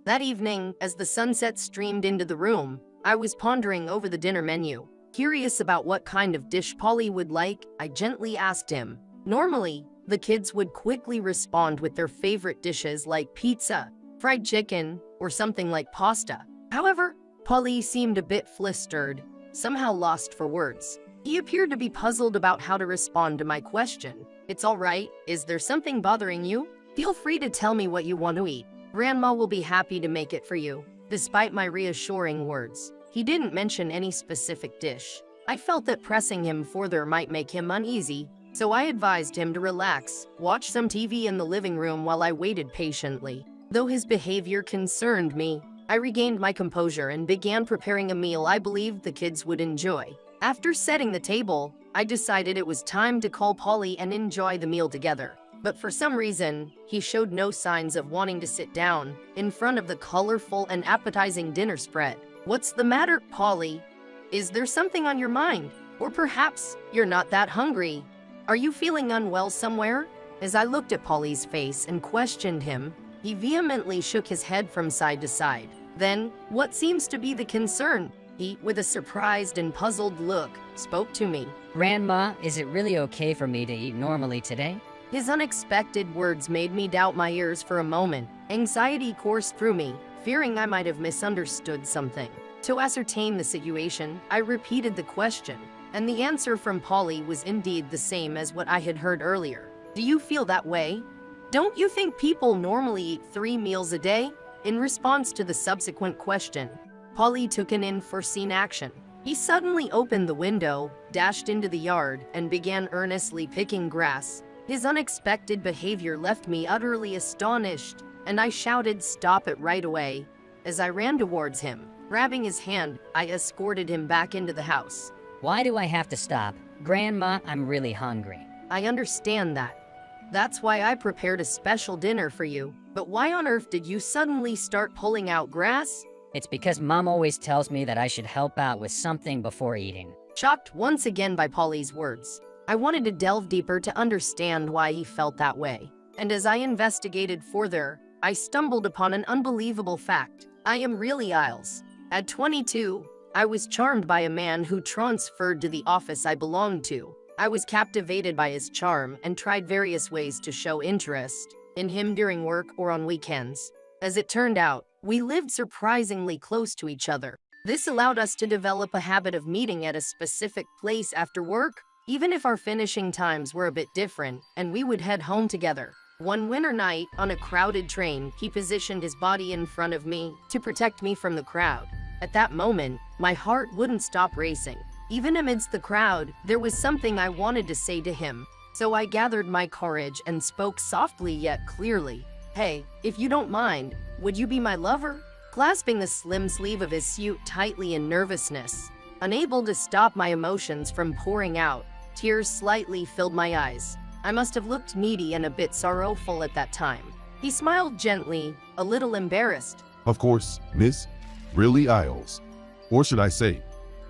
That evening, as the sunset streamed into the room, I was pondering over the dinner menu. Curious about what kind of dish Polly would like, I gently asked him. Normally, the kids would quickly respond with their favorite dishes like pizza, fried chicken, or something like pasta. However, Polly seemed a bit flustered, somehow lost for words. He appeared to be puzzled about how to respond to my question. It's all right. Is there something bothering you? Feel free to tell me what you want to eat. Grandma will be happy to make it for you. Despite my reassuring words, he didn't mention any specific dish. I felt that pressing him further might make him uneasy, so I advised him to relax, watch some TV in the living room while I waited patiently. Though his behavior concerned me, I regained my composure and began preparing a meal I believed the kids would enjoy. After setting the table, I decided it was time to call Polly and enjoy the meal together. But for some reason, he showed no signs of wanting to sit down in front of the colorful and appetizing dinner spread. What's the matter, Polly? Is there something on your mind? Or perhaps you're not that hungry? Are you feeling unwell somewhere? As I looked at Polly's face and questioned him, he vehemently shook his head from side to side. Then, what seems to be the concern? He, with a surprised and puzzled look, spoke to me. Grandma, is it really okay for me to eat normally today? His unexpected words made me doubt my ears for a moment. Anxiety coursed through me, fearing I might have misunderstood something. To ascertain the situation, I repeated the question, and the answer from Polly was indeed the same as what I had heard earlier. Do you feel that way? Don't you think people normally eat 3 meals a day? In response to the subsequent question, Polly took an unforeseen action. He suddenly opened the window, dashed into the yard, and began earnestly picking grass. His unexpected behavior left me utterly astonished, and I shouted, "Stop it right away!" As I ran towards him. Grabbing his hand, I escorted him back into the house. Why do I have to stop? Grandma, I'm really hungry. I understand that. That's why I prepared a special dinner for you. But why on earth did you suddenly start pulling out grass? It's because Mom always tells me that I should help out with something before eating. Shocked once again by Polly's words, I wanted to delve deeper to understand why he felt that way. And as I investigated further, I stumbled upon an unbelievable fact. I am really Isles. At 22, I was charmed by a man who transferred to the office I belonged to. I was captivated by his charm and tried various ways to show interest in him during work or on weekends. As it turned out, we lived surprisingly close to each other. This allowed us to develop a habit of meeting at a specific place after work, even if our finishing times were a bit different, and we would head home together. One winter night, on a crowded train, he positioned his body in front of me to protect me from the crowd. At that moment, my heart wouldn't stop racing. Even amidst the crowd, there was something I wanted to say to him. So I gathered my courage and spoke softly yet clearly. "Hey, if you don't mind, would you be my lover?" Clasping the slim sleeve of his suit tightly in nervousness, unable to stop my emotions from pouring out, tears slightly filled my eyes. I must have looked needy and a bit sorrowful at that time. He smiled gently, a little embarrassed. Of course, Miss. Really, Isles. Or should I say,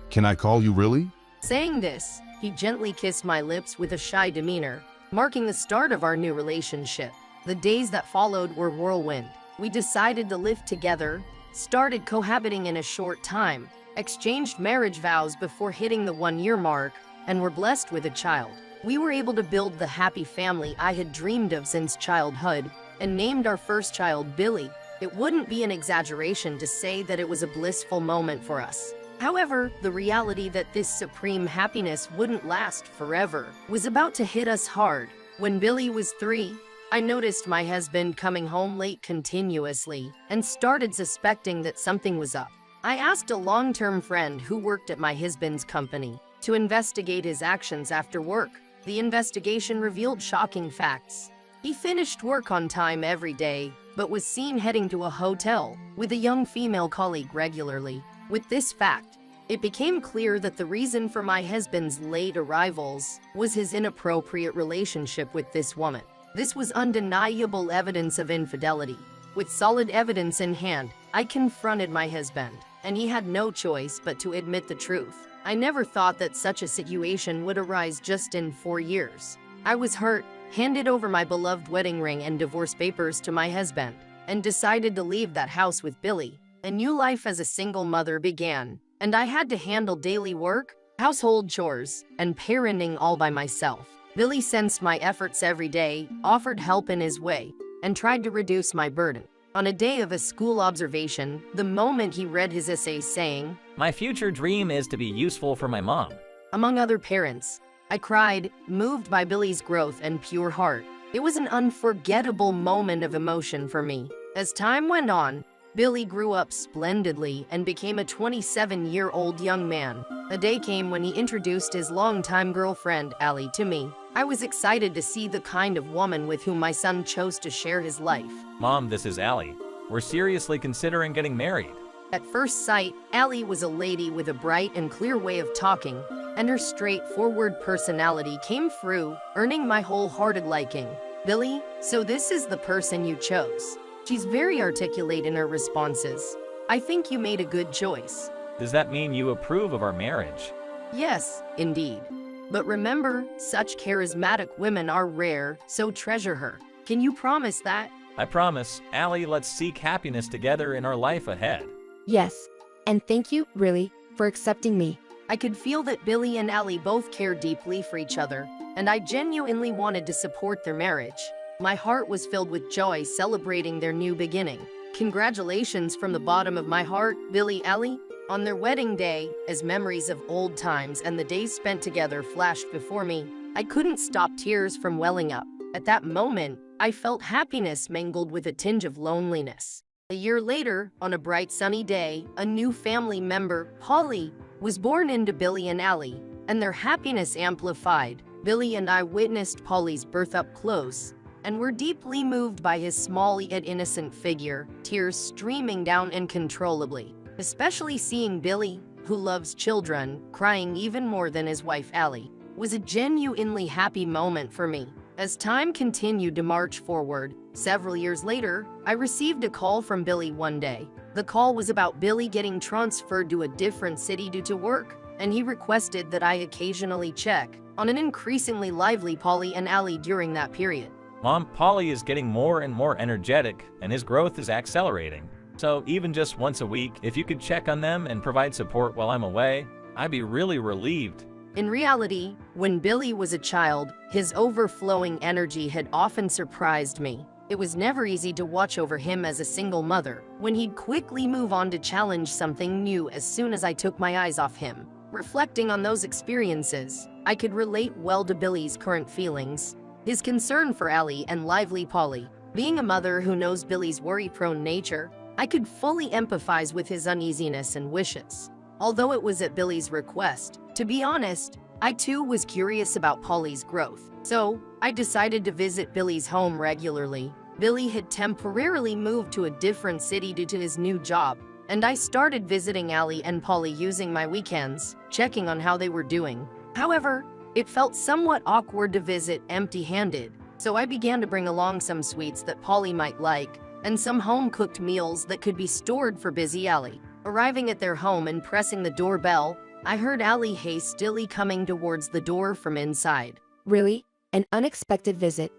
can I call you really? Saying this, he gently kissed my lips with a shy demeanor, marking the start of our new relationship. The days that followed were whirlwind. We decided to live together, started cohabiting in a short time, exchanged marriage vows before hitting the 1-year mark, and were blessed with a child. We were able to build the happy family I had dreamed of since childhood, and named our first child Billy. It wouldn't be an exaggeration to say that it was a blissful moment for us. However, the reality that this supreme happiness wouldn't last forever was about to hit us hard. When Billy was 3, I noticed my husband coming home late continuously and started suspecting that something was up. I asked a long-term friend who worked at my husband's company to investigate his actions after work. The investigation revealed shocking facts. He finished work on time every day, but was seen heading to a hotel with a young female colleague regularly. With this fact, it became clear that the reason for my husband's late arrivals was his inappropriate relationship with this woman. This was undeniable evidence of infidelity. With solid evidence in hand, I confronted my husband, and he had no choice but to admit the truth. I never thought that such a situation would arise just in 4 years. I was hurt, handed over my beloved wedding ring and divorce papers to my husband, and decided to leave that house with Billy. A new life as a single mother began, and I had to handle daily work, household chores, and parenting all by myself. Billy sensed my efforts every day, offered help in his way, and tried to reduce my burden. On a day of a school observation, the moment he read his essay saying, "My future dream is to be useful for my mom," among other parents, I cried, moved by Billy's growth and pure heart. It was an unforgettable moment of emotion for me. As time went on, Billy grew up splendidly and became a 27-year-old young man. A day came when he introduced his longtime girlfriend, Allie, to me. I was excited to see the kind of woman with whom my son chose to share his life. "Mom, this is Allie. We're seriously considering getting married." At first sight, Allie was a lady with a bright and clear way of talking, and her straightforward personality came through, earning my wholehearted liking. "Billy, so this is the person you chose. She's very articulate in her responses. I think you made a good choice." "Does that mean you approve of our marriage?" "Yes, indeed. But remember, such charismatic women are rare, so treasure her. Can you promise that?" "I promise. Allie, let's seek happiness together in our life ahead." Yes, and thank you, really, for accepting me. I could feel that Billy and Allie both cared deeply for each other, and I genuinely wanted to support their marriage. My heart was filled with joy celebrating their new beginning. Congratulations from the bottom of my heart, Billy, Allie. On their wedding day, as memories of old times and the days spent together flashed before me, I couldn't stop tears from welling up. At that moment, I felt happiness mingled with a tinge of loneliness. A year later, on a bright sunny day, a new family member, Polly, was born into Billy and Allie, and their happiness amplified. Billy and I witnessed Polly's birth up close, and were deeply moved by his small yet innocent figure, tears streaming down uncontrollably. Especially seeing Billy, who loves children, crying even more than his wife Allie, was a genuinely happy moment for me. As time continued to march forward, several years later, I received a call from Billy one day. The call was about Billy getting transferred to a different city due to work, and he requested that I occasionally check on an increasingly lively Polly and Allie during that period. "Mom, Polly is getting more and more energetic, and his growth is accelerating. So even just once a week, if you could check on them and provide support while I'm away, I'd be really relieved." In reality, when Billy was a child, his overflowing energy had often surprised me. It was never easy to watch over him as a single mother, when he'd quickly move on to challenge something new as soon as I took my eyes off him. Reflecting on those experiences, I could relate well to Billy's current feelings. His concern for Allie and lively Polly. Being a mother who knows Billy's worry-prone nature, I could fully empathize with his uneasiness and wishes. Although it was at Billy's request, to be honest, I too was curious about Polly's growth. So, I decided to visit Billy's home regularly. Billy had temporarily moved to a different city due to his new job, and I started visiting Allie and Polly using my weekends, checking on how they were doing. However, it felt somewhat awkward to visit empty-handed, so I began to bring along some sweets that Polly might like, and some home-cooked meals that could be stored for busy Allie. Arriving at their home and pressing the doorbell, I heard Allie hastily coming towards the door from inside. Really? An unexpected visit.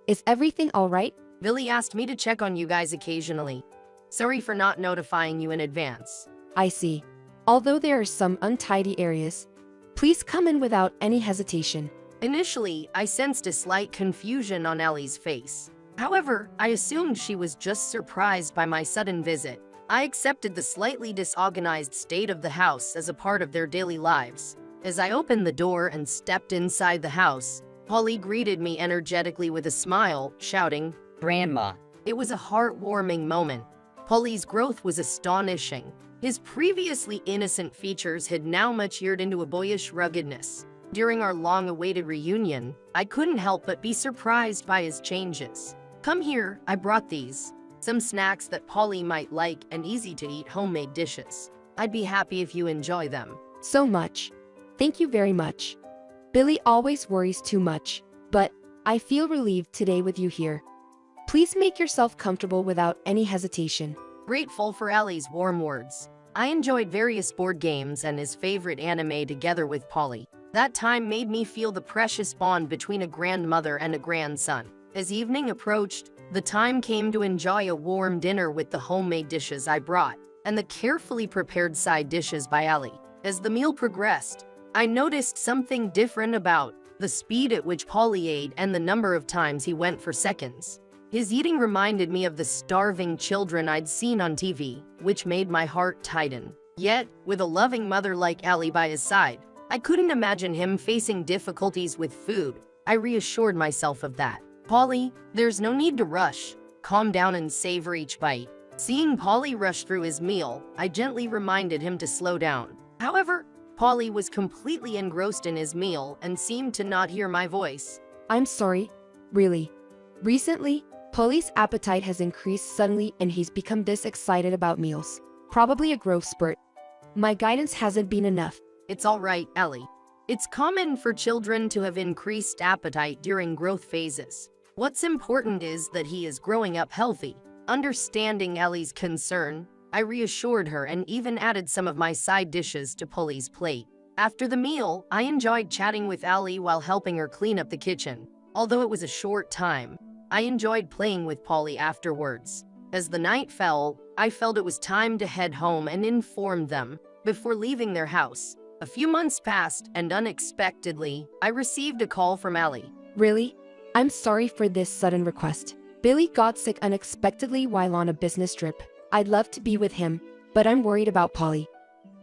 Is everything all right? Billy asked me to check on you guys occasionally. Sorry for not notifying you in advance. I see. Although there are some untidy areas, please come in without any hesitation. Initially, I sensed a slight confusion on Allie's face. However, I assumed she was just surprised by my sudden visit. I accepted the slightly disorganized state of the house as a part of their daily lives. As I opened the door and stepped inside the house, Polly greeted me energetically with a smile, shouting, "Grandma." It was a heartwarming moment. Polly's growth was astonishing. His previously innocent features had now matured into a boyish ruggedness. During our long-awaited reunion, I couldn't help but be surprised by his changes. "Come here, I brought these. Some snacks that Polly might like and easy-to-eat homemade dishes. I'd be happy if you enjoy them." So much. Thank you very much. Billy always worries too much, but I feel relieved today with you here. Please make yourself comfortable without any hesitation. Grateful for Allie's warm words. I enjoyed various board games and his favorite anime together with Polly. That time made me feel the precious bond between a grandmother and a grandson. As evening approached, the time came to enjoy a warm dinner with the homemade dishes I brought and the carefully prepared side dishes by Ali. As the meal progressed, I noticed something different about the speed at which Polly ate and the number of times he went for seconds. His eating reminded me of the starving children I'd seen on TV, which made my heart tighten. Yet, with a loving mother like Ali by his side, I couldn't imagine him facing difficulties with food. I reassured myself of that. Polly, there's no need to rush. Calm down and savor each bite. Seeing Polly rush through his meal, I gently reminded him to slow down. However, Polly was completely engrossed in his meal and seemed to not hear my voice. I'm sorry, really. Recently, Polly's appetite has increased suddenly and he's become this excited about meals. Probably a growth spurt. My guidance hasn't been enough. It's all right, Ellie. It's common for children to have increased appetite during growth phases. What's important is that he is growing up healthy. Understanding Ellie's concern, I reassured her and even added some of my side dishes to Polly's plate. After the meal, I enjoyed chatting with Ellie while helping her clean up the kitchen. Although it was a short time, I enjoyed playing with Polly afterwards. As the night fell, I felt it was time to head home and inform them before leaving their house. A few months passed, and unexpectedly, I received a call from Ellie. Really? I'm sorry for this sudden request. Billy got sick unexpectedly while on a business trip. I'd love to be with him, but I'm worried about Polly.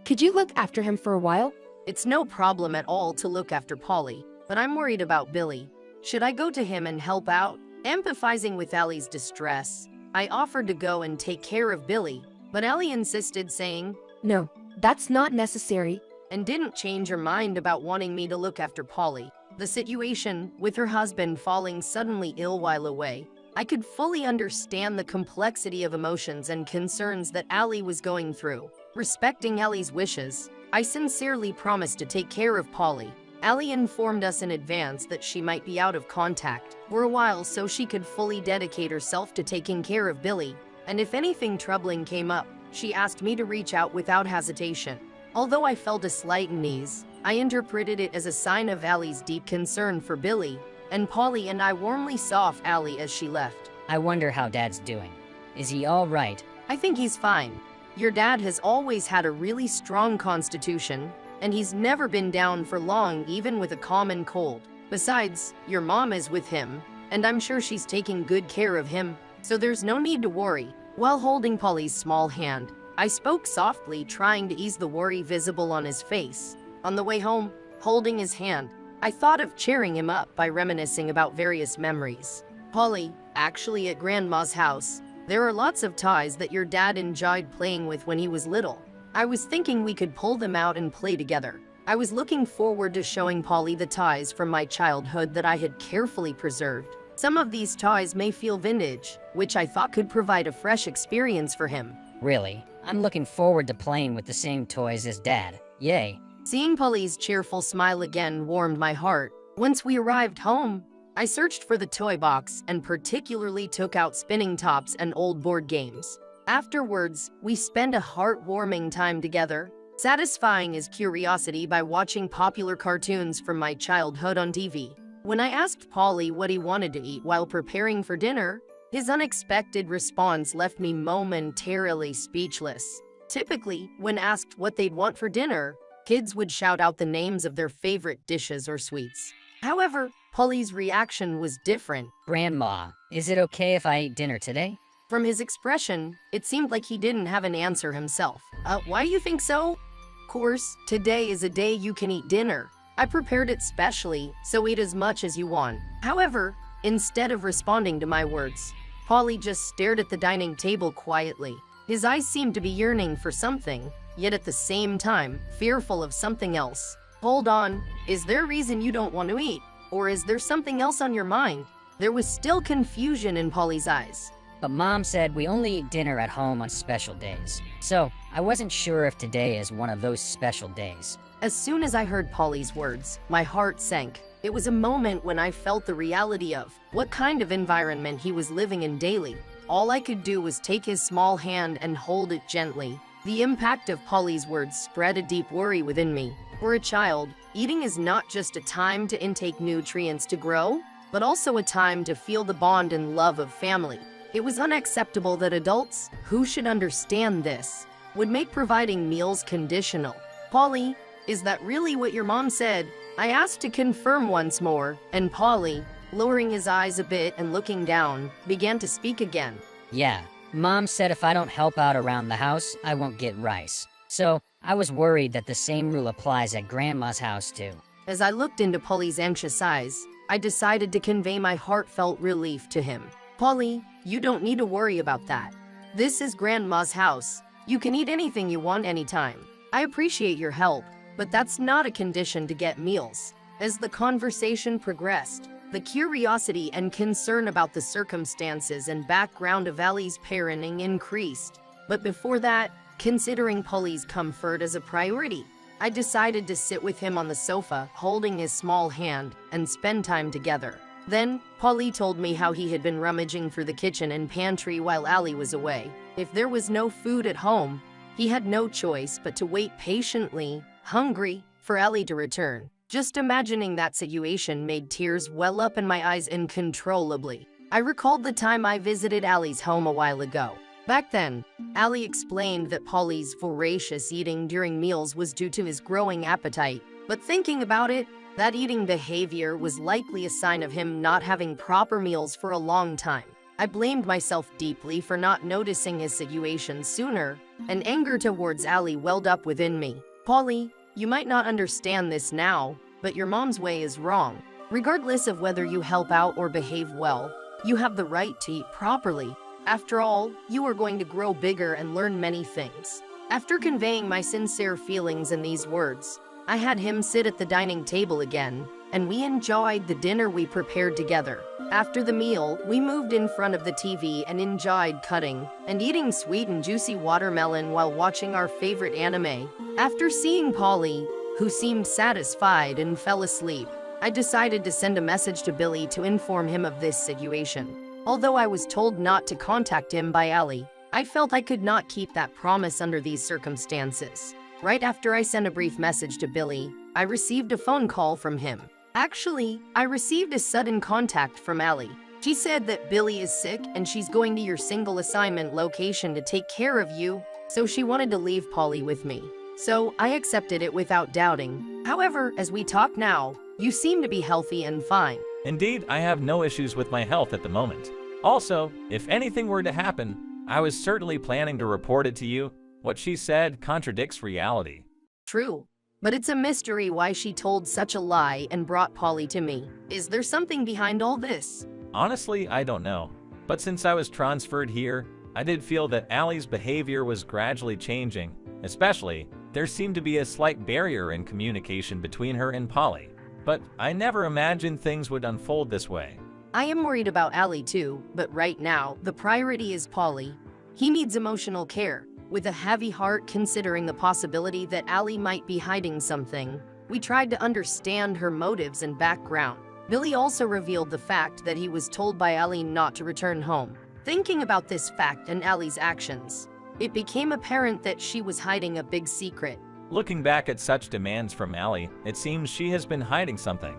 Could you look after him for a while? It's no problem at all to look after Polly, but I'm worried about Billy. Should I go to him and help out? Empathizing with Ellie's distress, I offered to go and take care of Billy, but Ellie insisted, saying, No, that's not necessary. And didn't change her mind about wanting me to look after Polly. The situation, with her husband falling suddenly ill while away, I could fully understand the complexity of emotions and concerns that Ellie was going through. Respecting Ellie's wishes, I sincerely promised to take care of Polly. Ellie informed us in advance that she might be out of contact for a while so she could fully dedicate herself to taking care of Billy, and if anything troubling came up, she asked me to reach out without hesitation. Although I felt a slight unease, I interpreted it as a sign of Ellie's deep concern for Billy, and Polly and I warmly saw off Ellie as she left. I wonder how Dad's doing. Is he all right? I think he's fine. Your dad has always had a really strong constitution, and he's never been down for long even with a common cold. Besides, your mom is with him, and I'm sure she's taking good care of him, so there's no need to worry. While holding Polly's small hand, I spoke softly, trying to ease the worry visible on his face. On the way home, holding his hand, I thought of cheering him up by reminiscing about various memories. Polly, actually at Grandma's house, there are lots of toys that your dad enjoyed playing with when he was little. I was thinking we could pull them out and play together. I was looking forward to showing Polly the toys from my childhood that I had carefully preserved. Some of these toys may feel vintage, which I thought could provide a fresh experience for him. Really? I'm looking forward to playing with the same toys as Dad. Yay. Seeing Polly's cheerful smile again warmed my heart. Once we arrived home, I searched for the toy box and particularly took out spinning tops and old board games. Afterwards, we spent a heartwarming time together, satisfying his curiosity by watching popular cartoons from my childhood on TV. When I asked Polly what he wanted to eat while preparing for dinner, his unexpected response left me momentarily speechless. Typically, when asked what they'd want for dinner, kids would shout out the names of their favorite dishes or sweets. However, Polly's reaction was different. Grandma, is it okay if I eat dinner today? From his expression, it seemed like he didn't have an answer himself. Why do you think so? Of course, today is a day you can eat dinner. I prepared it specially, so eat as much as you want. However, instead of responding to my words, Polly just stared at the dining table quietly. His eyes seemed to be yearning for something, yet at the same time, fearful of something else. Hold on, is there a reason you don't want to eat? Or is there something else on your mind? There was still confusion in Polly's eyes. But Mom said we only eat dinner at home on special days. So, I wasn't sure if today is one of those special days. As soon as I heard Polly's words, my heart sank. It was a moment when I felt the reality of what kind of environment he was living in daily. All I could do was take his small hand and hold it gently. The impact of Polly's words spread a deep worry within me. For a child, eating is not just a time to intake nutrients to grow. but also a time to feel the bond and love of family. It was unacceptable that adults, who should understand this, would make providing meals conditional. Polly, is that really what your mom said? I asked to confirm once more, and Polly, lowering his eyes a bit and looking down, began to speak again. Yeah, Mom said if I don't help out around the house, I won't get rice. So, I was worried that the same rule applies at Grandma's house too. As I looked into Polly's anxious eyes, I decided to convey my heartfelt relief to him. Polly, you don't need to worry about that. This is Grandma's house. You can eat anything you want anytime. I appreciate your help, but that's not a condition to get meals. As the conversation progressed, the curiosity and concern about the circumstances and background of Allie's parenting increased. But before that, considering Polly's comfort as a priority, I decided to sit with him on the sofa, holding his small hand, and spend time together. Then, Polly told me how he had been rummaging through the kitchen and pantry while Allie was away. If there was no food at home, he had no choice but to wait patiently, hungry, for Allie to return. Just imagining that situation made tears well up in my eyes uncontrollably. I recalled the time I visited Allie's home a while ago. Back then, Allie explained that Polly's voracious eating during meals was due to his growing appetite. But thinking about it, that eating behavior was likely a sign of him not having proper meals for a long time. I blamed myself deeply for not noticing his situation sooner, and anger towards Allie welled up within me. Polly, you might not understand this now, but your mom's way is wrong. Regardless of whether you help out or behave well, you have the right to eat properly. After all, you are going to grow bigger and learn many things. After conveying my sincere feelings in these words, I had him sit at the dining table again, and we enjoyed the dinner we prepared together. After the meal, we moved in front of the TV and enjoyed cutting and eating sweet and juicy watermelon while watching our favorite anime. After seeing Polly, who seemed satisfied and fell asleep, I decided to send a message to Billy to inform him of this situation. Although I was told not to contact him by Allie, I felt I could not keep that promise under these circumstances. Right after I sent a brief message to Billy, I received a phone call from him. Actually, I received a sudden contact from Allie. She said that Billy is sick and she's going to your single assignment location to take care of you, so she wanted to leave Polly with me. So I accepted it without doubting. However, as we talk now, you seem to be healthy and fine. Indeed, I have no issues with my health at the moment. Also, if anything were to happen, I was certainly planning to report it to you. What she said contradicts reality. True, but it's a mystery why she told such a lie and brought Polly to me. Is there something behind all this? Honestly, I don't know. But since I was transferred here, I did feel that Allie's behavior was gradually changing. Especially, there seemed to be a slight barrier in communication between her and Polly. But I never imagined things would unfold this way. I am worried about Allie too, but right now, the priority is Polly. He needs emotional care. With a heavy heart considering the possibility that Allie might be hiding something, we tried to understand her motives and background. Billy also revealed the fact that he was told by Allie not to return home. Thinking about this fact and Allie's actions, it became apparent that she was hiding a big secret. Looking back at such demands from Allie, it seems she has been hiding something.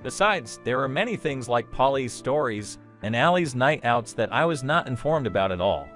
Besides, there are many things like Polly's stories and Allie's night outs that I was not informed about at all.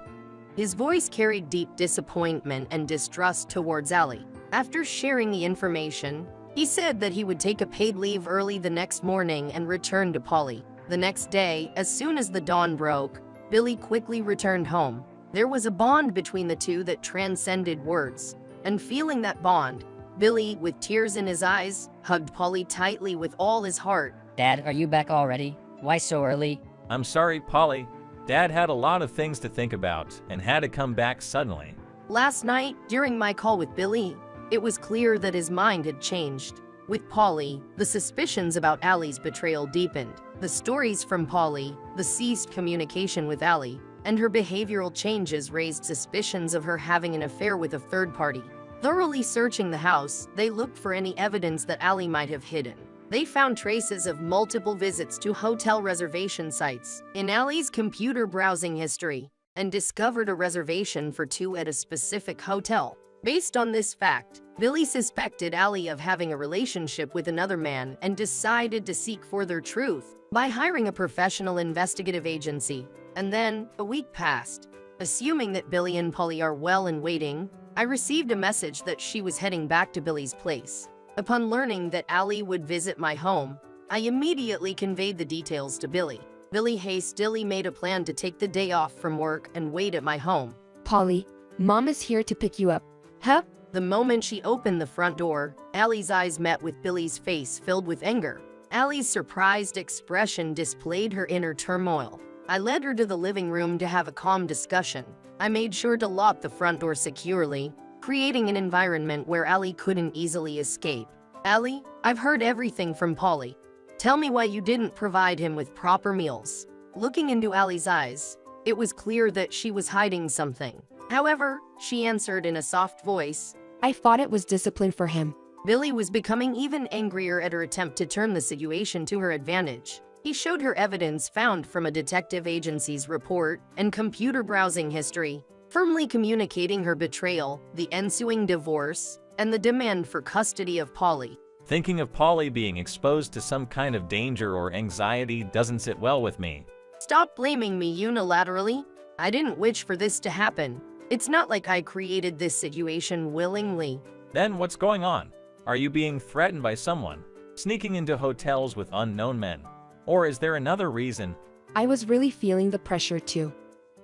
His voice carried deep disappointment and distrust towards Allie. After sharing the information, he said that he would take a paid leave early the next morning and return to Polly. The next day, as soon as the dawn broke, Billy quickly returned home. There was a bond between the two that transcended words. And feeling that bond, Billy, with tears in his eyes, hugged Polly tightly with all his heart. Dad, are you back already? Why so early? I'm sorry, Polly. Dad had a lot of things to think about and had to come back suddenly. Last night, during my call with Billy, it was clear that his mind had changed. With Polly, the suspicions about Allie's betrayal deepened. The stories from Polly, the ceased communication with Allie, and her behavioral changes raised suspicions of her having an affair with a third party. Thoroughly searching the house, they looked for any evidence that Allie might have hidden. They found traces of multiple visits to hotel reservation sites in Allie's computer browsing history and discovered a reservation for 2 at a specific hotel. Based on this fact, Billy suspected Allie of having a relationship with another man and decided to seek further truth. by hiring a professional investigative agency. And then, a week passed. Assuming that Billy and Polly are well and waiting, I received a message that she was heading back to Billy's place. Upon learning that Allie would visit my home, I immediately conveyed the details to Billy. Billy hastily made a plan to take the day off from work and wait at my home. Polly, Mom is here to pick you up. Huh? The moment she opened the front door, Allie's eyes met with Billy's face filled with anger. Allie's surprised expression displayed her inner turmoil. I led her to the living room to have a calm discussion. I made sure to lock the front door securely, creating an environment where Allie couldn't easily escape. Allie, I've heard everything from Polly. Tell me why you didn't provide him with proper meals. Looking into Allie's eyes, it was clear that she was hiding something. However, she answered in a soft voice, I thought it was discipline for him. Billy was becoming even angrier at her attempt to turn the situation to her advantage. He showed her evidence found from a detective agency's report and computer browsing history, firmly communicating her betrayal, the ensuing divorce, and the demand for custody of Polly. Thinking of Polly being exposed to some kind of danger or anxiety doesn't sit well with me. Stop blaming me unilaterally. I didn't wish for this to happen. It's not like I created this situation willingly. Then what's going on? Are you being threatened by someone? Sneaking into hotels with unknown men? Or is there another reason? I was really feeling the pressure too.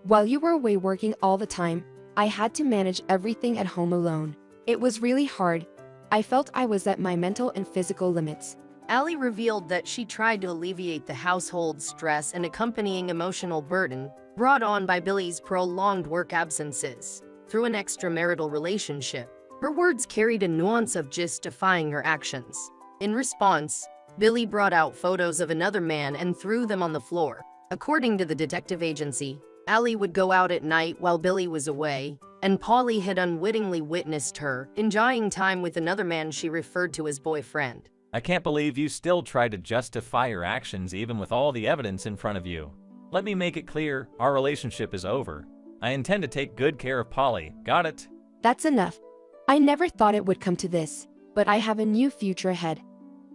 While you were away working all the time, I had to manage everything at home alone. It was really hard. I felt I was at my mental and physical limits. Allie revealed that she tried to alleviate the household stress and accompanying emotional burden brought on by Billy's prolonged work absences through an extramarital relationship. Her words carried a nuance of justifying her actions. In response, Billy brought out photos of another man and threw them on the floor. According to the detective agency, Allie would go out at night while Billy was away, and Polly had unwittingly witnessed her enjoying time with another man she referred to as boyfriend. I can't believe you still try to justify your actions even with all the evidence in front of you. Let me make it clear, our relationship is over. I intend to take good care of Polly, got it? That's enough. I never thought it would come to this, but I have a new future ahead.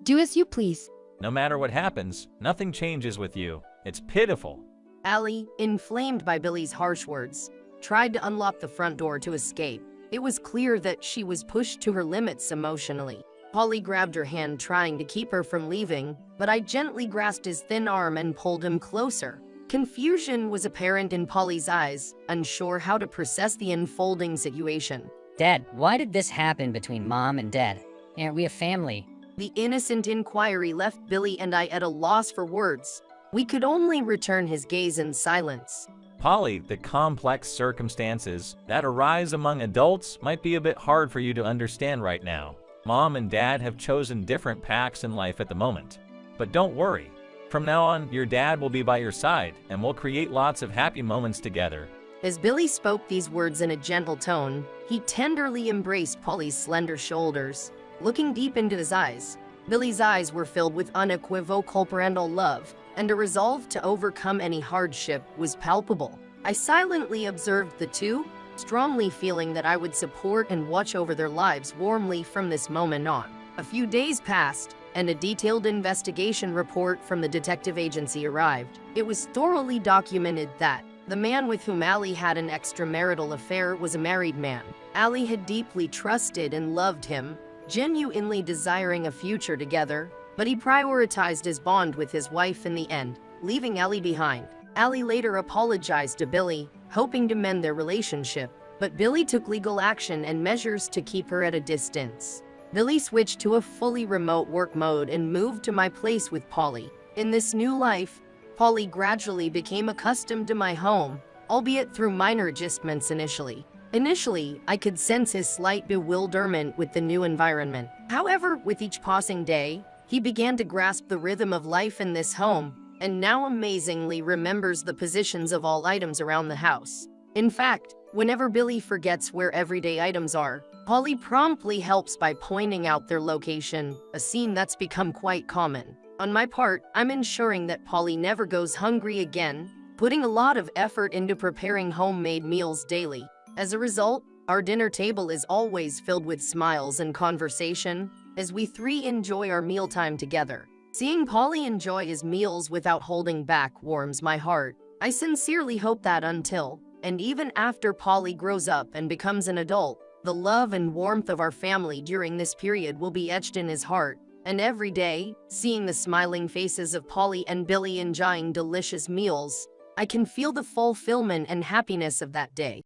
Do as you please. No matter what happens, nothing changes with you. It's pitiful. Allie, inflamed by Billy's harsh words, tried to unlock the front door to escape. It was clear that she was pushed to her limits emotionally. Polly grabbed her hand trying to keep her from leaving, but I gently grasped his thin arm and pulled him closer. Confusion was apparent in Polly's eyes, unsure how to process the unfolding situation. Dad, why did this happen between Mom and Dad? Aren't we a family? The innocent inquiry left Billy and I at a loss for words. We could only return his gaze in silence. Polly, the complex circumstances that arise among adults might be a bit hard for you to understand right now. Mom and Dad have chosen different paths in life at the moment. But don't worry. From now on, your dad will be by your side, and we'll create lots of happy moments together. As Billy spoke these words in a gentle tone, he tenderly embraced Polly's slender shoulders. Looking deep into his eyes, Billy's eyes were filled with unequivocal parental love, and a resolve to overcome any hardship was palpable. I silently observed the two, strongly feeling that I would support and watch over their lives warmly from this moment on. A few days passed, and a detailed investigation report from the detective agency arrived. It was thoroughly documented that the man with whom Allie had an extramarital affair was a married man. Allie had deeply trusted and loved him, genuinely desiring a future together, but he prioritized his bond with his wife in the end, leaving Allie behind. Allie later apologized to Billy, hoping to mend their relationship, but Billy took legal action and measures to keep her at a distance. Billy switched to a fully remote work mode and moved to my place with Polly. In this new life, Polly gradually became accustomed to my home, albeit through minor adjustments initially. Initially, I could sense his slight bewilderment with the new environment. However, with each passing day, he began to grasp the rhythm of life in this home, and now amazingly remembers the positions of all items around the house. In fact, whenever Billy forgets where everyday items are, Polly promptly helps by pointing out their location, a scene that's become quite common. On my part, I'm ensuring that Polly never goes hungry again, putting a lot of effort into preparing homemade meals daily. As a result, our dinner table is always filled with smiles and conversation as we three enjoy our mealtime together. Seeing Polly enjoy his meals without holding back warms my heart. I sincerely hope that until, and even after Polly grows up and becomes an adult, the love and warmth of our family during this period will be etched in his heart. And every day, seeing the smiling faces of Polly and Billy enjoying delicious meals, I can feel the fulfillment and happiness of that day.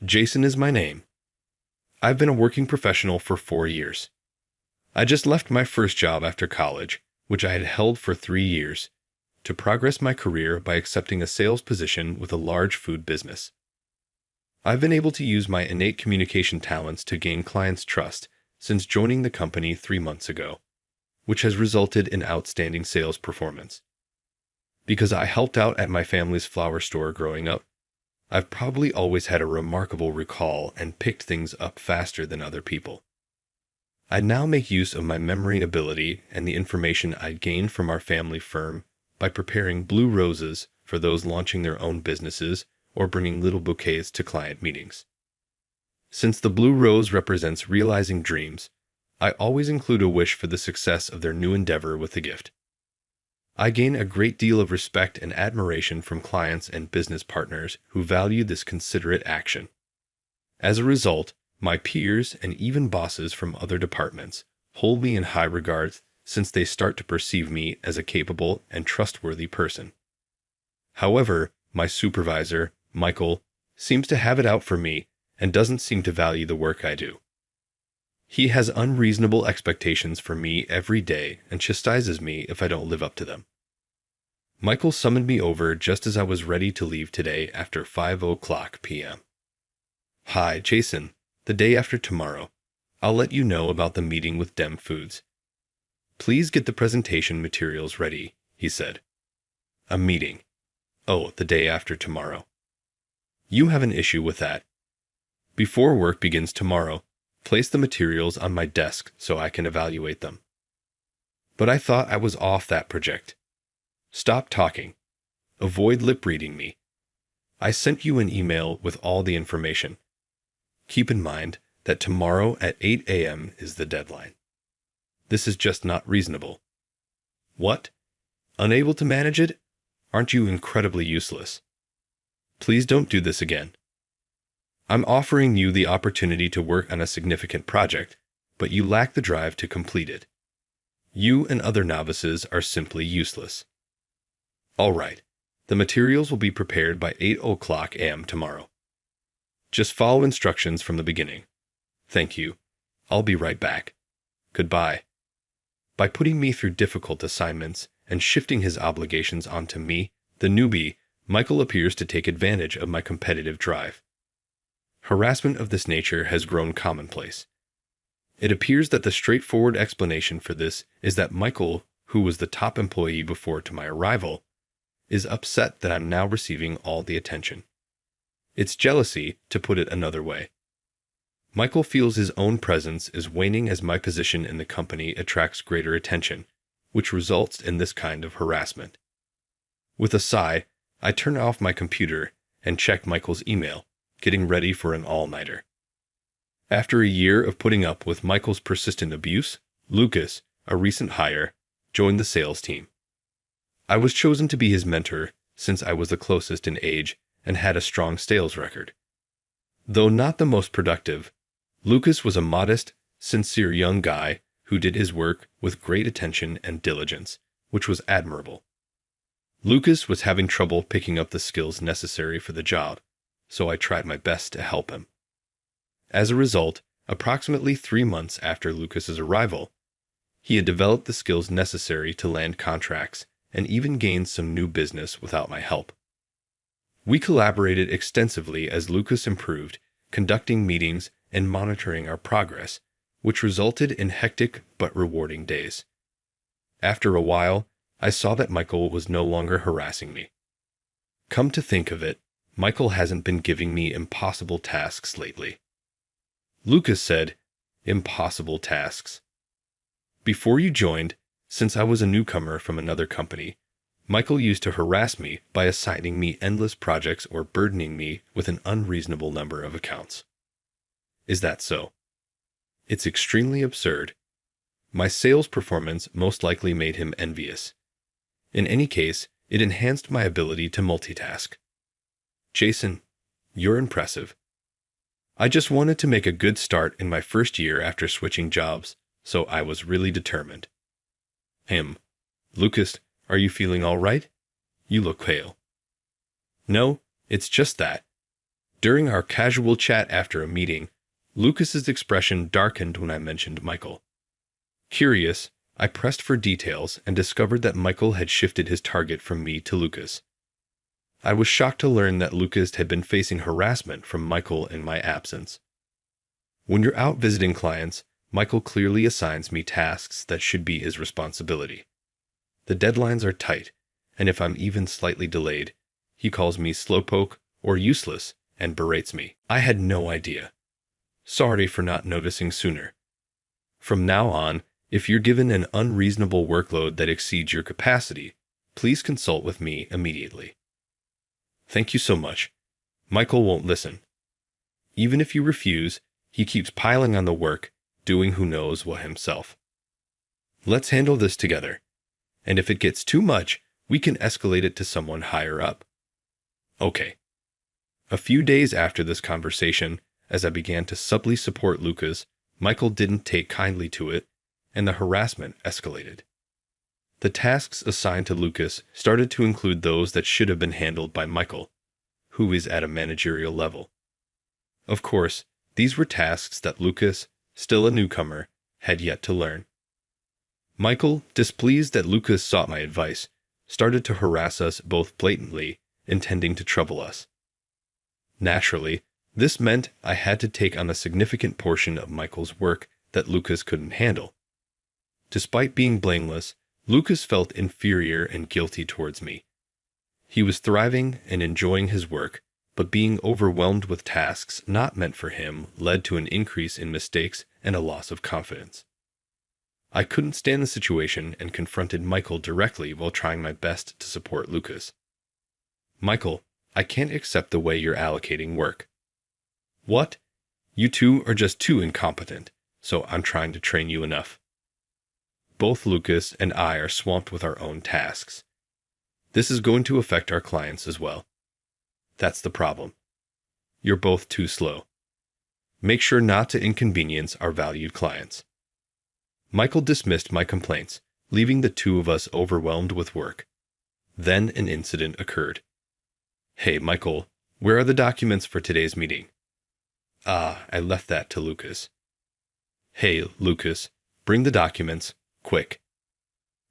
Jason is my name. I've been a working professional for 4 years. I just left my first job after college, which I had held for 3 years, to progress my career by accepting a sales position with a large food business. I've been able to use my innate communication talents to gain clients' trust since joining the company 3 months ago, which has resulted in outstanding sales performance. Because I helped out at my family's flower store growing up, I've probably always had a remarkable recall and picked things up faster than other people. I now make use of my memory ability and the information I'd gained from our family firm by preparing blue roses for those launching their own businesses or bringing little bouquets to client meetings. Since the blue rose represents realizing dreams, I always include a wish for the success of their new endeavor with the gift. I gain a great deal of respect and admiration from clients and business partners who value this considerate action. As a result, my peers and even bosses from other departments hold me in high regard since they start to perceive me as a capable and trustworthy person. However, my supervisor, Michael, seems to have it out for me and doesn't seem to value the work I do. He has unreasonable expectations for me every day and chastises me if I don't live up to them. Michael summoned me over just as I was ready to leave today after 5:00 p.m. "Hi, Jason. The day after tomorrow. I'll let you know about the meeting with Dem Foods. Please get the presentation materials ready," he said. "A meeting. Oh, the day after tomorrow. You have an issue with that. Before work begins tomorrow, place the materials on my desk so I can evaluate them." But I thought I was off that project. Stop talking. Avoid lip-reading me. I sent you an email with all the information. Keep in mind that tomorrow at 8 a.m. is the deadline. This is just not reasonable. What? Unable to manage it? Aren't you incredibly useless? Please don't do this again. I'm offering you the opportunity to work on a significant project, but you lack the drive to complete it. You and other novices are simply useless. All right, the materials will be prepared by 8:00 a.m. tomorrow. Just follow instructions from the beginning. Thank you. I'll be right back. Goodbye. By putting me through difficult assignments and shifting his obligations onto me, the newbie, Michael appears to take advantage of my competitive drive. Harassment of this nature has grown commonplace. It appears that the straightforward explanation for this is that Michael, who was the top employee before to my arrival, is upset that I'm now receiving all the attention. It's jealousy, to put it another way. Michael feels his own presence is waning as my position in the company attracts greater attention, which results in this kind of harassment. With a sigh, I turn off my computer and check Michael's email, getting ready for an all-nighter. After a year of putting up with Michael's persistent abuse, Lucas, a recent hire, joined the sales team. I was chosen to be his mentor since I was the closest in age and had a strong sales record. Though not the most productive, Lucas was a modest, sincere young guy who did his work with great attention and diligence, which was admirable. Lucas was having trouble picking up the skills necessary for the job, so I tried my best to help him. As a result, approximately 3 months after Lucas's arrival, he had developed the skills necessary to land contracts and even gained some new business without my help. We collaborated extensively as Lucas improved, conducting meetings and monitoring our progress, which resulted in hectic but rewarding days. After a while, I saw that Michael was no longer harassing me. Come to think of it, Michael hasn't been giving me impossible tasks lately. Lucas said, "Impossible tasks." Before you joined, since I was a newcomer from another company, Michael used to harass me by assigning me endless projects or burdening me with an unreasonable number of accounts. Is that so? It's extremely absurd. My sales performance most likely made him envious. In any case, it enhanced my ability to multitask. Jason, you're impressive. I just wanted to make a good start in my first year after switching jobs, so I was really determined. Lucas, are you feeling all right? You look pale. No, it's just that. During our casual chat after a meeting, Lucas's expression darkened when I mentioned Michael. Curious, I pressed for details and discovered that Michael had shifted his target from me to Lucas. I was shocked to learn that Lucas had been facing harassment from Michael in my absence. When you're out visiting clients, Michael clearly assigns me tasks that should be his responsibility. The deadlines are tight, and if I'm even slightly delayed, he calls me slowpoke or useless and berates me. I had no idea. Sorry for not noticing sooner. From now on, if you're given an unreasonable workload that exceeds your capacity, please consult with me immediately. Thank you so much. Michael won't listen. Even if you refuse, he keeps piling on the work, doing who knows what himself. Let's handle this together. And if it gets too much, we can escalate it to someone higher up. Okay. A few days after this conversation, as I began to subtly support Lucas, Michael didn't take kindly to it, and the harassment escalated. The tasks assigned to Lucas started to include those that should have been handled by Michael, who is at a managerial level. Of course, these were tasks that Lucas, still a newcomer, had yet to learn. Michael, displeased that Lucas sought my advice, started to harass us both blatantly, intending to trouble us. Naturally, this meant I had to take on a significant portion of Michael's work that Lucas couldn't handle. Despite being blameless, Lucas felt inferior and guilty towards me. He was thriving and enjoying his work, but being overwhelmed with tasks not meant for him led to an increase in mistakes and a loss of confidence. I couldn't stand the situation and confronted Michael directly while trying my best to support Lucas. Michael, I can't accept the way you're allocating work. What? You two are just too incompetent, so I'm trying to train you enough. Both Lucas and I are swamped with our own tasks. This is going to affect our clients as well. That's the problem. You're both too slow. Make sure not to inconvenience our valued clients. Michael dismissed my complaints, leaving the two of us overwhelmed with work. Then an incident occurred. Hey, Michael, where are the documents for today's meeting? I left that to Lucas. Hey, Lucas, bring the documents, quick.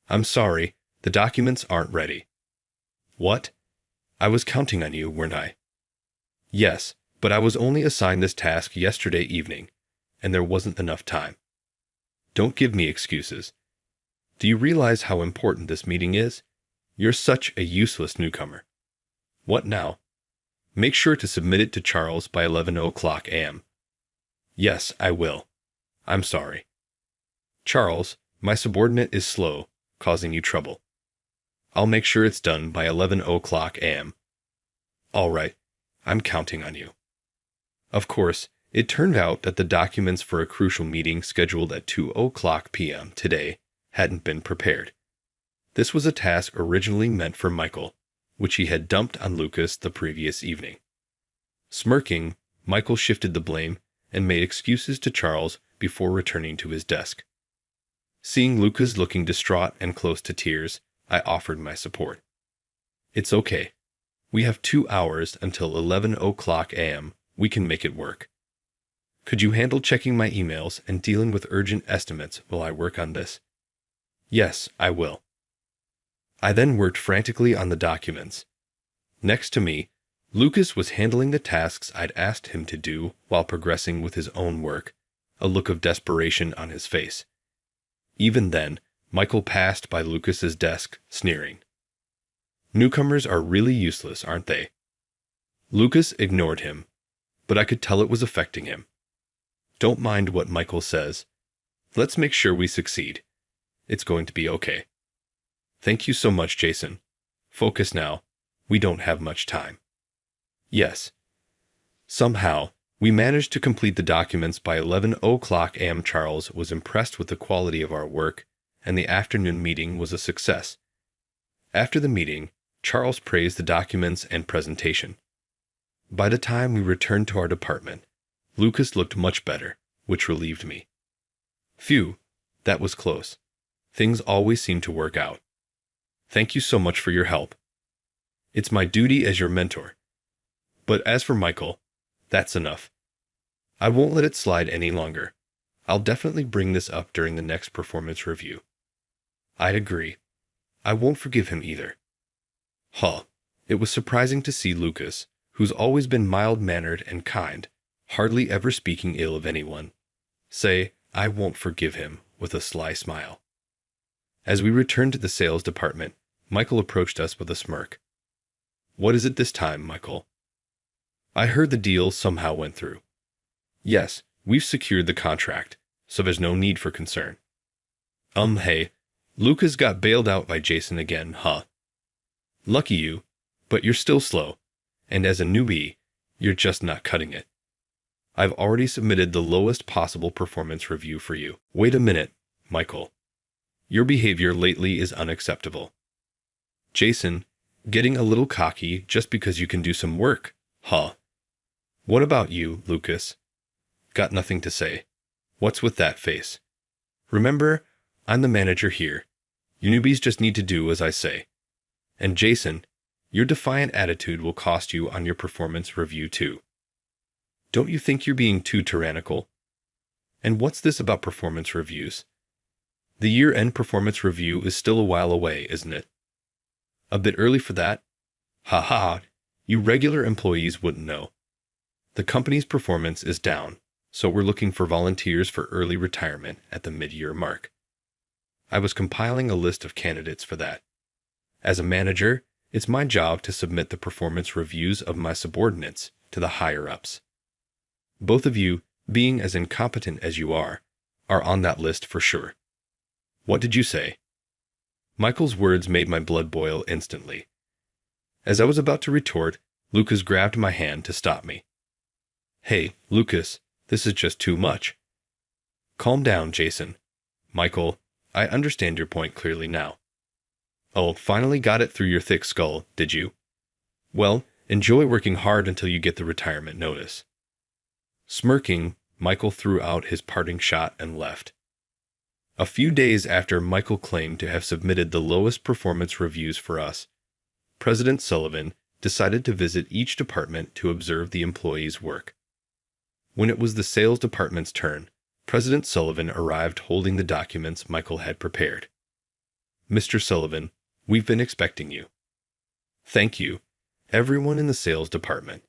I'm sorry, the documents aren't ready. What? I was counting on you, weren't I? Yes, but I was only assigned this task yesterday evening, and there wasn't enough time. Don't give me excuses. Do you realize how important this meeting is? You're such a useless newcomer. What now? Make sure to submit it to Charles by 11:00 a.m. Yes, I will. I'm sorry. Charles, my subordinate is slow, causing you trouble. I'll make sure it's done by 11:00 a.m. All right, I'm counting on you. Of course, it turned out that the documents for a crucial meeting scheduled at 2:00 p.m. today hadn't been prepared. This was a task originally meant for Michael, which he had dumped on Lucas the previous evening. Smirking, Michael shifted the blame and made excuses to Charles before returning to his desk. Seeing Lucas looking distraught and close to tears, I offered my support. It's okay. We have 2 hours until 11:00 a.m. We can make it work. Could you handle checking my emails and dealing with urgent estimates while I work on this? Yes, I will. I then worked frantically on the documents. Next to me, Lucas was handling the tasks I'd asked him to do while progressing with his own work, a look of desperation on his face. Even then, Michael passed by Lucas's desk, sneering. Newcomers are really useless, aren't they? Lucas ignored him, but I could tell it was affecting him. Don't mind what Michael says. Let's make sure we succeed. It's going to be okay. Thank you so much, Jason. Focus now. We don't have much time. Yes. Somehow, We managed to complete the documents by 11 o'clock a.m. Charles was impressed with the quality of our work, and the afternoon meeting was a success. After the meeting, Charles praised the documents and presentation. By the time we returned to our department, Lucas looked much better, which relieved me. Phew, that was close. Things always seem to work out. Thank you so much for your help. It's my duty as your mentor. But as for Michael, that's enough. I won't let it slide any longer. I'll definitely bring this up during the next performance review. I'd agree. I won't forgive him either. Huh. It was surprising to see Lucas, who's always been mild-mannered and kind, hardly ever speaking ill of anyone, say, "I won't forgive him," with a sly smile. As we returned to the sales department, Michael approached us with a smirk. "What is it this time, Michael?" "I heard the deal somehow went through." "Yes, we've secured the contract, so there's no need for concern." Hey, Lucas got bailed out by Jason again, huh?" "Lucky you, but you're still slow, and as a newbie, you're just not cutting it. I've already submitted the lowest possible performance review for you." "Wait a minute, Michael. Your behavior lately is unacceptable." "Jason, getting a little cocky just because you can do some work, huh?" "What about you, Lucas?" "Got nothing to say. What's with that face?" "Remember, I'm the manager here. You newbies just need to do as I say. And Jason, your defiant attitude will cost you on your performance review too. Don't you think you're being too tyrannical? And what's this about performance reviews? The year-end performance review is still a while away, isn't it?" "A bit early for that." "Ha ha, you regular employees wouldn't know. The company's performance is down, so we're looking for volunteers for early retirement at the mid-year mark. I was compiling a list of candidates for that. As a manager, it's my job to submit the performance reviews of my subordinates to the higher-ups. Both of you, being as incompetent as you are on that list for sure." "What did you say?" Michael's words made my blood boil instantly. As I was about to retort, Lucas grabbed my hand to stop me. "Hey, Lucas, this is just too much." "Calm down, Jason." "Michael, I understand your point clearly now." "Oh, finally got it through your thick skull, did you? Well, enjoy working hard until you get the retirement notice." Smirking, Michael threw out his parting shot and left. A few days after Michael claimed to have submitted the lowest performance reviews for us, President Sullivan decided to visit each department to observe the employees' work. When it was the sales department's turn, President Sullivan arrived holding the documents Michael had prepared. "Mr. Sullivan, we've been expecting you." "Thank you, everyone in the sales department.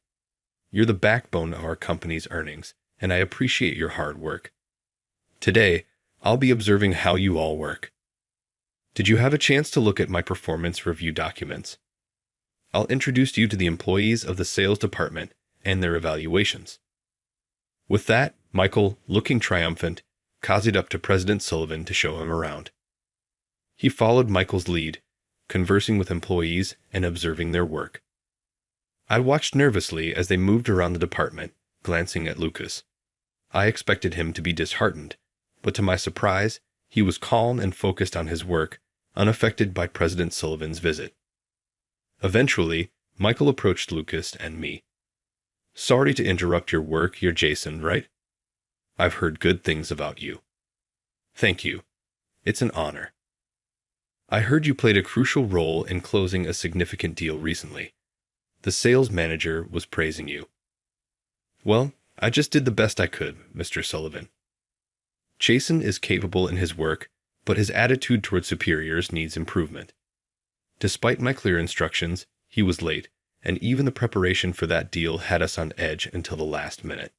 You're the backbone of our company's earnings, and I appreciate your hard work. Today, I'll be observing how you all work. Did you have a chance to look at my performance review documents? I'll introduce you to the employees of the sales department and their evaluations." With that, Michael, looking triumphant, cozied up to President Sullivan to show him around. He followed Michael's lead, conversing with employees and observing their work. I watched nervously as they moved around the department, glancing at Lucas. I expected him to be disheartened, but to my surprise, he was calm and focused on his work, unaffected by President Sullivan's visit. Eventually, Michael approached Lucas and me. "Sorry to interrupt your work, you're Jason, right? I've heard good things about you." "Thank you. It's an honor. I heard you played a crucial role in closing a significant deal recently. The sales manager was praising you." "Well, I just did the best I could, Mr. Sullivan. Jason is capable in his work, but his attitude toward superiors needs improvement. Despite my clear instructions, he was late, and even the preparation for that deal had us on edge until the last minute.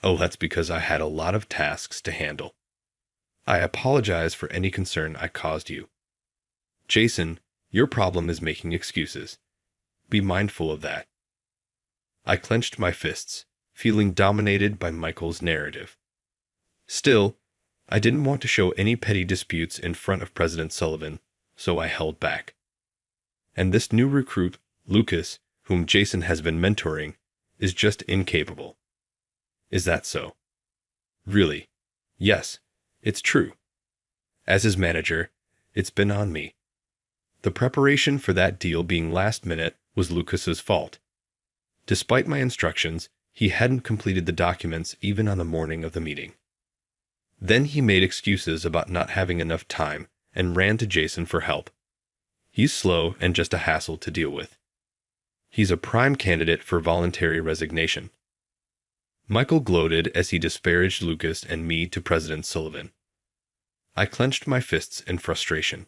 Oh, that's because I had a lot of tasks to handle. I apologize for any concern I caused you. Jason, your problem is making excuses. Be mindful of that." I clenched my fists, feeling dominated by Michael's narrative. Still, I didn't want to show any petty disputes in front of President Sullivan, so I held back. And this new recruit, Lucas, whom Jason has been mentoring, is just incapable. Is that so? Really? Yes, it's true. As his manager, it's been on me. The preparation for that deal being last minute was Lucas's fault. Despite my instructions, he hadn't completed the documents even on the morning of the meeting. Then he made excuses about not having enough time and ran to Jason for help. He's slow and just a hassle to deal with. He's a prime candidate for voluntary resignation. Michael gloated as he disparaged Lucas and me to President Sullivan. I clenched my fists in frustration.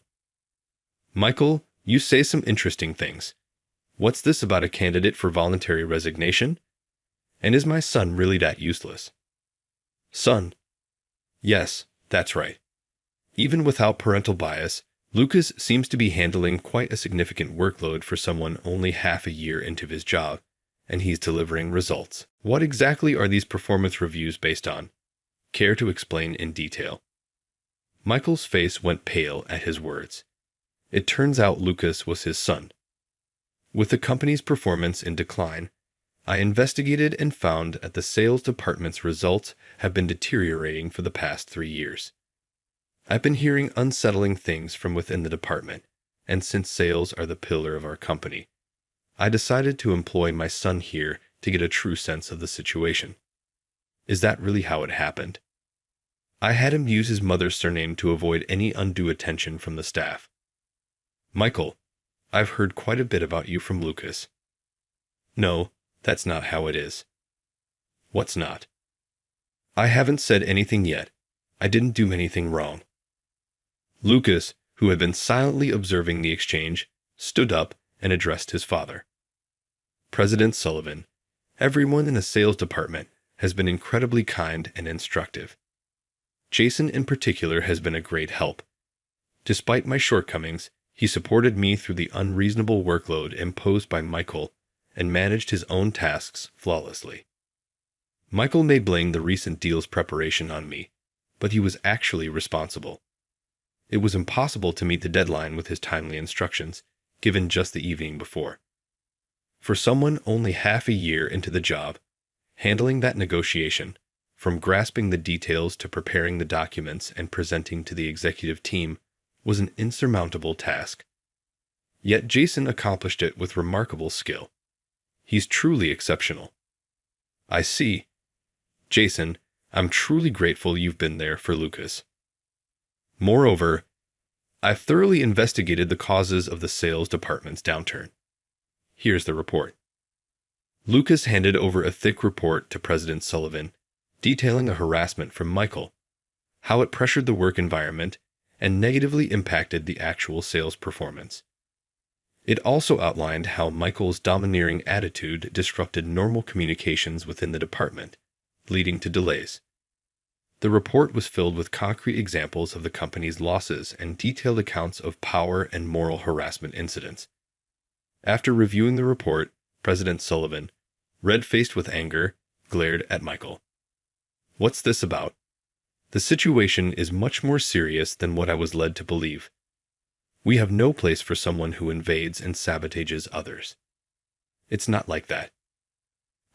Michael, you say some interesting things. What's this about a candidate for voluntary resignation? And is my son really that useless? Son? Yes, that's right. Even without parental bias, Lucas seems to be handling quite a significant workload for someone only half a year into his job, and he's delivering results. What exactly are these performance reviews based on? Care to explain in detail? Michael's face went pale at his words. It turns out Lucas was his son. With the company's performance in decline, I investigated and found that the sales department's results have been deteriorating for the past 3 years. I've been hearing unsettling things from within the department, and since sales are the pillar of our company, I decided to employ my son here to get a true sense of the situation. Is that really how it happened? I had him use his mother's surname to avoid any undue attention from the staff. Michael, I've heard quite a bit about you from Lucas. No, that's not how it is. What's not? I haven't said anything yet. I didn't do anything wrong. Lucas, who had been silently observing the exchange, stood up and addressed his father. President Sullivan, everyone in the sales department has been incredibly kind and instructive. Jason in particular has been a great help. Despite my shortcomings, he supported me through the unreasonable workload imposed by Michael and managed his own tasks flawlessly. Michael may blame the recent deal's preparation on me, but he was actually responsible. It was impossible to meet the deadline with his timely instructions, given just the evening before. For someone only half a year into the job, handling that negotiation, from grasping the details to preparing the documents and presenting to the executive team, was an insurmountable task. Yet Jason accomplished it with remarkable skill. He's truly exceptional. I see. Jason, I'm truly grateful you've been there for Lucas. Moreover, I've thoroughly investigated the causes of the sales department's downturn. Here's the report. Lucas handed over a thick report to President Sullivan, detailing a harassment from Michael, how it pressured the work environment, and negatively impacted the actual sales performance. It also outlined how Michael's domineering attitude disrupted normal communications within the department, leading to delays. The report was filled with concrete examples of the company's losses and detailed accounts of power and moral harassment incidents. After reviewing the report, President Sullivan, red-faced with anger, glared at Michael. What's this about? The situation is much more serious than what I was led to believe. We have no place for someone who invades and sabotages others. It's not like that.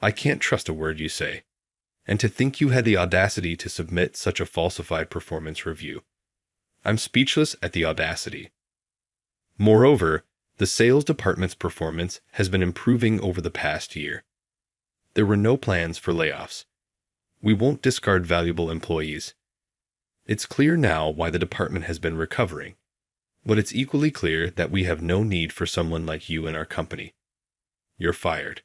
I can't trust a word you say. And to think you had the audacity to submit such a falsified performance review. I'm speechless at the audacity. Moreover, the sales department's performance has been improving over the past year. There were no plans for layoffs. We won't discard valuable employees. It's clear now why the department has been recovering, but it's equally clear that we have no need for someone like you in our company. You're fired.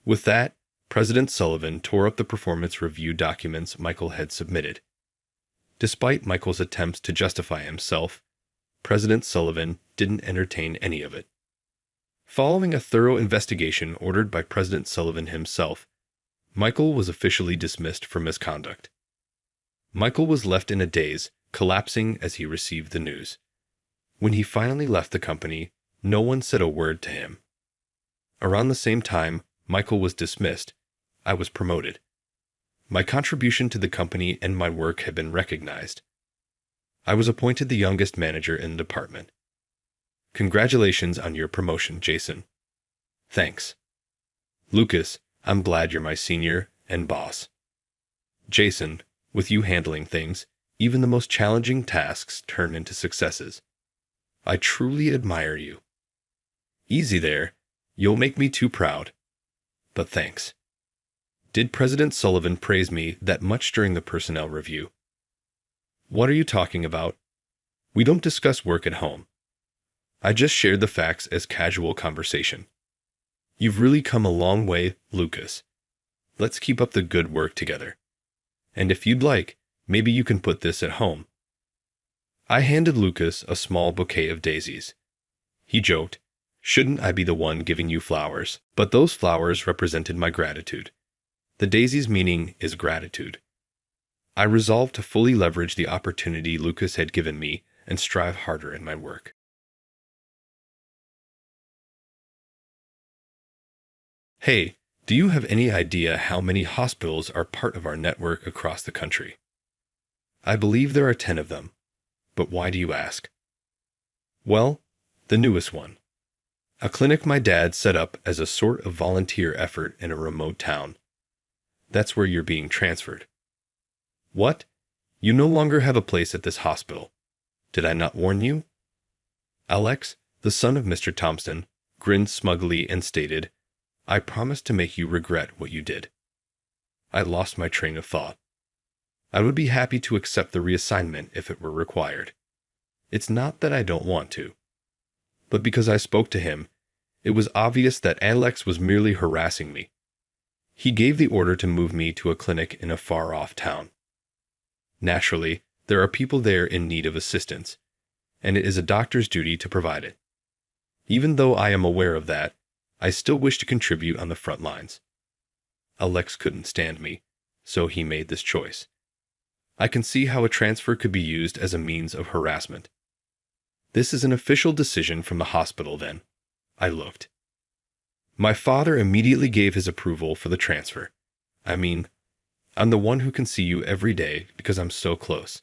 With that, President Sullivan tore up the performance review documents Michael had submitted. Despite Michael's attempts to justify himself, President Sullivan didn't entertain any of it. Following a thorough investigation ordered by President Sullivan himself, Michael was officially dismissed for misconduct. Michael was left in a daze, collapsing as he received the news. When he finally left the company, no one said a word to him. Around the same time Michael was dismissed, I was promoted. My contribution to the company and my work had been recognized. I was appointed the youngest manager in the department. Congratulations on your promotion, Jason. Thanks. Lucas, I'm glad you're my senior and boss. Jason, with you handling things, even the most challenging tasks turn into successes. I truly admire you. Easy there. You'll make me too proud. But thanks. Did President Sullivan praise me that much during the personnel review? What are you talking about? We don't discuss work at home. I just shared the facts as casual conversation. You've really come a long way, Lucas. Let's keep up the good work together. And if you'd like, maybe you can put this at home. I handed Lucas a small bouquet of daisies. He joked, "Shouldn't I be the one giving you flowers?" But those flowers represented my gratitude. The daisy's meaning is gratitude. I resolved to fully leverage the opportunity Lucas had given me and strive harder in my work. Hey, do you have any idea how many hospitals are part of our network across the country? I believe there are 10 of them. But why do you ask? Well, the newest one. A clinic my dad set up as a sort of volunteer effort in a remote town. That's where you're being transferred. What? You no longer have a place at this hospital. Did I not warn you? Alex, the son of Mr. Thompson, grinned smugly and stated, "I promise to make you regret what you did." I lost my train of thought. I would be happy to accept the reassignment if it were required. It's not that I don't want to. But because I spoke to him, it was obvious that Alex was merely harassing me. He gave the order to move me to a clinic in a far-off town. Naturally, there are people there in need of assistance, and it is a doctor's duty to provide it. Even though I am aware of that, I still wish to contribute on the front lines. Alex couldn't stand me, so he made this choice. I can see how a transfer could be used as a means of harassment. This is an official decision from the hospital, then. I looked. My father immediately gave his approval for the transfer. I mean, I'm the one who can see you every day because I'm so close.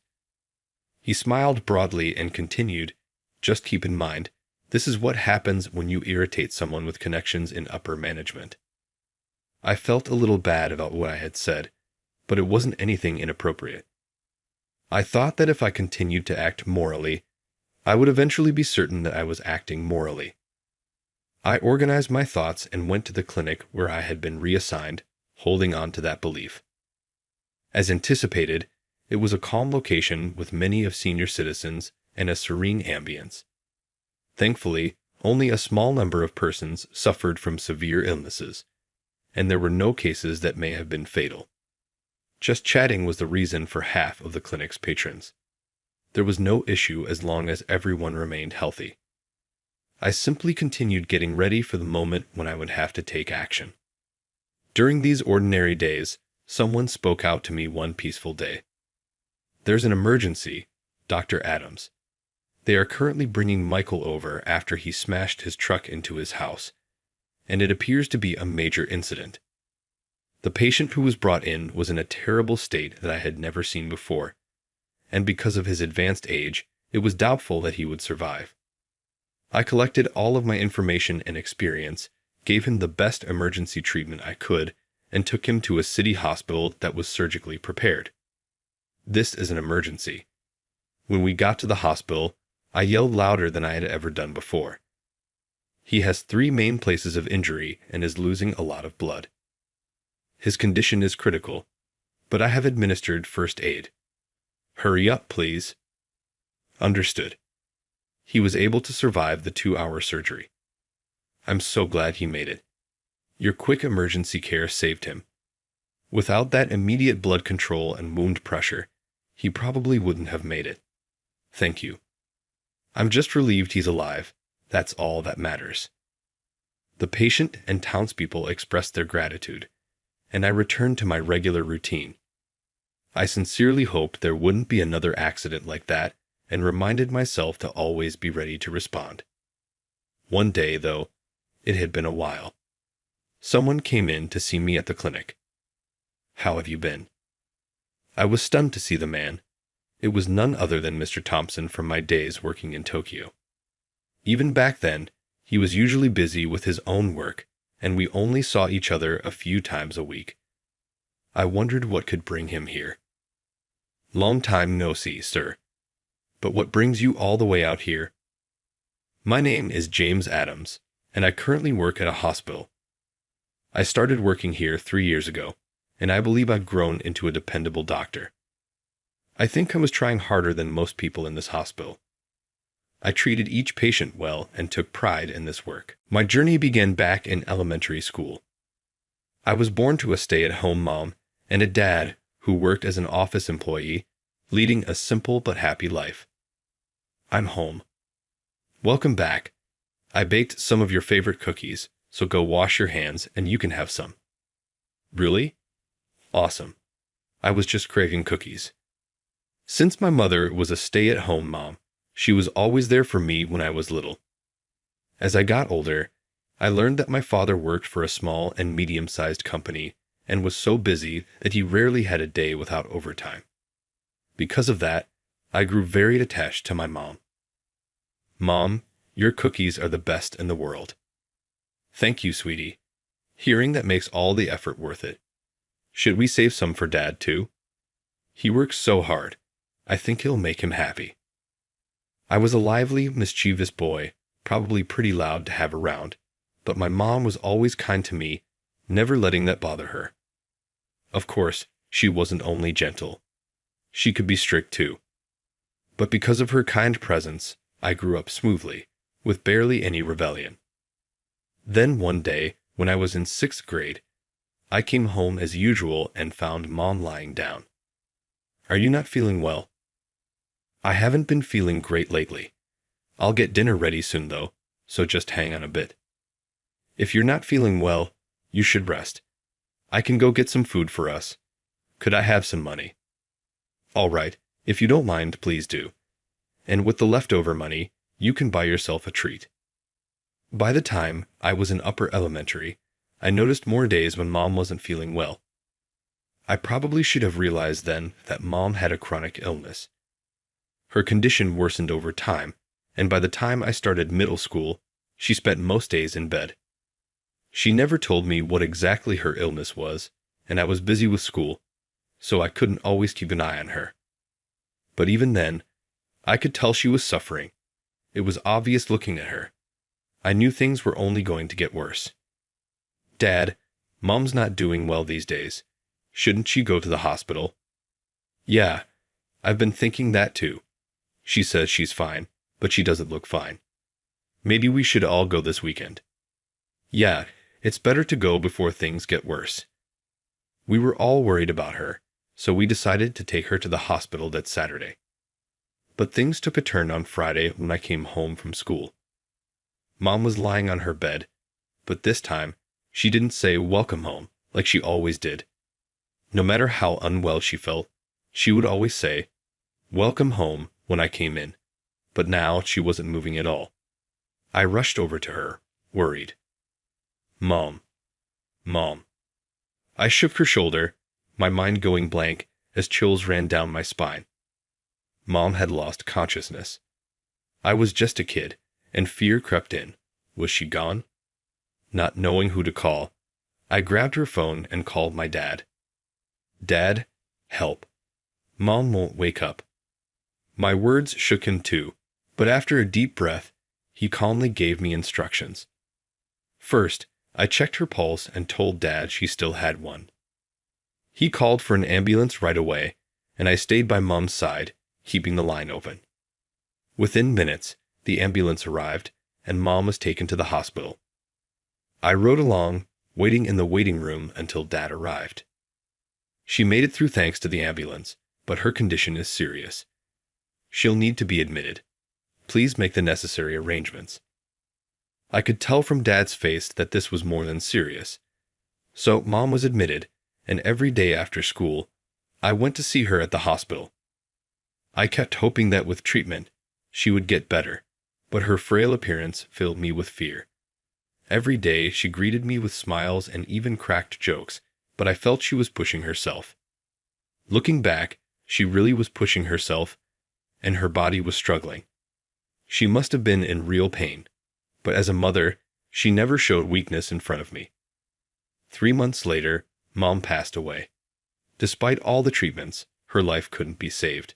He smiled broadly and continued, "Just keep in mind, this is what happens when you irritate someone with connections in upper management." I felt a little bad about what I had said, but it wasn't anything inappropriate. I thought that if I continued to act morally, I would eventually be certain that I was acting morally. I organized my thoughts and went to the clinic where I had been reassigned, holding on to that belief. As anticipated, it was a calm location with many of senior citizens and a serene ambience. Thankfully, only a small number of persons suffered from severe illnesses, and there were no cases that may have been fatal. Just chatting was the reason for half of the clinic's patrons. There was no issue as long as everyone remained healthy. I simply continued getting ready for the moment when I would have to take action. During these ordinary days, someone spoke out to me one peaceful day. "There's an emergency, Dr. Adams. They are currently bringing Michael over after he smashed his truck into his house, and it appears to be a major incident. The patient who was brought in was in a terrible state that I had never seen before, and because of his advanced age, it was doubtful that he would survive. I collected all of my information and experience, gave him the best emergency treatment I could, and took him to a city hospital that was surgically prepared. This is an emergency. When we got to the hospital, I yelled louder than I had ever done before. He has 3 main places of injury and is losing a lot of blood. His condition is critical, but I have administered first aid. Hurry up, please." Understood. He was able to survive the 2-hour surgery. I'm so glad he made it. Your quick emergency care saved him. Without that immediate blood control and wound pressure, he probably wouldn't have made it. Thank you. I'm just relieved he's alive. That's all that matters. The patient and townspeople expressed their gratitude, and I returned to my regular routine. I sincerely hoped there wouldn't be another accident like that and reminded myself to always be ready to respond. One day, though, it had been a while. Someone came in to see me at the clinic. "How have you been?" I was stunned to see the man. It was none other than Mr. Thompson from my days working in Tokyo. Even back then, he was usually busy with his own work, and we only saw each other a few times a week. I wondered what could bring him here. Long time no see, sir. But what brings you all the way out here? My name is James Adams, and I currently work at a hospital. I started working here 3 years ago, and I believe I've grown into a dependable doctor. I think I was trying harder than most people in this hospital. I treated each patient well and took pride in this work. My journey began back in elementary school. I was born to a stay-at-home mom and a dad who worked as an office employee, leading a simple but happy life. I'm home. Welcome back. I baked some of your favorite cookies, so go wash your hands and you can have some. Really? Awesome. I was just craving cookies. Since my mother was a stay-at-home mom, she was always there for me when I was little. As I got older, I learned that my father worked for a small and medium-sized company and was so busy that he rarely had a day without overtime. Because of that, I grew very attached to my mom. Mom, your cookies are the best in the world. Thank you, sweetie. Hearing that makes all the effort worth it. Should we save some for Dad, too? He works so hard. I think it'll make him happy. I was a lively, mischievous boy, probably pretty loud to have around, but my mom was always kind to me, never letting that bother her. Of course, she wasn't only gentle. She could be strict too. But because of her kind presence, I grew up smoothly, with barely any rebellion. Then one day, when I was in 6th grade, I came home as usual and found Mom lying down. Are you not feeling well? I haven't been feeling great lately. I'll get dinner ready soon though, so just hang on a bit. If you're not feeling well, you should rest. I can go get some food for us. Could I have some money? All right, if you don't mind, please do. And with the leftover money, you can buy yourself a treat. By the time I was in upper elementary, I noticed more days when Mom wasn't feeling well. I probably should have realized then that Mom had a chronic illness. Her condition worsened over time, and by the time I started middle school, she spent most days in bed. She never told me what exactly her illness was, and I was busy with school, so I couldn't always keep an eye on her. But even then, I could tell she was suffering. It was obvious looking at her. I knew things were only going to get worse. Dad, Mom's not doing well these days. Shouldn't she go to the hospital? Yeah, I've been thinking that too. She says she's fine, but she doesn't look fine. Maybe we should all go this weekend. Yeah, it's better to go before things get worse. We were all worried about her, so we decided to take her to the hospital that Saturday. But things took a turn on Friday when I came home from school. Mom was lying on her bed, but this time, she didn't say welcome home like she always did. No matter how unwell she felt, she would always say, welcome home, when I came in. But now she wasn't moving at all. I rushed over to her, worried. Mom. Mom. I shook her shoulder, my mind going blank as chills ran down my spine. Mom had lost consciousness. I was just a kid, and fear crept in. Was she gone? Not knowing who to call, I grabbed her phone and called my dad. Dad, help. Mom won't wake up. My words shook him too, but after a deep breath, he calmly gave me instructions. First, I checked her pulse and told Dad she still had one. He called for an ambulance right away, and I stayed by Mom's side, keeping the line open. Within minutes, the ambulance arrived, and Mom was taken to the hospital. I rode along, waiting in the waiting room until Dad arrived. She made it through thanks to the ambulance, but her condition is serious. She'll need to be admitted. Please make the necessary arrangements. I could tell from Dad's face that this was more than serious. So Mom was admitted, and every day after school, I went to see her at the hospital. I kept hoping that with treatment, she would get better, but her frail appearance filled me with fear. Every day she greeted me with smiles and even cracked jokes, but I felt she was pushing herself. Looking back, she really was pushing herself, and her body was struggling. She must have been in real pain, but as a mother, she never showed weakness in front of me. 3 months later, Mom passed away. Despite all the treatments, her life couldn't be saved.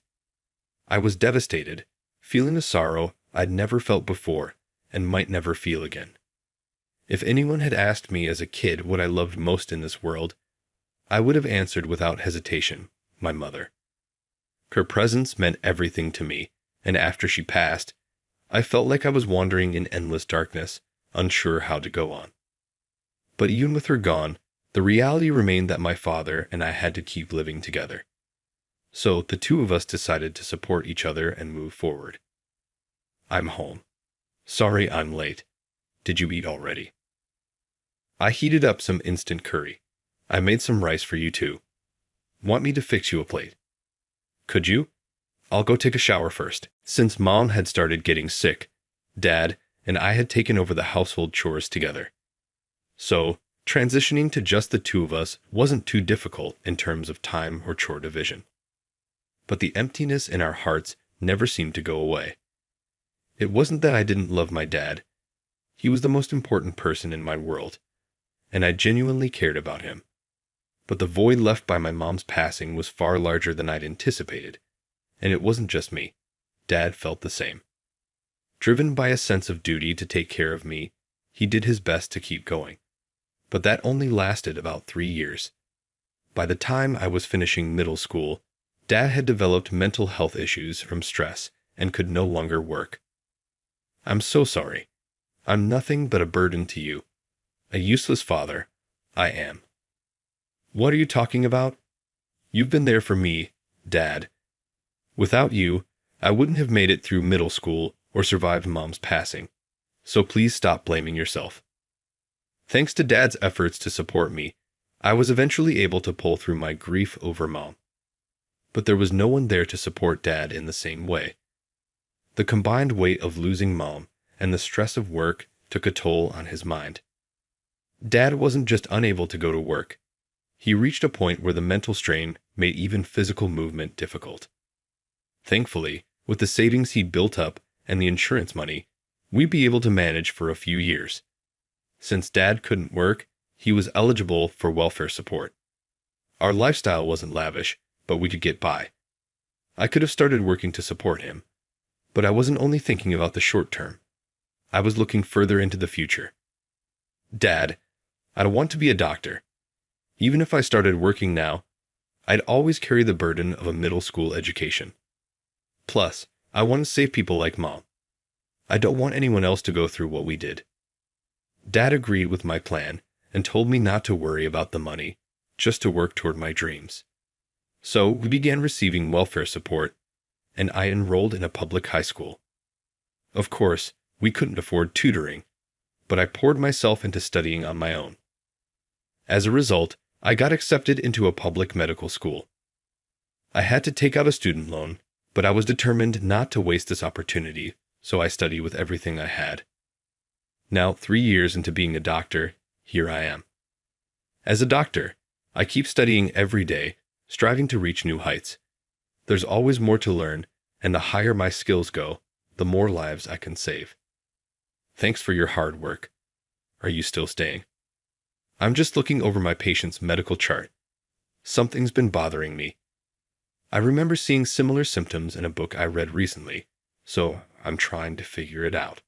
I was devastated, feeling a sorrow I'd never felt before and might never feel again. If anyone had asked me as a kid what I loved most in this world, I would have answered without hesitation, my mother. Her presence meant everything to me, and after she passed, I felt like I was wandering in endless darkness, unsure how to go on. But even with her gone, the reality remained that my father and I had to keep living together. So the two of us decided to support each other and move forward. I'm home. Sorry I'm late. Did you eat already? I heated up some instant curry. I made some rice for you too. Want me to fix you a plate? Could you? I'll go take a shower first. Since Mom had started getting sick, Dad and I had taken over the household chores together. So, transitioning to just the two of us wasn't too difficult in terms of time or chore division. But the emptiness in our hearts never seemed to go away. It wasn't that I didn't love my dad. He was the most important person in my world, and I genuinely cared about him. But the void left by my mom's passing was far larger than I'd anticipated, and it wasn't just me. Dad felt the same. Driven by a sense of duty to take care of me, he did his best to keep going. But that only lasted about 3 years. By the time I was finishing middle school, Dad had developed mental health issues from stress and could no longer work. I'm so sorry. I'm nothing but a burden to you. A useless father. I am. What are you talking about? You've been there for me, Dad. Without you, I wouldn't have made it through middle school or survived Mom's passing. So please stop blaming yourself. Thanks to Dad's efforts to support me, I was eventually able to pull through my grief over Mom. But there was no one there to support Dad in the same way. The combined weight of losing Mom and the stress of work took a toll on his mind. Dad wasn't just unable to go to work. He reached a point where the mental strain made even physical movement difficult. Thankfully, with the savings he built up and the insurance money, we'd be able to manage for a few years. Since Dad couldn't work, he was eligible for welfare support. Our lifestyle wasn't lavish, but we could get by. I could have started working to support him, but I wasn't only thinking about the short term. I was looking further into the future. Dad, I'd want to be a doctor. Even if I started working now, I'd always carry the burden of a middle school education. Plus, I want to save people like Mom. I don't want anyone else to go through what we did. Dad agreed with my plan and told me not to worry about the money, just to work toward my dreams. So we began receiving welfare support, and I enrolled in a public high school. Of course, we couldn't afford tutoring, but I poured myself into studying on my own. As a result, I got accepted into a public medical school. I had to take out a student loan, but I was determined not to waste this opportunity, so I studied with everything I had. Now, 3 years into being a doctor, here I am. As a doctor, I keep studying every day, striving to reach new heights. There's always more to learn, and the higher my skills go, the more lives I can save. Thanks for your hard work. Are you still staying? I'm just looking over my patient's medical chart. Something's been bothering me. I remember seeing similar symptoms in a book I read recently, so I'm trying to figure it out.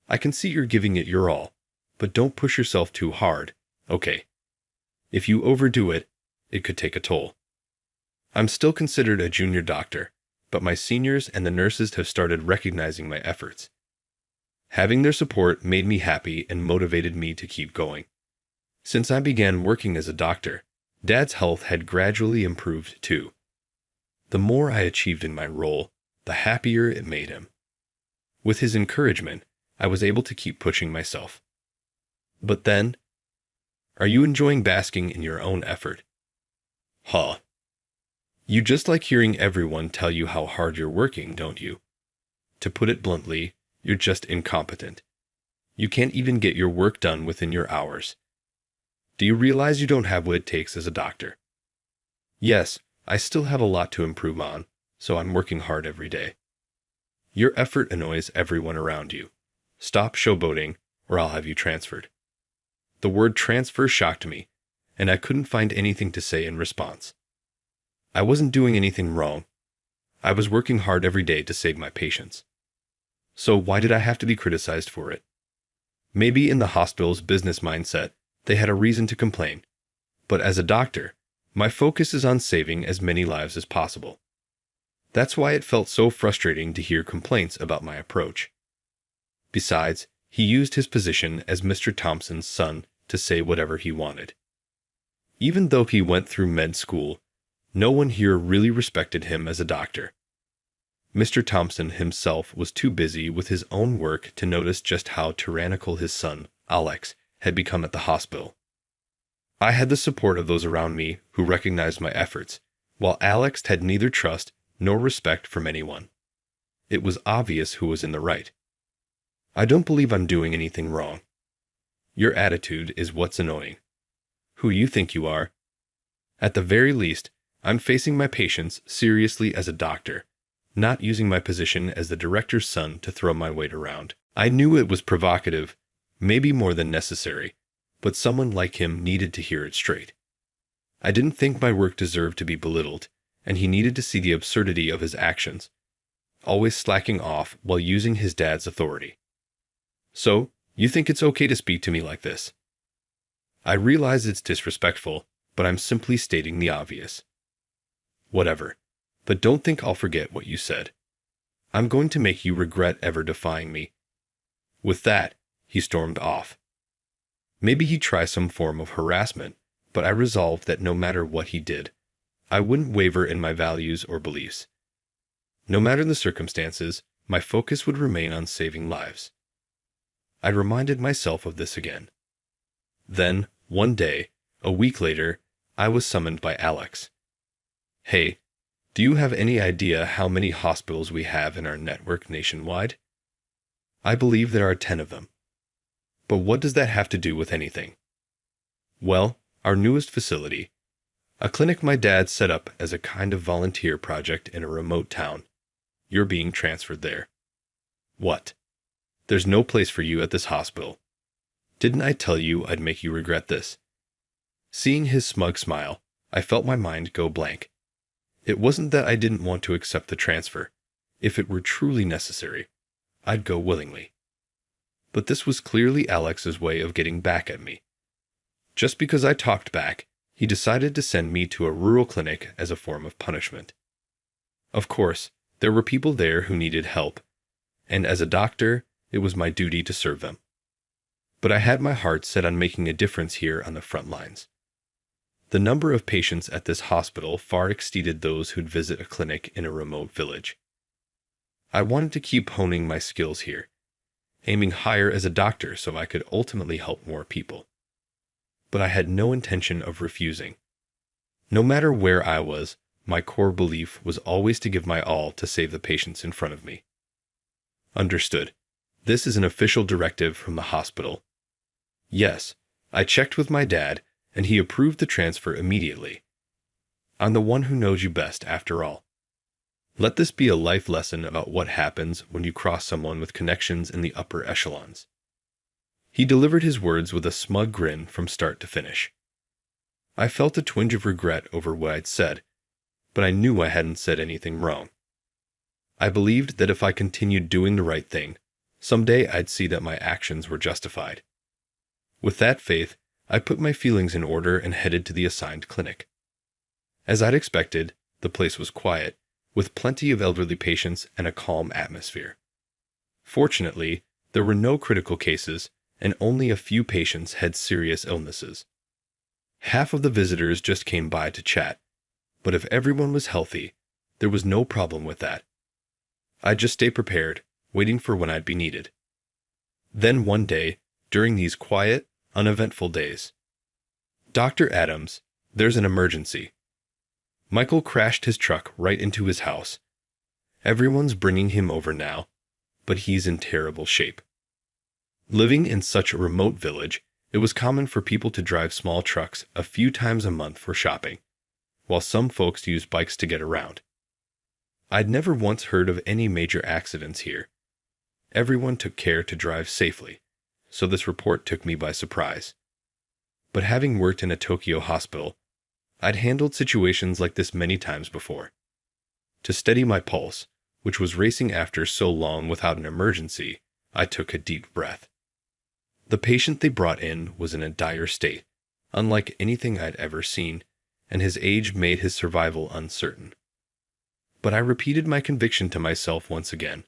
I can see you're giving it your all, but don't push yourself too hard, okay? If you overdo it, it could take a toll. I'm still considered a junior doctor, but my seniors and the nurses have started recognizing my efforts. Having their support made me happy and motivated me to keep going. Since I began working as a doctor, Dad's health had gradually improved too. The more I achieved in my role, the happier it made him. With his encouragement, I was able to keep pushing myself. But then, are you enjoying basking in your own effort? Huh. You just like hearing everyone tell you how hard you're working, don't you? To put it bluntly, you're just incompetent. You can't even get your work done within your hours. Do you realize you don't have what it takes as a doctor? Yes, I still have a lot to improve on, so I'm working hard every day. Your effort annoys everyone around you. Stop showboating, or I'll have you transferred. The word transfer shocked me, and I couldn't find anything to say in response. I wasn't doing anything wrong. I was working hard every day to save my patients. So why did I have to be criticized for it? Maybe in the hospital's business mindset, they had a reason to complain. But as a doctor, my focus is on saving as many lives as possible. That's why it felt so frustrating to hear complaints about my approach. Besides, he used his position as Mr. Thompson's son to say whatever he wanted. Even though he went through med school, no one here really respected him as a doctor. Mr. Thompson himself was too busy with his own work to notice just how tyrannical his son, Alex, had become at the hospital. I had the support of those around me who recognized my efforts, while Alex had neither trust nor respect from anyone. It was obvious who was in the right. I don't believe I'm doing anything wrong. Your attitude is what's annoying. Who you think you are? At the very least, I'm facing my patients seriously as a doctor, not using my position as the director's son to throw my weight around. I knew it was provocative, maybe more than necessary, but someone like him needed to hear it straight. I didn't think my work deserved to be belittled, and he needed to see the absurdity of his actions, always slacking off while using his dad's authority. So, you think it's okay to speak to me like this? I realize it's disrespectful, but I'm simply stating the obvious. Whatever. But don't think I'll forget what you said. I'm going to make you regret ever defying me. With that, he stormed off. Maybe he'd try some form of harassment, but I resolved that no matter what he did, I wouldn't waver in my values or beliefs. No matter the circumstances, my focus would remain on saving lives. I reminded myself of this again. Then, one day, a week later, I was summoned by Alex. Hey, do you have any idea how many hospitals we have in our network nationwide? I believe there are 10 of them. But what does that have to do with anything? Well, our newest facility, a clinic my dad set up as a kind of volunteer project in a remote town. You're being transferred there. What? There's no place for you at this hospital. Didn't I tell you I'd make you regret this? Seeing his smug smile, I felt my mind go blank. It wasn't that I didn't want to accept the transfer. If it were truly necessary, I'd go willingly. But this was clearly Alex's way of getting back at me. Just because I talked back, he decided to send me to a rural clinic as a form of punishment. Of course, there were people there who needed help, and as a doctor, it was my duty to serve them. But I had my heart set on making a difference here on the front lines. The number of patients at this hospital far exceeded those who'd visit a clinic in a remote village. I wanted to keep honing my skills here, aiming higher as a doctor so I could ultimately help more people. But I had no intention of refusing. No matter where I was, my core belief was always to give my all to save the patients in front of me. Understood. This is an official directive from the hospital. Yes, I checked with my dad, and he approved the transfer immediately. I'm the one who knows you best, after all. Let this be a life lesson about what happens when you cross someone with connections in the upper echelons. He delivered his words with a smug grin from start to finish. I felt a twinge of regret over what I'd said, but I knew I hadn't said anything wrong. I believed that if I continued doing the right thing, someday I'd see that my actions were justified. With that faith, I put my feelings in order and headed to the assigned clinic. As I'd expected, the place was quiet, with plenty of elderly patients and a calm atmosphere. Fortunately, there were no critical cases, and only a few patients had serious illnesses. Half of the visitors just came by to chat, but if everyone was healthy, there was no problem with that. I'd just stay prepared, waiting for when I'd be needed. Then one day, during these quiet, uneventful days, Dr. Adams, there's an emergency. Michael crashed his truck right into his house. Everyone's bringing him over now, but he's in terrible shape. Living in such a remote village, it was common for people to drive small trucks a few times a month for shopping, while some folks used bikes to get around. I'd never once heard of any major accidents here. Everyone took care to drive safely, so this report took me by surprise. but having worked in a Tokyo hospital, I'd handled situations like this many times before. To steady my pulse, which was racing after so long without an emergency, I took a deep breath. The patient they brought in was in a dire state, unlike anything I'd ever seen, and his age made his survival uncertain. But I repeated my conviction to myself once again.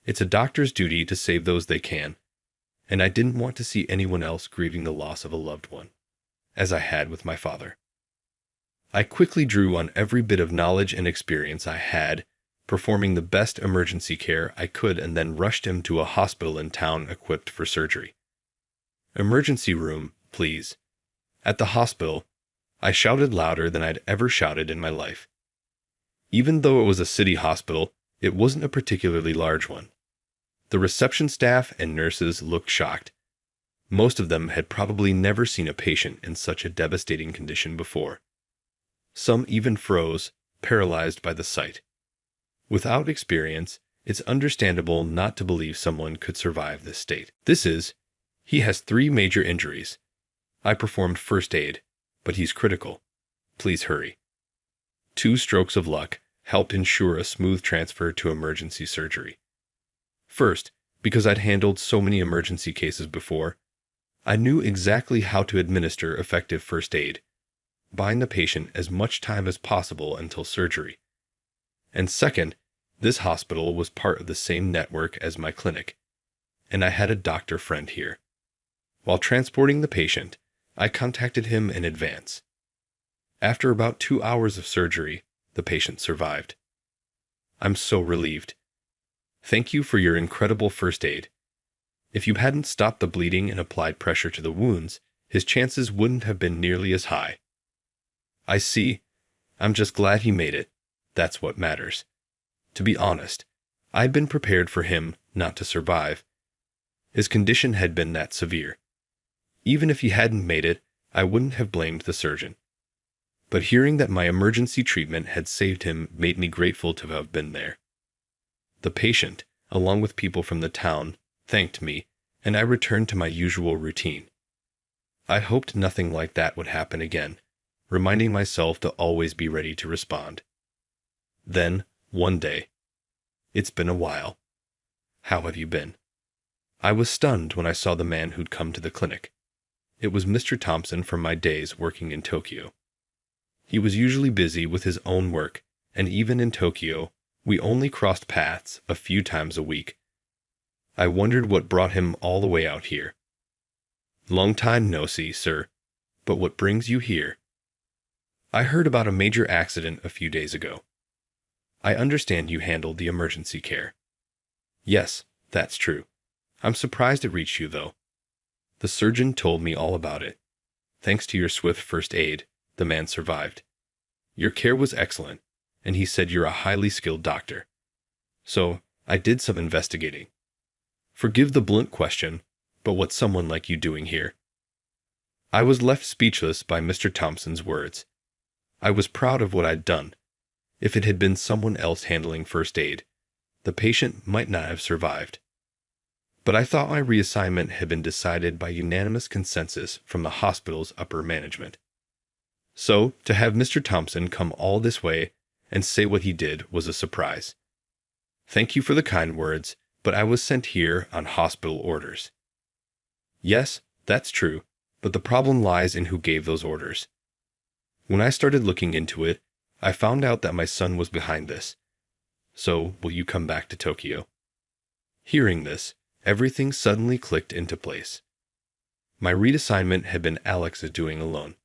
It's a doctor's duty to save those they can, and I didn't want to see anyone else grieving the loss of a loved one, as I had with my father. I quickly drew on every bit of knowledge and experience I had, performing the best emergency care I could, and then rushed him to a hospital in town equipped for surgery. "Emergency room, please." At the hospital, I shouted louder than I'd ever shouted in my life. Even though it was a city hospital, it wasn't a particularly large one. The reception staff and nurses looked shocked. Most of them had probably never seen a patient in such a devastating condition before. Some even froze, paralyzed by the sight. Without experience, it's understandable not to believe someone could survive this state. He has 3 major injuries. I performed first aid, but he's critical. Please hurry. 2 strokes of luck helped ensure a smooth transfer to emergency surgery. First, because I'd handled so many emergency cases before, I knew exactly how to administer effective first aid, buying the patient as much time as possible until surgery. And second, this hospital was part of the same network as my clinic, and I had a doctor friend here. While transporting the patient, I contacted him in advance. After about 2 hours of surgery, the patient survived. I'm so relieved. Thank you for your incredible first aid. If you hadn't stopped the bleeding and applied pressure to the wounds, his chances wouldn't have been nearly as high. I see. I'm just glad he made it. That's what matters. To be honest, I'd been prepared for him not to survive. His condition had been that severe. Even if he hadn't made it, I wouldn't have blamed the surgeon. But hearing that my emergency treatment had saved him made me grateful to have been there. The patient, along with people from the town, thanked me, and I returned to my usual routine. I hoped nothing like that would happen again, reminding myself to always be ready to respond. Then, one day, "It's been a while. How have you been?" I was stunned when I saw the man who'd come to the clinic. It was Mr. Thompson from my days working in Tokyo. He was usually busy with his own work, and even in Tokyo, we only crossed paths a few times a week. I wondered what brought him all the way out here. "Long time no see, sir. But what brings you here?" "I heard about a major accident a few days ago. I understand you handled the emergency care." "Yes, that's true. I'm surprised it reached you, though. The surgeon told me all about it. Thanks to your swift first aid, the man survived. Your care was excellent, and he said you're a highly skilled doctor. So, I did some investigating. Forgive the blunt question, but what's someone like you doing here?" I was left speechless by Mr. Thompson's words. I was proud of what I'd done. If it had been someone else handling first aid, the patient might not have survived. But I thought my reassignment had been decided by unanimous consensus from the hospital's upper management. So, to have Mr. Thompson come all this way and say what he did was a surprise. Thank you for the kind words, but I was sent here on hospital orders. Yes, that's true, but the problem lies in who gave those orders. When I started looking into it, I found out that my son was behind this. So, will you come back to Tokyo? Hearing this, everything suddenly clicked into place. My reassignment had been Alex's doing alone.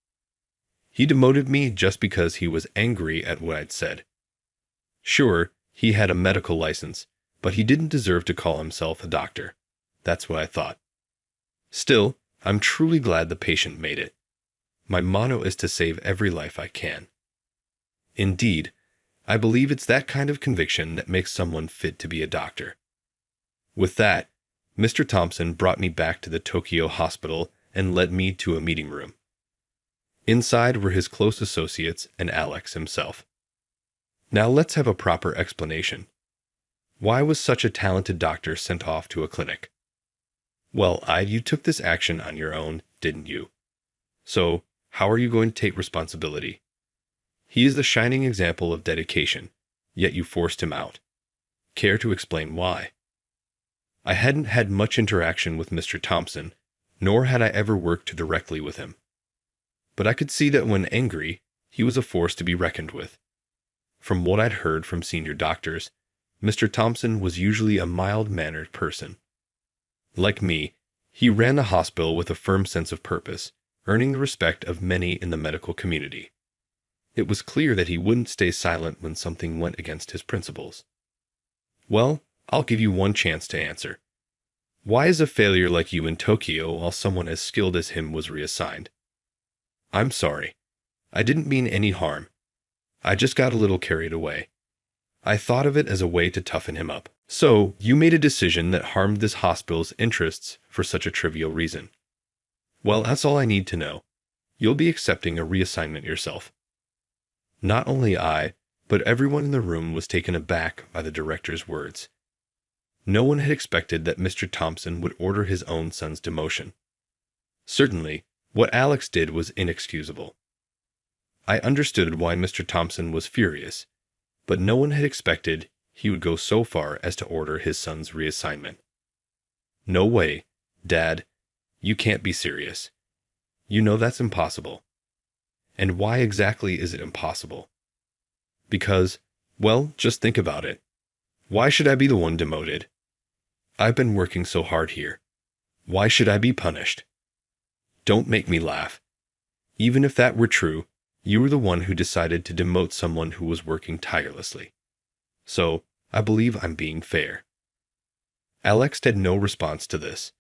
He demoted me just because he was angry at what I'd said. Sure, he had a medical license, but he didn't deserve to call himself a doctor. That's what I thought. Still, I'm truly glad the patient made it. My motto is to save every life I can. Indeed, I believe it's that kind of conviction that makes someone fit to be a doctor. With that, Mr. Thompson brought me back to the Tokyo hospital and led me to a meeting room. Inside were his close associates and Alex himself. Now let's have a proper explanation. Why was such a talented doctor sent off to a clinic? Well, you took this action on your own, didn't you? So, how are you going to take responsibility? He is the shining example of dedication, yet you forced him out. Care to explain why? I hadn't had much interaction with Mr. Thompson, nor had I ever worked directly with him. But I could see that when angry, he was a force to be reckoned with. From what I'd heard from senior doctors, Mr. Thompson was usually a mild-mannered person. Like me, he ran the hospital with a firm sense of purpose, earning the respect of many in the medical community. It was clear that he wouldn't stay silent when something went against his principles. Well, I'll give you one chance to answer. Why is a failure like you in Tokyo while someone as skilled as him was reassigned? I'm sorry. I didn't mean any harm. I just got a little carried away. I thought of it as a way to toughen him up. So, you made a decision that harmed this hospital's interests for such a trivial reason. Well, that's all I need to know. You'll be accepting a reassignment yourself. Not only I, but everyone in the room was taken aback by the director's words. No one had expected that Mr. Thompson would order his own son's demotion. Certainly, what Alex did was inexcusable. I understood why Mr. Thompson was furious, but no one had expected he would go so far as to order his son's reassignment. No way, Dad. You can't be serious. You know that's impossible. And why exactly is it impossible? Because, well, just think about it. Why should I be the one demoted? I've been working so hard here. Why should I be punished? Don't make me laugh. Even if that were true, you were the one who decided to demote someone who was working tirelessly. So, I believe I'm being fair. Alex had no response to this.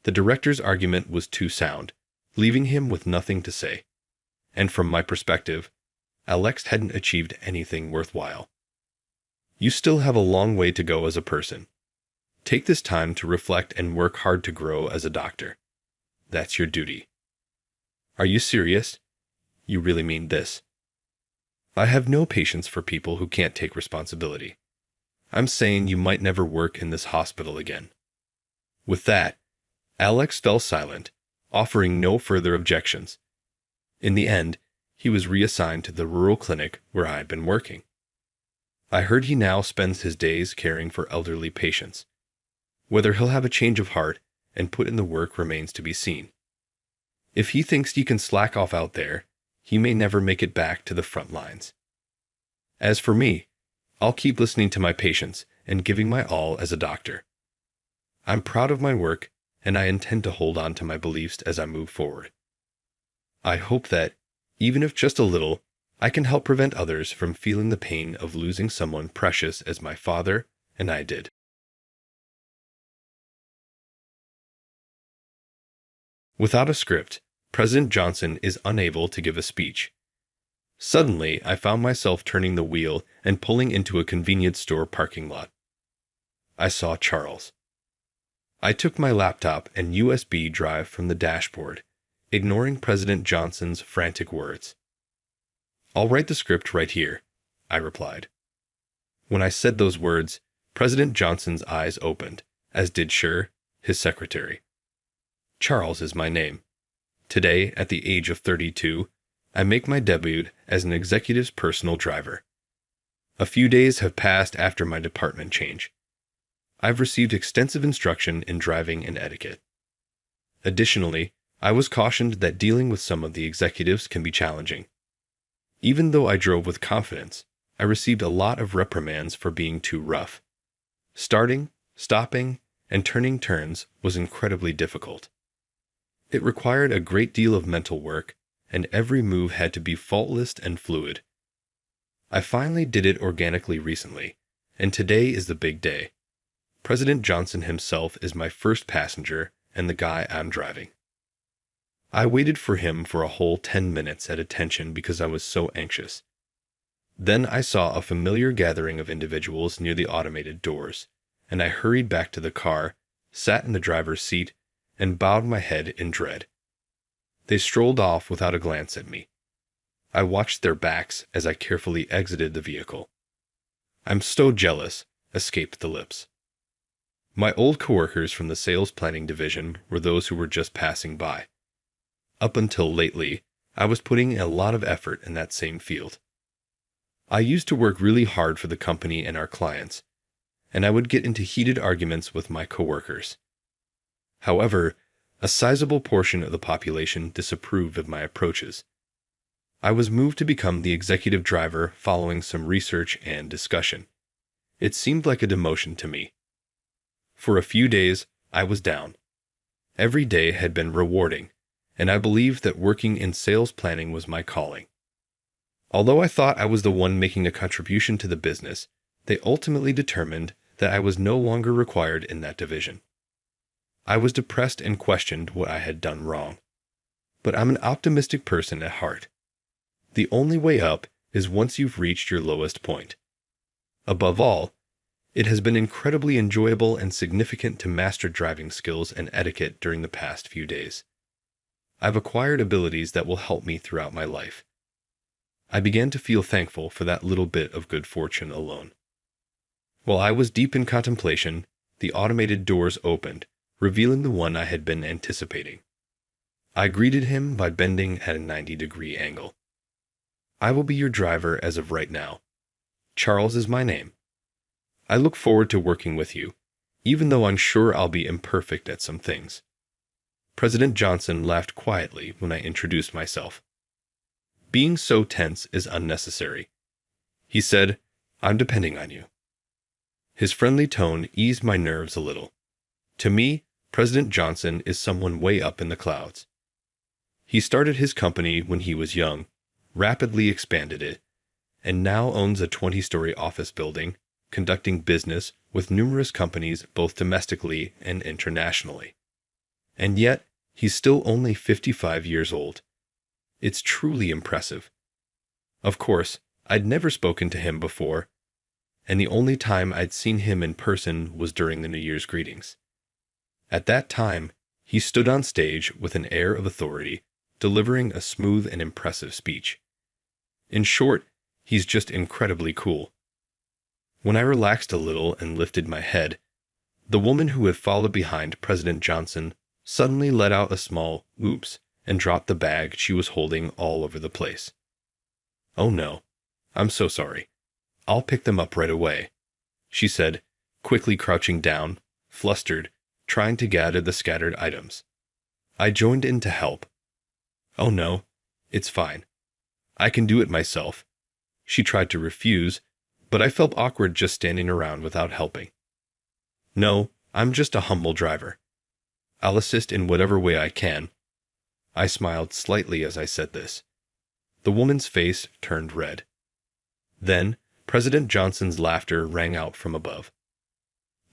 The director's argument was too sound, leaving him with nothing to say. And from my perspective, Alex hadn't achieved anything worthwhile. You still have a long way to go as a person. Take this time to reflect and work hard to grow as a doctor. That's your duty. Are you serious? You really mean this? I have no patience for people who can't take responsibility. I'm saying you might never work in this hospital again. With that, Alex fell silent, offering no further objections. In the end, he was reassigned to the rural clinic where I had been working. I heard he now spends his days caring for elderly patients. Whether he'll have a change of heart and put in the work remains to be seen. If he thinks he can slack off out there, he may never make it back to the front lines. As for me, I'll keep listening to my patients and giving my all as a doctor. I'm proud of my work, and I intend to hold on to my beliefs as I move forward. I hope that, even if just a little, I can help prevent others from feeling the pain of losing someone precious as my father and I did. Without a script, President Johnson is unable to give a speech. Suddenly, I found myself turning the wheel and pulling into a convenience store parking lot. I saw Charles. I took my laptop and USB drive from the dashboard, ignoring President Johnson's frantic words. I'll write the script right here, I replied. When I said those words, President Johnson's eyes opened, as did Sher, his secretary. Charles is my name. Today, at the age of 32, I make my debut as an executive's personal driver. A few days have passed after my department change. I've received extensive instruction in driving and etiquette. Additionally, I was cautioned that dealing with some of the executives can be challenging. Even though I drove with confidence, I received a lot of reprimands for being too rough. Starting, stopping, and turning turns was incredibly difficult. It required a great deal of mental work, and every move had to be faultless and fluid. I finally did it organically recently, and today is the big day. President Johnson himself is my first passenger and the guy I'm driving. I waited for him for a whole 10 minutes at attention because I was so anxious. Then I saw a familiar gathering of individuals near the automated doors, and I hurried back to the car, sat in the driver's seat, and bowed my head in dread. They strolled off without a glance at me. I watched their backs as I carefully exited the vehicle. "I'm so jealous," escaped the lips. My old coworkers from the sales planning division were those who were just passing by. Up until lately, I was putting a lot of effort in that same field. I used to work really hard for the company and our clients, and I would get into heated arguments with my coworkers. However, a sizable portion of the population disapproved of my approaches. I was moved to become the executive driver following some research and discussion. It seemed like a demotion to me. For a few days, I was down. Every day had been rewarding, and I believed that working in sales planning was my calling. Although I thought I was the one making a contribution to the business, they ultimately determined that I was no longer required in that division. I was depressed and questioned what I had done wrong. But I'm an optimistic person at heart. The only way up is once you've reached your lowest point. Above all, it has been incredibly enjoyable and significant to master driving skills and etiquette during the past few days. I've acquired abilities that will help me throughout my life. I began to feel thankful for that little bit of good fortune alone. While I was deep in contemplation, the automated doors opened, revealing the one I had been anticipating. I greeted him by bending at a 90-degree angle. I will be your driver as of right now. Charles is my name. I look forward to working with you, even though I'm sure I'll be imperfect at some things. President Johnson laughed quietly when I introduced myself. Being so tense is unnecessary. He said, I'm depending on you. His friendly tone eased my nerves a little. To me, President Johnson is someone way up in the clouds. He started his company when he was young, rapidly expanded it, and now owns a 20-story office building, conducting business with numerous companies both domestically and internationally. And yet, he's still only 55 years old. It's truly impressive. Of course, I'd never spoken to him before, and the only time I'd seen him in person was during the New Year's greetings. At that time, he stood on stage with an air of authority, delivering a smooth and impressive speech. In short, he's just incredibly cool. When I relaxed a little and lifted my head, the woman who had followed behind President Johnson suddenly let out a small oops and dropped the bag she was holding all over the place. Oh no, I'm so sorry. I'll pick them up right away, she said, quickly crouching down, flustered, trying to gather the scattered items. I joined in to help. Oh no, it's fine. I can do it myself. She tried to refuse, but I felt awkward just standing around without helping. No, I'm just a humble driver. I'll assist in whatever way I can. I smiled slightly as I said this. The woman's face turned red. Then, President Johnson's laughter rang out from above.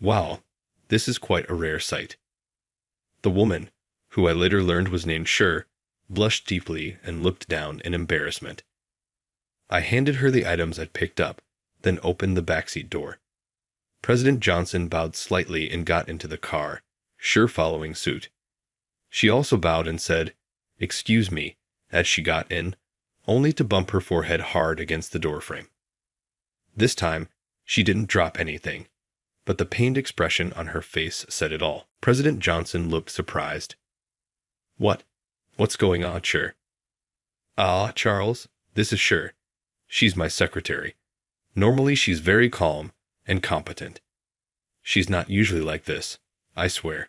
Wow, this is quite a rare sight. The woman, who I later learned was named Sher, blushed deeply and looked down in embarrassment. I handed her the items I'd picked up, then opened the backseat door. President Johnson bowed slightly and got into the car, Sher following suit. She also bowed and said, "Excuse me," as she got in, only to bump her forehead hard against the doorframe. This time, she didn't drop anything, but the pained expression on her face said it all. President Johnson looked surprised. What's going on, Sher? Ah, Charles, this is Sher. She's my secretary. Normally she's very calm and competent. She's not usually like this, I swear.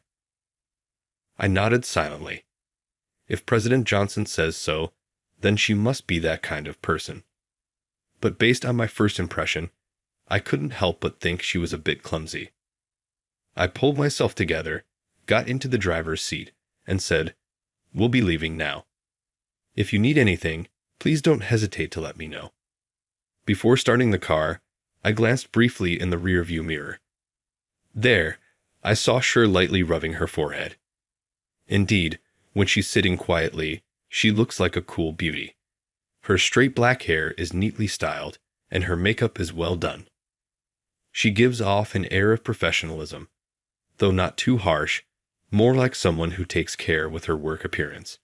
I nodded silently. If President Johnson says so, then she must be that kind of person. But based on my first impression, I couldn't help but think she was a bit clumsy. I pulled myself together, got into the driver's seat, and said, "We'll be leaving now. If you need anything, please don't hesitate to let me know." Before starting the car, I glanced briefly in the rearview mirror. There, I saw Sher lightly rubbing her forehead. Indeed, when she's sitting quietly, she looks like a cool beauty. Her straight black hair is neatly styled, and her makeup is well done. She gives off an air of professionalism, though not too harsh, more like someone who takes care with her work appearance.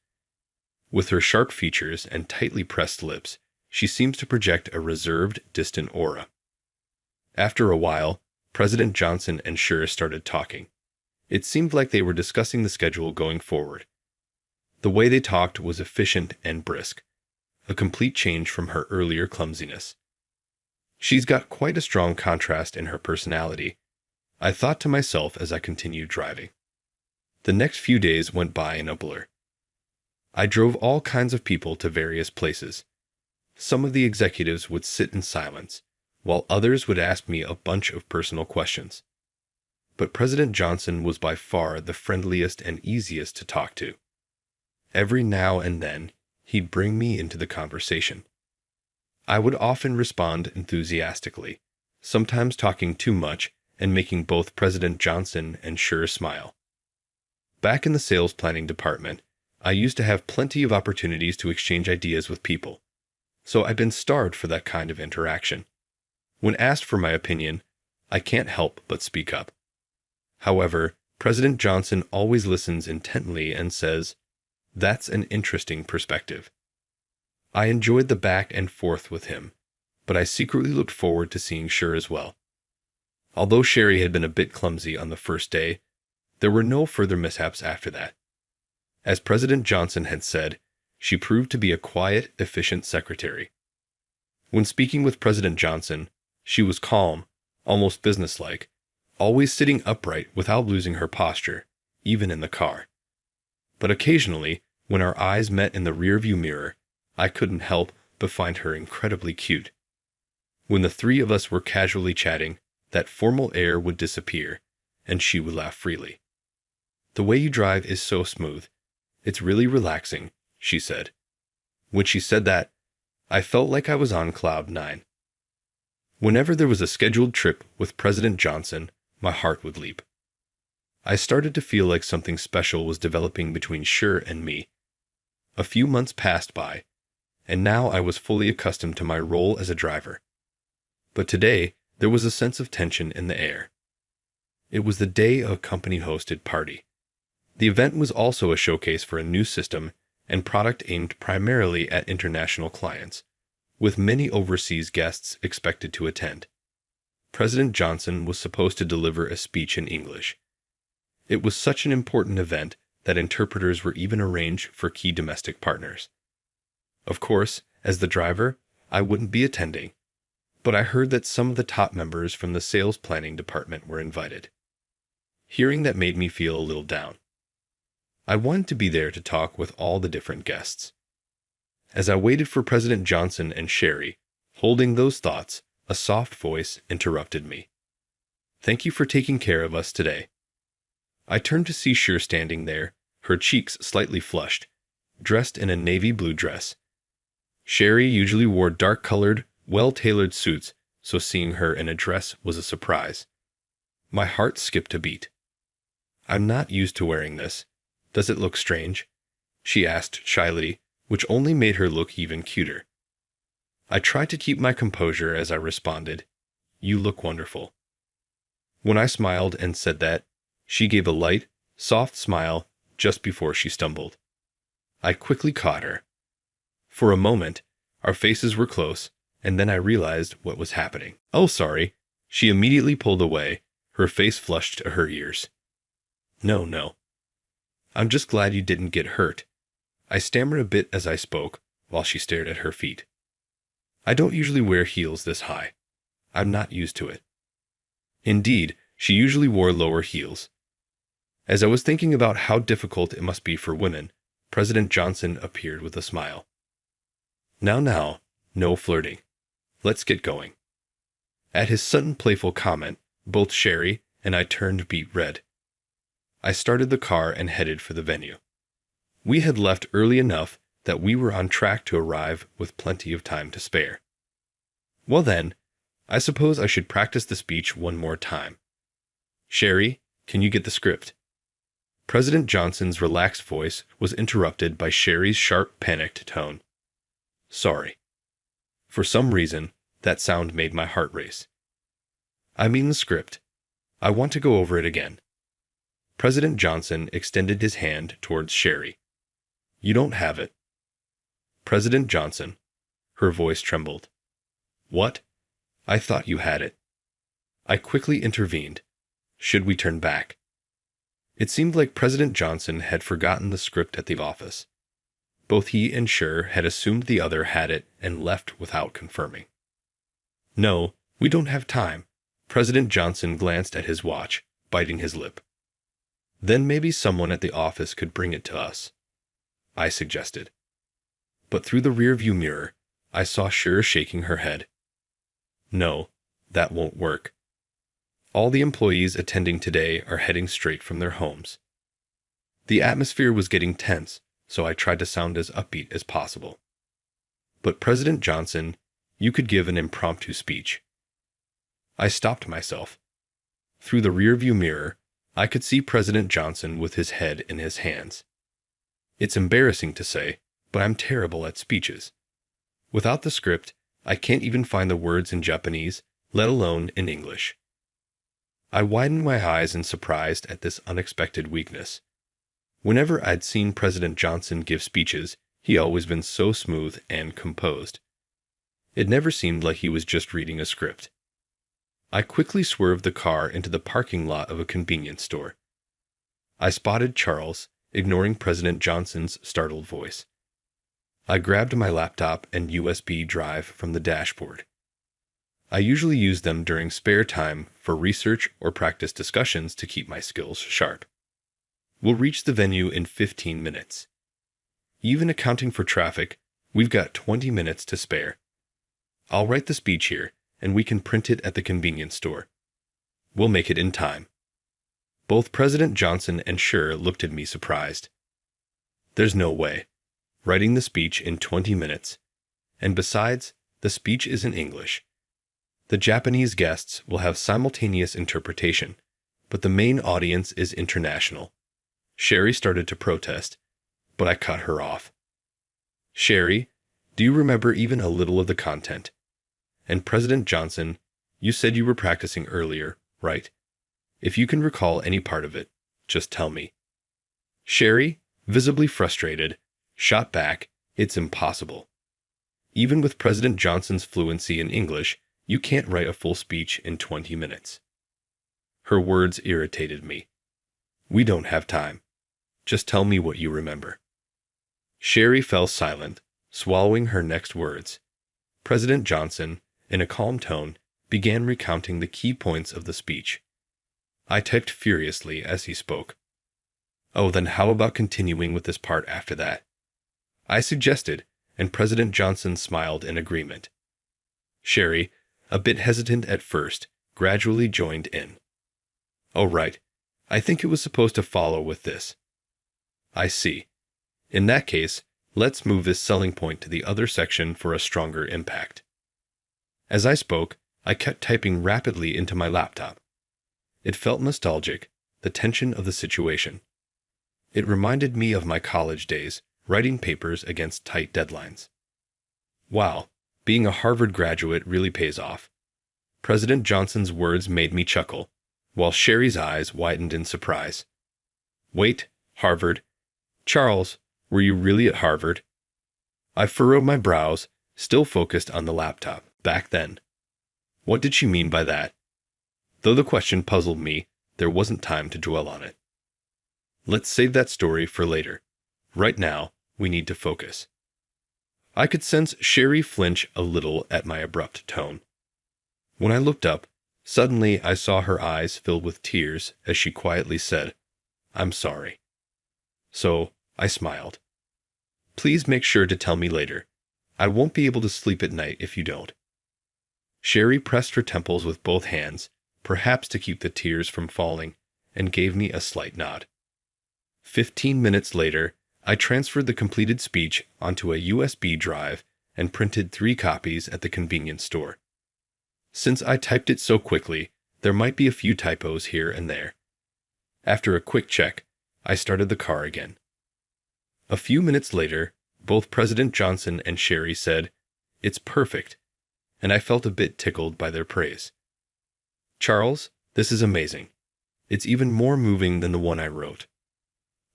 With her sharp features and tightly pressed lips, she seems to project a reserved, distant aura. After a while, President Johnson and Sher started talking. It seemed like they were discussing the schedule going forward. The way they talked was efficient and brisk, a complete change from her earlier clumsiness. She's got quite a strong contrast in her personality, I thought to myself as I continued driving. The next few days went by in a blur. I drove all kinds of people to various places. Some of the executives would sit in silence, while others would ask me a bunch of personal questions. But President Johnson was by far the friendliest and easiest to talk to. Every now and then, he'd bring me into the conversation. I would often respond enthusiastically, sometimes talking too much and making both President Johnson and Schur smile. Back in the sales planning department, I used to have plenty of opportunities to exchange ideas with people, so I've been starved for that kind of interaction. When asked for my opinion, I can't help but speak up. However, President Johnson always listens intently and says, "That's an interesting perspective." I enjoyed the back and forth with him, but I secretly looked forward to seeing Schur as well. Although Sherry had been a bit clumsy on the first day, there were no further mishaps after that. As President Johnson had said, she proved to be a quiet, efficient secretary. When speaking with President Johnson, she was calm, almost businesslike, always sitting upright without losing her posture, even in the car. But occasionally, when our eyes met in the rearview mirror, I couldn't help but find her incredibly cute. When the three of us were casually chatting, that formal air would disappear, and she would laugh freely. "The way you drive is so smooth. It's really relaxing," she said. When she said that, I felt like I was on cloud 9. Whenever there was a scheduled trip with President Johnson, my heart would leap. I started to feel like something special was developing between Schur and me. A few months passed by, and now I was fully accustomed to my role as a driver. But today, there was a sense of tension in the air. It was the day of a company-hosted party. The event was also a showcase for a new system and product aimed primarily at international clients, with many overseas guests expected to attend. President Johnson was supposed to deliver a speech in English. It was such an important event that interpreters were even arranged for key domestic partners. Of course, as the driver, I wouldn't be attending, but I heard that some of the top members from the sales planning department were invited. Hearing that made me feel a little down. I wanted to be there to talk with all the different guests. As I waited for President Johnson and Sherry, holding those thoughts, a soft voice interrupted me. "Thank you for taking care of us today." I turned to see Schur standing there, her cheeks slightly flushed, dressed in a navy blue dress. Sherry usually wore dark-colored, well-tailored suits, so seeing her in a dress was a surprise. My heart skipped a beat. "I'm not used to wearing this. Does it look strange?" she asked shyly, which only made her look even cuter. I tried to keep my composure as I responded, "You look wonderful." When I smiled and said that, she gave a light, soft smile just before she stumbled. I quickly caught her. For a moment, our faces were close, and then I realized what was happening. "Oh, sorry." She immediately pulled away, her face flushed to her ears. No. I'm just glad you didn't get hurt." I stammered a bit as I spoke, while she stared at her feet. "I don't usually wear heels this high. I'm not used to it." Indeed, she usually wore lower heels. As I was thinking about how difficult it must be for women, President Johnson appeared with a smile. Now, no flirting. Let's get going." At his sudden playful comment, both Sherry and I turned beet red. I started the car and headed for the venue. We had left early enough that we were on track to arrive with plenty of time to spare. Well then, I suppose I should practice the speech one more time. "Sherry, can you get the script?" President Johnson's relaxed voice was interrupted by Sherry's sharp, panicked tone. "Sorry." For some reason, that sound made my heart race. "I mean the script. I want to go over it again." President Johnson extended his hand towards Sherry. "You don't have it." "President Johnson." Her voice trembled. "What? I thought you had it." I quickly intervened. Should we turn back? It seemed like President Johnson had forgotten the script at the office. Both he and Sher had assumed the other had it and left without confirming. No, we don't have time. President Johnson glanced at his watch, biting his lip. Then maybe someone at the office could bring it to us, I suggested. But through the rearview mirror, I saw Sher shaking her head. No, that won't work. All the employees attending today are heading straight from their homes. The atmosphere was getting tense, so I tried to sound as upbeat as possible. But President Johnson, you could give an impromptu speech. I stopped myself. Through the rearview mirror, I could see President Johnson with his head in his hands. It's embarrassing to say, but I'm terrible at speeches. Without the script, I can't even find the words in Japanese, let alone in English. I widened my eyes in surprise at this unexpected weakness. Whenever I'd seen President Johnson give speeches, he always been so smooth and composed. It never seemed like he was just reading a script. I quickly swerved the car into the parking lot of a convenience store. I spotted Charles, ignoring President Johnson's startled voice. I grabbed my laptop and USB drive from the dashboard. I usually use them during spare time for research or practice discussions to keep my skills sharp. We'll reach the venue in 15 minutes. Even accounting for traffic, we've got 20 minutes to spare. I'll write the speech here, and we can print it at the convenience store. We'll make it in time. Both President Johnson and Sher looked at me surprised. There's no way. Writing the speech in 20 minutes. And besides, the speech is in English. The Japanese guests will have simultaneous interpretation, but the main audience is international. Sherry started to protest, but I cut her off. Sherry, do you remember even a little of the content? And President Johnson, you said you were practicing earlier, right? If you can recall any part of it, just tell me. Sherry, visibly frustrated, shot back, it's impossible. Even with President Johnson's fluency in English, you can't write a full speech in 20 minutes. Her words irritated me. We don't have time. Just tell me what you remember. Sherry fell silent, swallowing her next words. President Johnson, in a calm tone, began recounting the key points of the speech. I typed furiously as he spoke. Oh, then how about continuing with this part after that? I suggested, and President Johnson smiled in agreement. Sherry, a bit hesitant at first, gradually joined in. Oh, right. I think it was supposed to follow with this. I see. In that case, let's move this selling point to the other section for a stronger impact. As I spoke, I kept typing rapidly into my laptop. It felt nostalgic, the tension of the situation. It reminded me of my college days, writing papers against tight deadlines. Wow, being a Harvard graduate really pays off. President Johnson's words made me chuckle, while Sherry's eyes widened in surprise. Wait, Harvard? Charles, were you really at Harvard? I furrowed my brows, still focused on the laptop. Back then. What did she mean by that? Though the question puzzled me, there wasn't time to dwell on it. Let's save that story for later. Right now, we need to focus. I could sense Sherry flinch a little at my abrupt tone. When I looked up, suddenly I saw her eyes fill with tears as she quietly said, I'm sorry. So, I smiled. Please make sure to tell me later. I won't be able to sleep at night if you don't. Sherry pressed her temples with both hands, perhaps to keep the tears from falling, and gave me a slight nod. 15 minutes later, I transferred the completed speech onto a USB drive and printed 3 copies at the convenience store. Since I typed it so quickly, there might be a few typos here and there. After a quick check, I started the car again. A few minutes later, both President Johnson and Sherry said, "It's perfect," and I felt a bit tickled by their praise. Charles, this is amazing. It's even more moving than the one I wrote.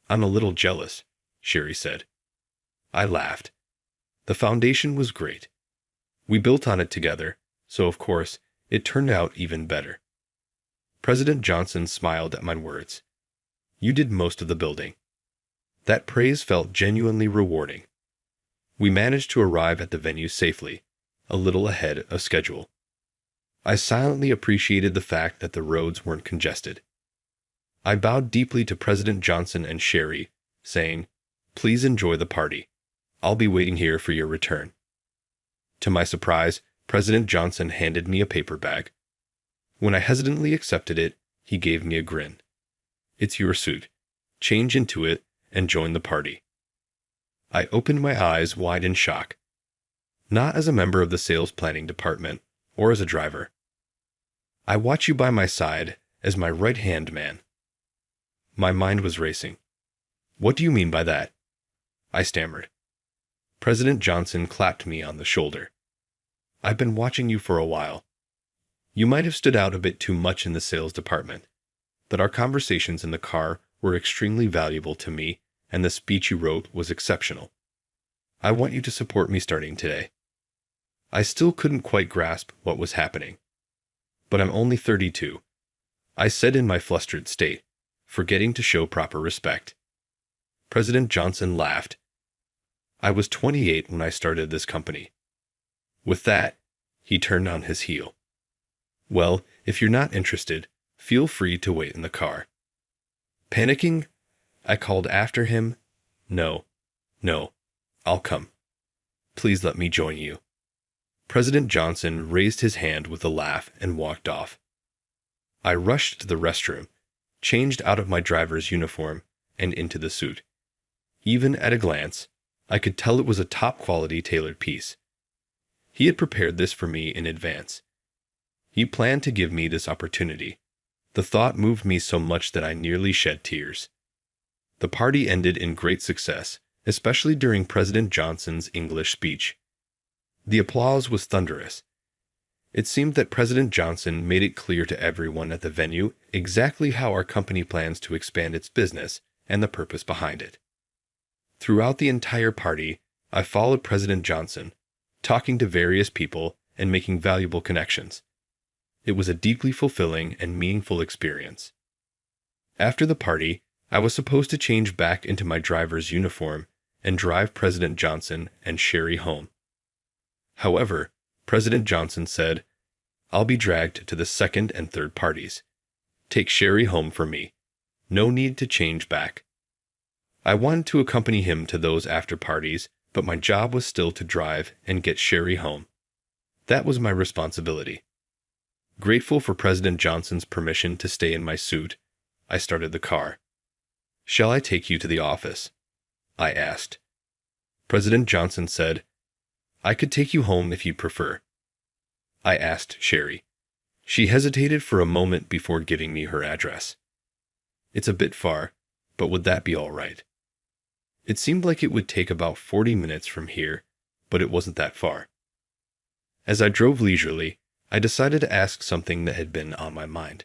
I'm a little jealous, Sherry said. I laughed. The foundation was great. We built on it together, so of course, it turned out even better. President Johnson smiled at my words. You did most of the building. That praise felt genuinely rewarding. We managed to arrive at the venue safely, a little ahead of schedule. I silently appreciated the fact that the roads weren't congested. I bowed deeply to President Johnson and Sherry, saying, "Please enjoy the party. I'll be waiting here for your return." To my surprise, President Johnson handed me a paper bag. When I hesitantly accepted it, he gave me a grin. "It's your suit. Change into it and join the party." I opened my eyes wide in shock. Not as a member of the sales planning department or as a driver. "I watch you by my side as my right-hand man." My mind was racing. "What do you mean by that?" I stammered. President Johnson clapped me on the shoulder. "I've been watching you for a while. You might have stood out a bit too much in the sales department, but our conversations in the car were extremely valuable to me, and the speech you wrote was exceptional. I want you to support me starting today." I still couldn't quite grasp what was happening. "But I'm only 32, I said in my flustered state, forgetting to show proper respect. President Johnson laughed. "I was 28 when I started this company." With that, he turned on his heel. "Well, if you're not interested, feel free to wait in the car." Panicking, I called after him, No, I'll come. Please let me join you." President Johnson raised his hand with a laugh and walked off. I rushed to the restroom, changed out of my driver's uniform, and into the suit. Even at a glance, I could tell it was a top-quality tailored piece. He had prepared this for me in advance. He planned to give me this opportunity. The thought moved me so much that I nearly shed tears. The party ended in great success, especially during President Johnson's English speech. The applause was thunderous. It seemed that President Johnson made it clear to everyone at the venue exactly how our company plans to expand its business and the purpose behind it. Throughout the entire party, I followed President Johnson, talking to various people and making valuable connections. It was a deeply fulfilling and meaningful experience. After the party, I was supposed to change back into my driver's uniform and drive President Johnson and Sherry home. However, President Johnson said, "I'll be dragged to the second and third parties. Take Sherry home for me. No need to change back." I wanted to accompany him to those after parties, but my job was still to drive and get Sherry home. That was my responsibility. Grateful for President Johnson's permission to stay in my suit, I started the car. "Shall I take you to the office?" I asked. President Johnson said, "I could take you home if you prefer." I asked Sherry. She hesitated for a moment before giving me her address. "It's a bit far, but would that be all right?" It seemed like it would take about 40 minutes from here, but it wasn't that far. As I drove leisurely, I decided to ask something that had been on my mind.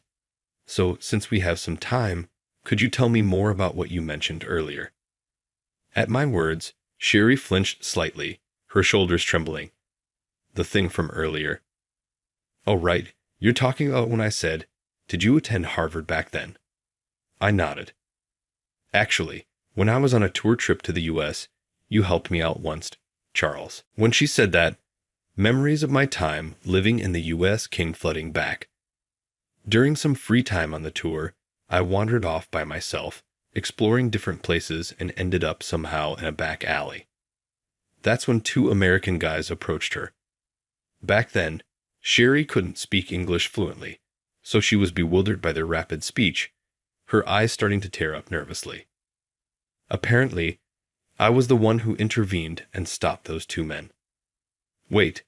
"So, since we have some time, could you tell me more about what you mentioned earlier?" At my words, Sherry flinched slightly, her shoulders trembling. "The thing from earlier." "Oh, right. You're talking about when I said, 'Did you attend Harvard back then?'" I nodded. "Actually, when I was on a tour trip to the U.S., you helped me out once, Charles." When she said that, memories of my time living in the U.S. came flooding back. During some free time on the tour, I wandered off by myself, exploring different places, and ended up somehow in a back alley. That's when two American guys approached her. Back then, Sherry couldn't speak English fluently, so she was bewildered by their rapid speech, her eyes starting to tear up nervously. Apparently, I was the one who intervened and stopped those two men. Wait,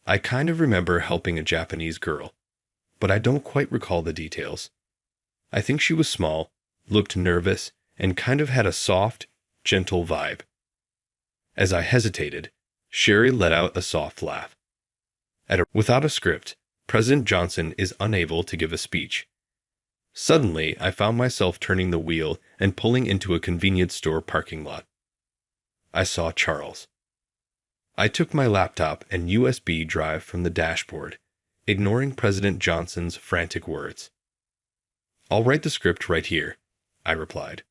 I kind of remember helping a Japanese girl, but I don't quite recall the details. I think she was small, looked nervous, and kind of had a soft, gentle vibe. As I hesitated, Sherry let out a soft laugh. Without a script, President Johnson is unable to give a speech. Suddenly, I found myself turning the wheel and pulling into a convenience store parking lot. I saw Charles. I took my laptop and USB drive from the dashboard, ignoring President Johnson's frantic words. "I'll write the script right here," I replied.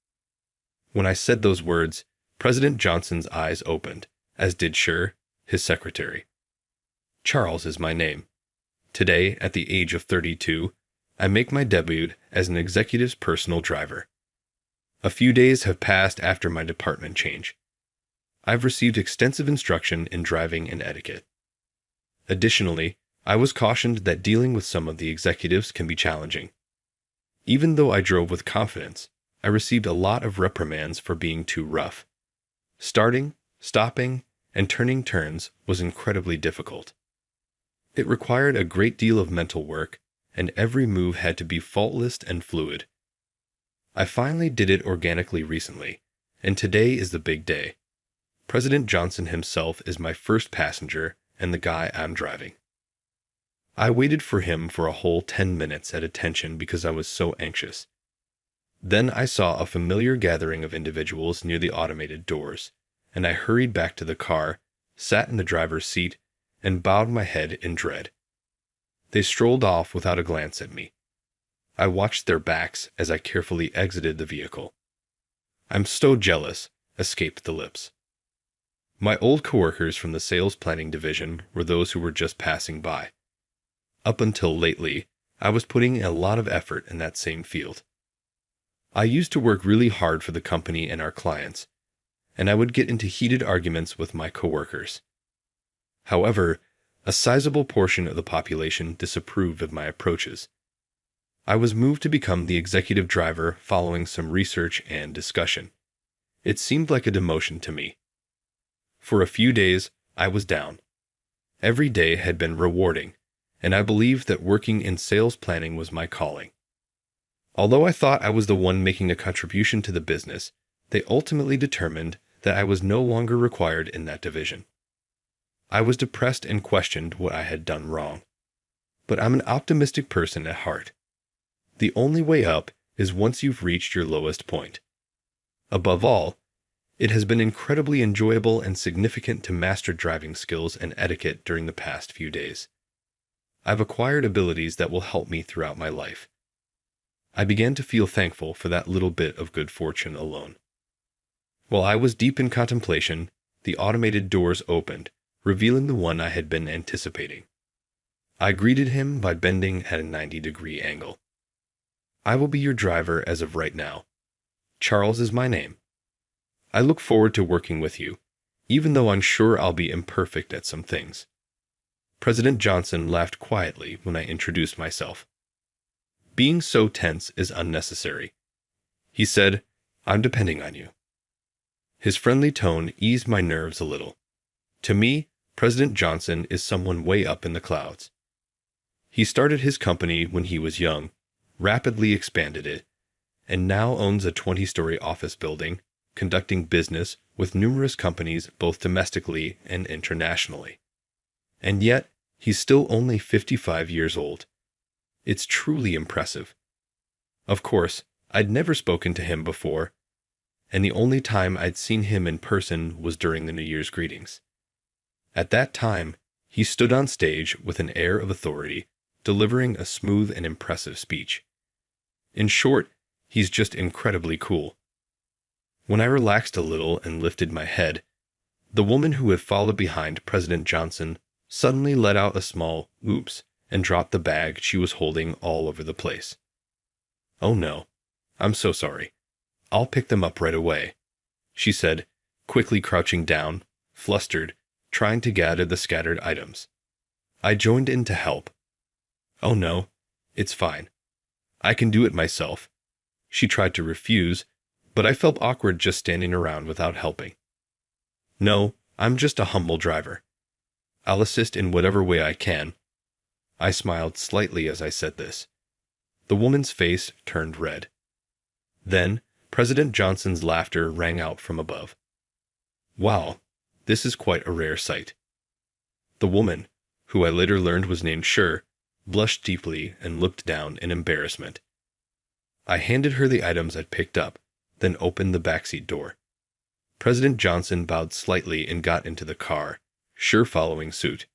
When I said those words, President Johnson's eyes opened, as did Sher, his secretary. Charles is my name. Today, at the age of 32, I make my debut as an executive's personal driver. A few days have passed after my department change. I've received extensive instruction in driving and etiquette. Additionally, I was cautioned that dealing with some of the executives can be challenging. Even though I drove with confidence, I received a lot of reprimands for being too rough. Starting, stopping, and turning turns was incredibly difficult. It required a great deal of mental work, and every move had to be faultless and fluid. I finally did it organically recently, and today is the big day. President Johnson himself is my first passenger and the guy I'm driving. I waited for him for a whole 10 minutes at attention because I was so anxious. Then I saw a familiar gathering of individuals near the automated doors, and I hurried back to the car, sat in the driver's seat, and bowed my head in dread. They strolled off without a glance at me. I watched their backs as I carefully exited the vehicle. "I'm so jealous," escaped the lips. My old coworkers from the sales planning division were those who were just passing by. Up until lately, I was putting in a lot of effort in that same field. I used to work really hard for the company and our clients, and I would get into heated arguments with my coworkers. However, a sizable portion of the population disapproved of my approaches. I was moved to become the executive driver following some research and discussion. It seemed like a demotion to me. For a few days, I was down. Every day had been rewarding, and I believed that working in sales planning was my calling. Although I thought I was the one making a contribution to the business, they ultimately determined that I was no longer required in that division. I was depressed and questioned what I had done wrong. But I'm an optimistic person at heart. The only way up is once you've reached your lowest point. Above all, it has been incredibly enjoyable and significant to master driving skills and etiquette during the past few days. I've acquired abilities that will help me throughout my life. I began to feel thankful for that little bit of good fortune alone. While I was deep in contemplation, the automated doors opened, revealing the one I had been anticipating. I greeted him by bending at a 90-degree angle. "I will be your driver as of right now. Charles is my name. I look forward to working with you, even though I'm sure I'll be imperfect at some things." President Johnson laughed quietly when I introduced myself. "Being so tense is unnecessary," he said. "I'm depending on you." His friendly tone eased my nerves a little. To me, President Johnson is someone way up in the clouds. He started his company when he was young, rapidly expanded it, and now owns a 20-story office building, conducting business with numerous companies both domestically and internationally. And yet, he's still only 55 years old. It's truly impressive. Of course, I'd never spoken to him before, and the only time I'd seen him in person was during the New Year's greetings. At that time, he stood on stage with an air of authority, delivering a smooth and impressive speech. In short, he's just incredibly cool. When I relaxed a little and lifted my head, the woman who had followed behind President Johnson suddenly let out a small oops and dropped the bag she was holding all over the place. "Oh no, I'm so sorry. I'll pick them up right away," she said, quickly crouching down, flustered, trying to gather the scattered items. I joined in to help. "Oh no, it's fine. I can do it myself." She tried to refuse, but I felt awkward just standing around without helping. "No, I'm just a humble driver. I'll assist in whatever way I can." I smiled slightly as I said this. The woman's face turned red. Then, President Johnson's laughter rang out from above. "Wow, this is quite a rare sight." The woman, who I later learned was named Sher, blushed deeply and looked down in embarrassment. I handed her the items I'd picked up, then opened the backseat door. President Johnson bowed slightly and got into the car, Sher following suit.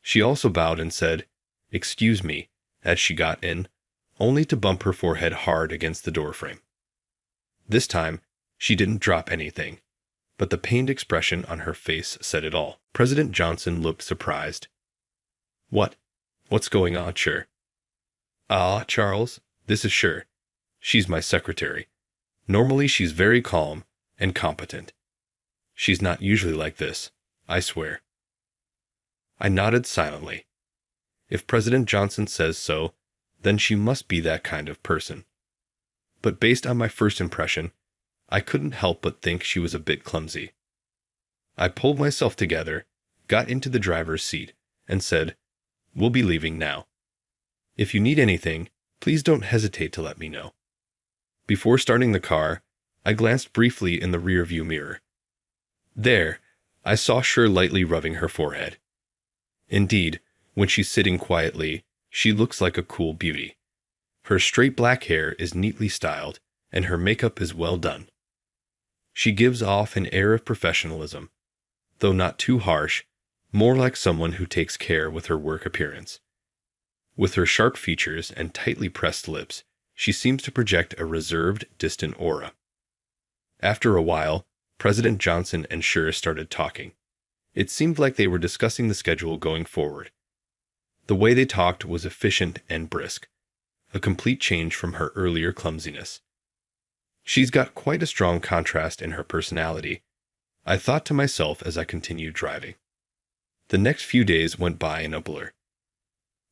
She also bowed and said, "Excuse me," as she got in, only to bump her forehead hard against the doorframe. This time, she didn't drop anything, but the pained expression on her face said it all. President Johnson looked surprised. What's going on, Sure? Ah, Charles, this is Sure. She's my secretary. Normally she's very calm and competent. She's not usually like this, I swear. I nodded silently. If President Johnson says so, then she must be that kind of person. But based on my first impression, I couldn't help but think she was a bit clumsy. I pulled myself together, got into the driver's seat, and said, "We'll be leaving now. If you need anything, please don't hesitate to let me know." Before starting the car, I glanced briefly in the rearview mirror. There, I saw Sure lightly rubbing her forehead. Indeed, when she's sitting quietly, she looks like a cool beauty. Her straight black hair is neatly styled, and her makeup is well done. She gives off an air of professionalism, though not too harsh, more like someone who takes care with her work appearance. With her sharp features and tightly pressed lips, she seems to project a reserved, distant aura. After a while, President Johnson and Sure started talking. It seemed like they were discussing the schedule going forward. The way they talked was efficient and brisk, a complete change from her earlier clumsiness. She's got quite a strong contrast in her personality, I thought to myself as I continued driving. The next few days went by in a blur.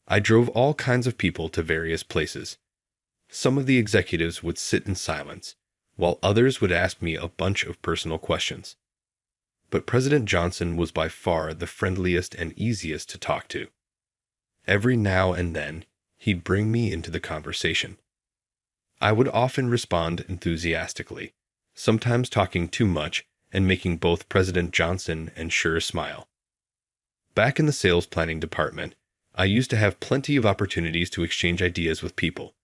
I drove all kinds of people to various places. Some of the executives would sit in silence, while others would ask me a bunch of personal questions. But President Johnson was by far the friendliest and easiest to talk to. Every now and then, he'd bring me into the conversation. I would often respond enthusiastically, sometimes talking too much and making both President Johnson and Sure smile. Back in the sales planning department, I used to have plenty of opportunities to exchange ideas with people,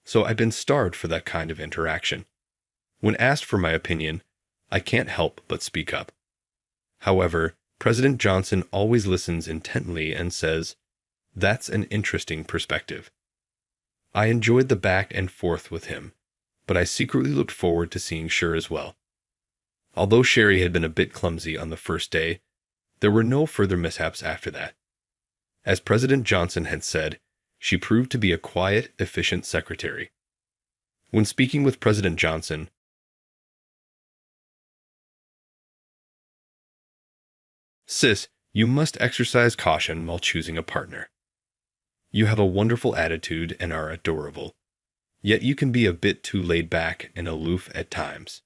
so I've been starved for that kind of interaction. When asked for my opinion, I can't help but speak up. However, President Johnson always listens intently and says, "That's an interesting perspective." I enjoyed the back and forth with him, but I secretly looked forward to seeing Sure as well. Although Sherry had been a bit clumsy on the first day, there were no further mishaps after that. As President Johnson had said, she proved to be a quiet, efficient secretary. When speaking with President Johnson, "Sis, you must exercise caution while choosing a partner. You have a wonderful attitude and are adorable, yet you can be a bit too laid back and aloof at times.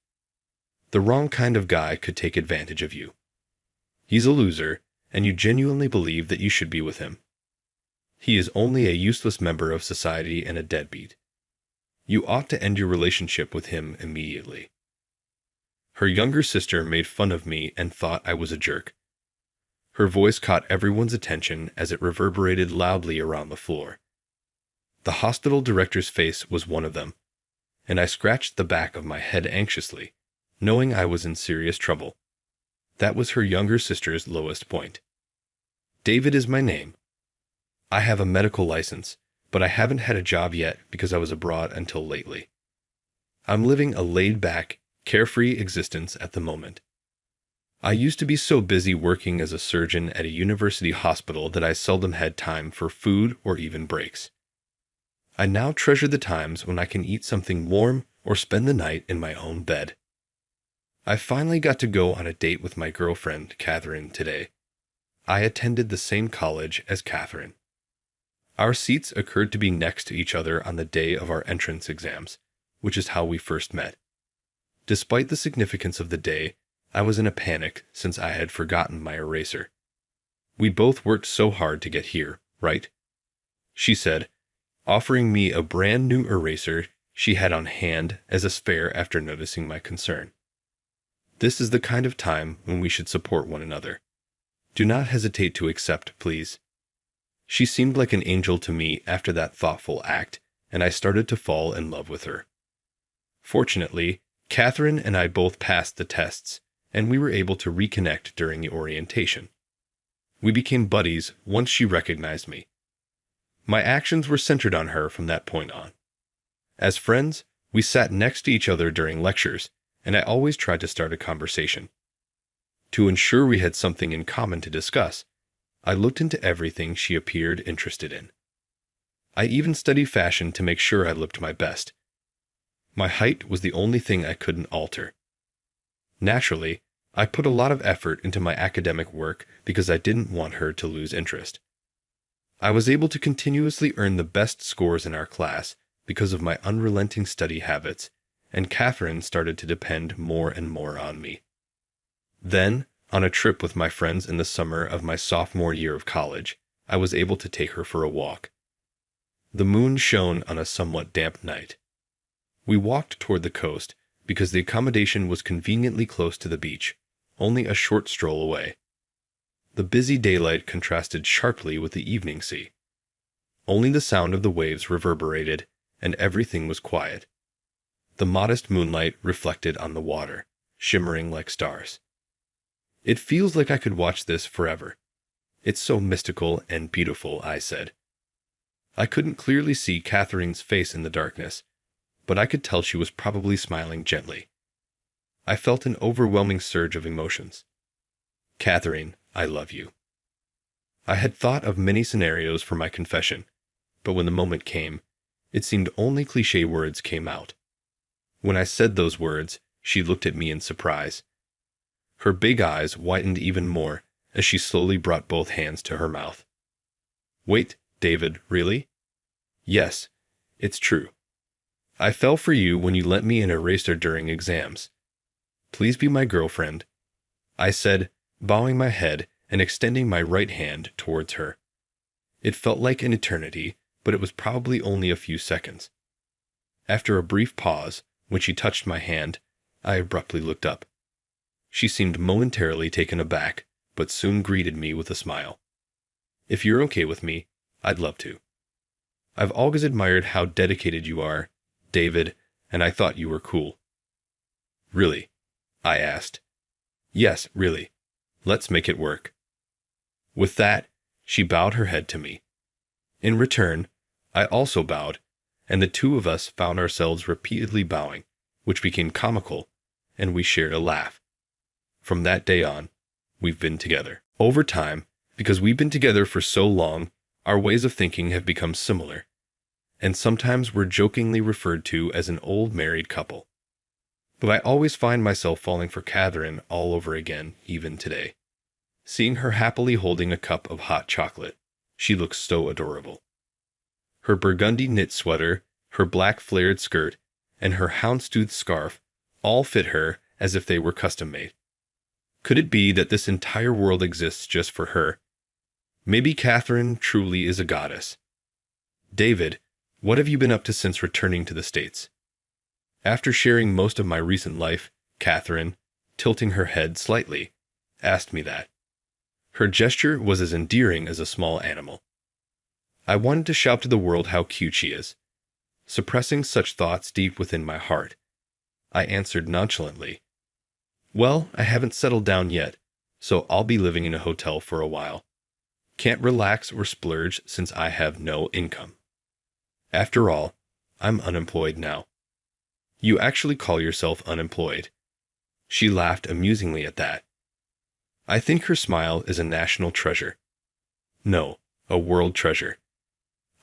The wrong kind of guy could take advantage of you. He's a loser, and you genuinely believe that you should be with him. He is only a useless member of society and a deadbeat. You ought to end your relationship with him immediately." Her younger sister made fun of me and thought I was a jerk. Her voice caught everyone's attention as it reverberated loudly around the floor. The hospital director's face was one of them, and I scratched the back of my head anxiously, knowing I was in serious trouble. That was her younger sister's lowest point. "David is my name. I have a medical license, but I haven't had a job yet because I was abroad until lately. I'm living a laid-back, carefree existence at the moment. I used to be so busy working as a surgeon at a university hospital that I seldom had time for food or even breaks. I now treasure the times when I can eat something warm or spend the night in my own bed. I finally got to go on a date with my girlfriend, Catherine, today. I attended the same college as Catherine. Our seats occurred to be next to each other on the day of our entrance exams, which is how we first met. Despite the significance of the day, I was in a panic since I had forgotten my eraser. "We both worked so hard to get here, right?" she said, offering me a brand new eraser she had on hand as a spare after noticing my concern. "This is the kind of time when we should support one another. Do not hesitate to accept, please." She seemed like an angel to me after that thoughtful act, and I started to fall in love with her. Fortunately, Catherine and I both passed the tests, and we were able to reconnect during the orientation. We became buddies once she recognized me. My actions were centered on her from that point on. As friends, we sat next to each other during lectures, and I always tried to start a conversation. To ensure we had something in common to discuss, I looked into everything she appeared interested in. I even studied fashion to make sure I looked my best. My height was the only thing I couldn't alter. Naturally, I put a lot of effort into my academic work because I didn't want her to lose interest. I was able to continuously earn the best scores in our class because of my unrelenting study habits, and Catherine started to depend more and more on me. Then, on a trip with my friends in the summer of my sophomore year of college, I was able to take her for a walk. The moon shone on a somewhat damp night. We walked toward the coast because the accommodation was conveniently close to the beach, only a short stroll away. The busy daylight contrasted sharply with the evening sea. Only the sound of the waves reverberated, and everything was quiet. The modest moonlight reflected on the water, shimmering like stars. "It feels like I could watch this forever. It's so mystical and beautiful," I said. I couldn't clearly see Catherine's face in the darkness, but I could tell she was probably smiling gently. I felt an overwhelming surge of emotions. "Catherine, I love you." I had thought of many scenarios for my confession, but when the moment came, it seemed only cliché words came out. When I said those words, she looked at me in surprise. Her big eyes widened even more as she slowly brought both hands to her mouth. "Wait, David, really?" "Yes, it's true. I fell for you when you lent me an eraser during exams. Please be my girlfriend," I said, bowing my head and extending my right hand towards her. It felt like an eternity, but it was probably only a few seconds. After a brief pause, when she touched my hand, I abruptly looked up. She seemed momentarily taken aback, but soon greeted me with a smile. "If you're okay with me, I'd love to. I've always admired how dedicated you are, David, and I thought you were cool." "Really?" I asked. "Yes, really. Let's make it work." With that, she bowed her head to me. In return, I also bowed, and the two of us found ourselves repeatedly bowing, which became comical, and we shared a laugh. From that day on, we've been together. Over time, because we've been together for so long, our ways of thinking have become similar, and sometimes we're jokingly referred to as an old married couple. But I always find myself falling for Catherine all over again, even today. Seeing her happily holding a cup of hot chocolate, she looks so adorable. Her burgundy knit sweater, her black flared skirt, and her houndstooth scarf all fit her as if they were custom-made. Could it be that this entire world exists just for her? Maybe Catherine truly is a goddess. "David, what have you been up to since returning to the States?" After sharing most of my recent life, Catherine, tilting her head slightly, asked me that. Her gesture was as endearing as a small animal. I wanted to shout to the world how cute she is. Suppressing such thoughts deep within my heart, I answered nonchalantly, "Well, I haven't settled down yet, so I'll be living in a hotel for a while. Can't relax or splurge since I have no income. After all, I'm unemployed now." "You actually call yourself unemployed?" She laughed amusingly at that. I think her smile is a national treasure. No, a world treasure.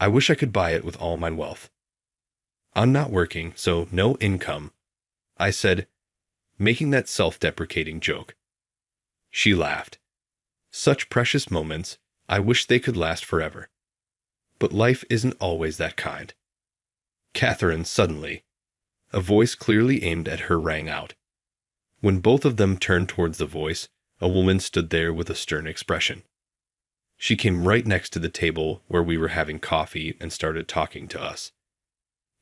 I wish I could buy it with all my wealth. "I'm not working, so no income," I said, making that self-deprecating joke. She laughed. Such precious moments, I wish they could last forever. But life isn't always that kind. Catherine suddenly. A voice clearly aimed at her rang out. When both of them turned towards the voice, a woman stood there with a stern expression. She came right next to the table where we were having coffee and started talking to us.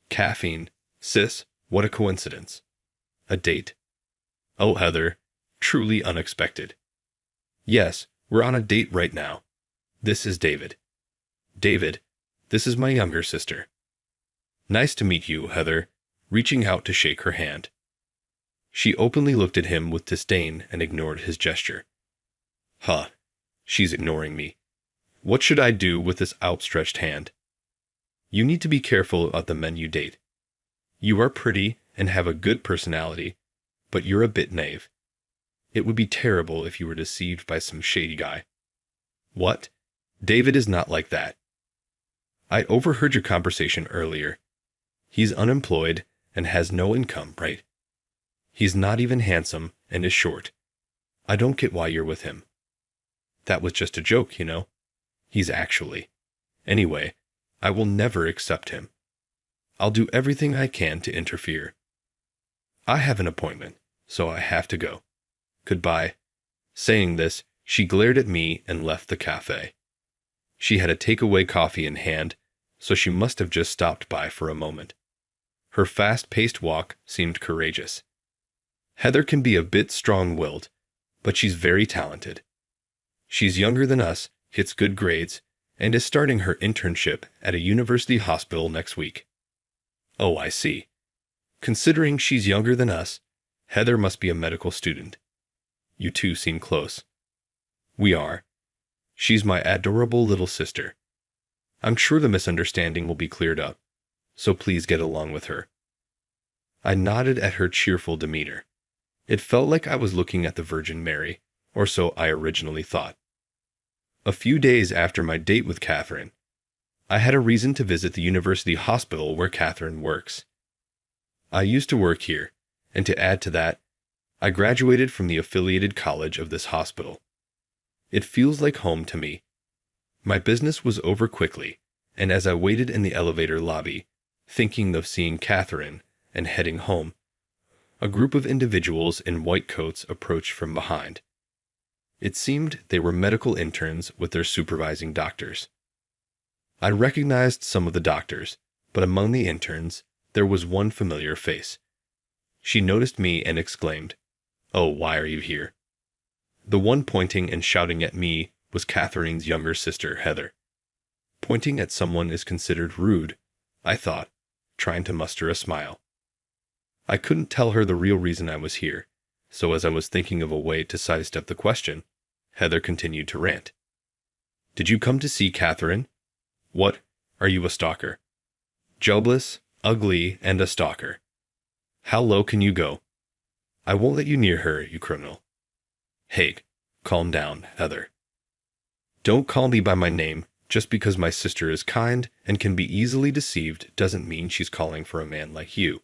"Caffeine. Sis, what a coincidence. A date." "Oh, Heather, truly unexpected." "Yes, we're on a date right now. This is David." "David, this is my younger sister." "Nice to meet you, Heather," reaching out to shake her hand. She openly looked at him with disdain and ignored his gesture. Huh, she's ignoring me. What should I do with this outstretched hand? You need to be careful about the men you date. You are pretty and have a good personality, but you're a bit naive. It would be terrible if you were deceived by some shady guy. What? David is not like that. I overheard your conversation earlier. He's unemployed and has no income, right? He's not even handsome and is short. I don't get why you're with him. That was just a joke, you know. He's actually. Anyway, I will never accept him. I'll do everything I can to interfere. I have an appointment, so I have to go. Goodbye. Saying this, she glared at me and left the cafe. She had a takeaway coffee in hand, so she must have just stopped by for a moment. Her fast-paced walk seemed courageous. Heather can be a bit strong-willed, but she's very talented. She's younger than us, gets good grades, and is starting her internship at a university hospital next week. Oh, I see. Considering she's younger than us, Heather must be a medical student. You two seem close. We are. She's my adorable little sister. I'm sure the misunderstanding will be cleared up, so please get along with her. I nodded at her cheerful demeanor. It felt like I was looking at the Virgin Mary, or so I originally thought. A few days after my date with Catherine, I had a reason to visit the university hospital where Catherine works. I used to work here, and to add to that, I graduated from the affiliated college of this hospital. It feels like home to me. My business was over quickly, and as I waited in the elevator lobby, thinking of seeing Catherine and heading home, a group of individuals in white coats approached from behind. It seemed they were medical interns with their supervising doctors. I recognized some of the doctors, but among the interns, there was one familiar face. She noticed me and exclaimed, "Oh, why are you here?" The one pointing and shouting at me was Catherine's younger sister, Heather. Pointing at someone is considered rude, I thought, trying to muster a smile. I couldn't tell her the real reason I was here, so as I was thinking of a way to sidestep the question, Heather continued to rant. "Did you come to see Catherine? What, are you a stalker? Jobless, ugly, and a stalker. How low can you go? I won't let you near her, you criminal." "Hey, calm down, Heather. Don't call me by my name. Just because my sister is kind and can be easily deceived doesn't mean she's calling for a man like you.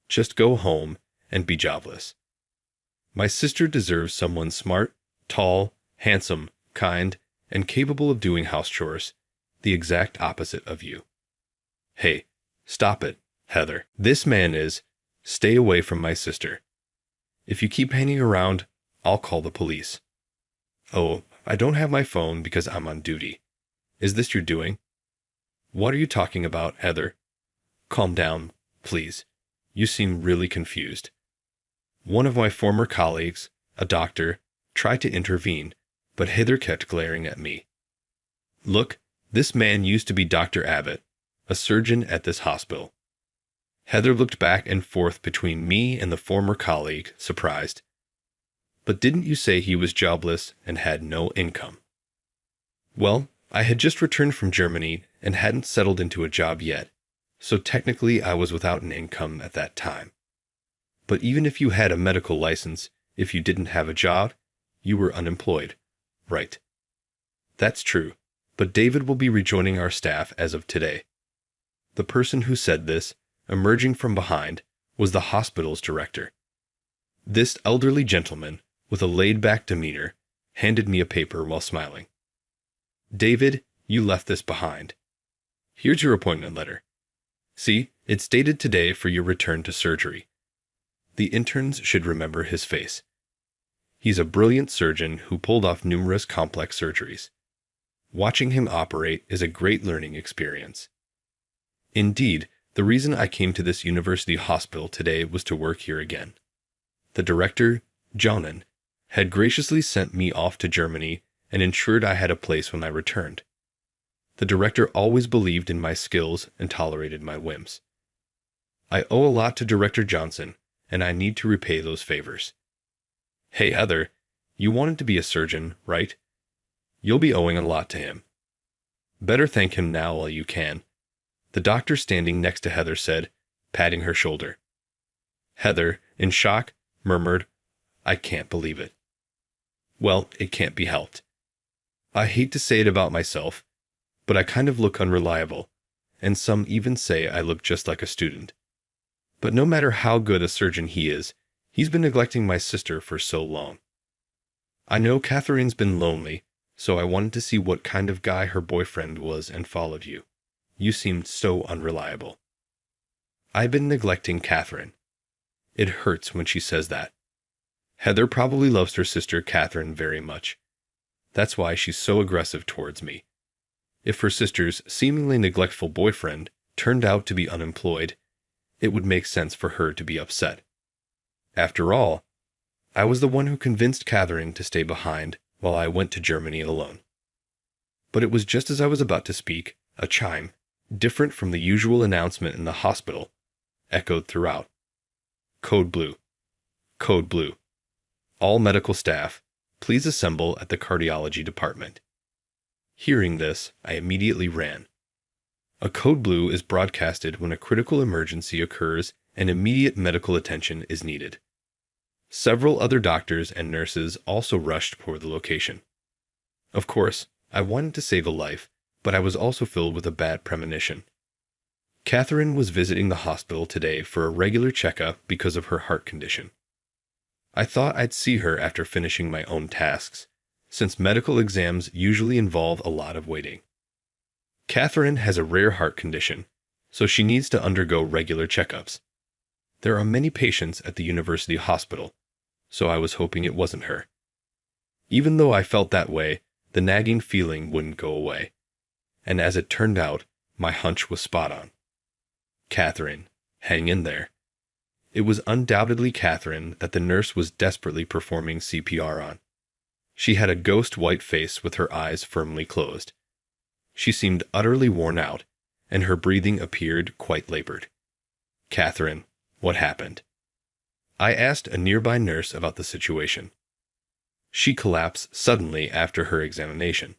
Just go home and be jobless. My sister deserves someone smart, tall, handsome, kind, and capable of doing house chores, the exact opposite of you." "Hey, stop it, Heather. This man is. Stay away from my sister. If you keep hanging around, I'll call the police." "Oh, I don't have my phone because I'm on duty. Is this your doing?" "What are you talking about, Heather? Calm down, please. You seem really confused." One of my former colleagues, a doctor, tried to intervene, but Heather kept glaring at me. "Look, this man used to be Dr. Abbott, a surgeon at this hospital." Heather looked back and forth between me and the former colleague, surprised. "But didn't you say he was jobless and had no income?" Well, I had just returned from Germany and hadn't settled into a job yet, so technically I was without an income at that time. But even if you had a medical license, if you didn't have a job, you were unemployed, right? That's true, but David will be rejoining our staff as of today. The person who said this, emerging from behind, was the hospital's director. This elderly gentleman, with a laid-back demeanor, handed me a paper while smiling. "David, you left this behind. Here's your appointment letter. See, it's dated today for your return to surgery." The interns should remember his face. He's a brilliant surgeon who pulled off numerous complex surgeries. Watching him operate is a great learning experience. Indeed, the reason I came to this university hospital today was to work here again. The director, Jonan, had graciously sent me off to Germany and ensured I had a place when I returned. The director always believed in my skills and tolerated my whims. I owe a lot to Director Johnson, and I need to repay those favors. Hey, Heather, you wanted to be a surgeon, right? You'll be owing a lot to him. Better thank him now while you can. The doctor standing next to Heather said, patting her shoulder. Heather, in shock, murmured, I can't believe it. Well, it can't be helped. I hate to say it about myself, but I kind of look unreliable, and some even say I look just like a student. But no matter how good a surgeon he is, he's been neglecting my sister for so long. I know Catherine's been lonely, so I wanted to see what kind of guy her boyfriend was and followed you. You seemed so unreliable. I've been neglecting Catherine. It hurts when she says that. Heather probably loves her sister Catherine very much. That's why she's so aggressive towards me. If her sister's seemingly neglectful boyfriend turned out to be unemployed, it would make sense for her to be upset. After all, I was the one who convinced Catherine to stay behind while I went to Germany alone. But it was just as I was about to speak, a chime, different from the usual announcement in the hospital, echoed throughout. Code blue. Code blue. All medical staff, please assemble at the cardiology department. Hearing this, I immediately ran. A code blue is broadcasted when a critical emergency occurs and immediate medical attention is needed. Several other doctors and nurses also rushed for the location. Of course, I wanted to save a life, but I was also filled with a bad premonition. Catherine was visiting the hospital today for a regular checkup because of her heart condition. I thought I'd see her after finishing my own tasks, since medical exams usually involve a lot of waiting. Catherine has a rare heart condition, so she needs to undergo regular checkups. There are many patients at the university hospital, so I was hoping it wasn't her. Even though I felt that way, the nagging feeling wouldn't go away. And as it turned out, my hunch was spot on. Catherine, hang in there. It was undoubtedly Catherine that the nurse was desperately performing CPR on. She had a ghost white face with her eyes firmly closed. She seemed utterly worn out, and her breathing appeared quite labored. Catherine, what happened? I asked a nearby nurse about the situation. She collapsed suddenly after her examination.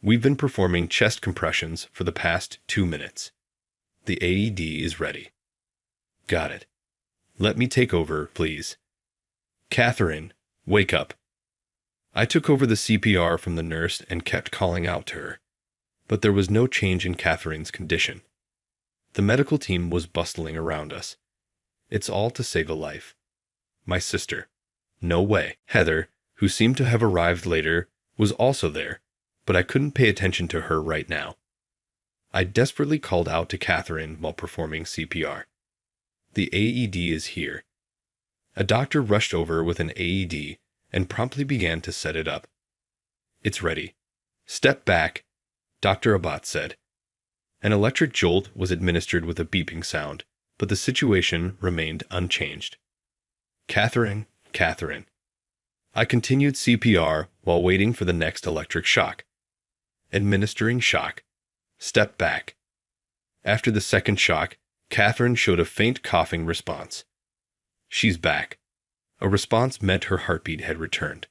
We've been performing chest compressions for the past 2 minutes. The AED is ready. Got it. Let me take over, please. Catherine, wake up. I took over the CPR from the nurse and kept calling out to her. But there was no change in Catherine's condition. The medical team was bustling around us. It's all to save a life. My sister. No way. Heather, who seemed to have arrived later, was also there, but I couldn't pay attention to her right now. I desperately called out to Catherine while performing CPR. The AED is here. A doctor rushed over with an AED and promptly began to set it up. It's ready. Step back, Dr. Abbott said. An electric jolt was administered with a beeping sound, but the situation remained unchanged. Catherine. I continued CPR while waiting for the next electric shock. Administering shock. Step back. After the second shock, Catherine showed a faint coughing response. She's back. A response meant her heartbeat had returned.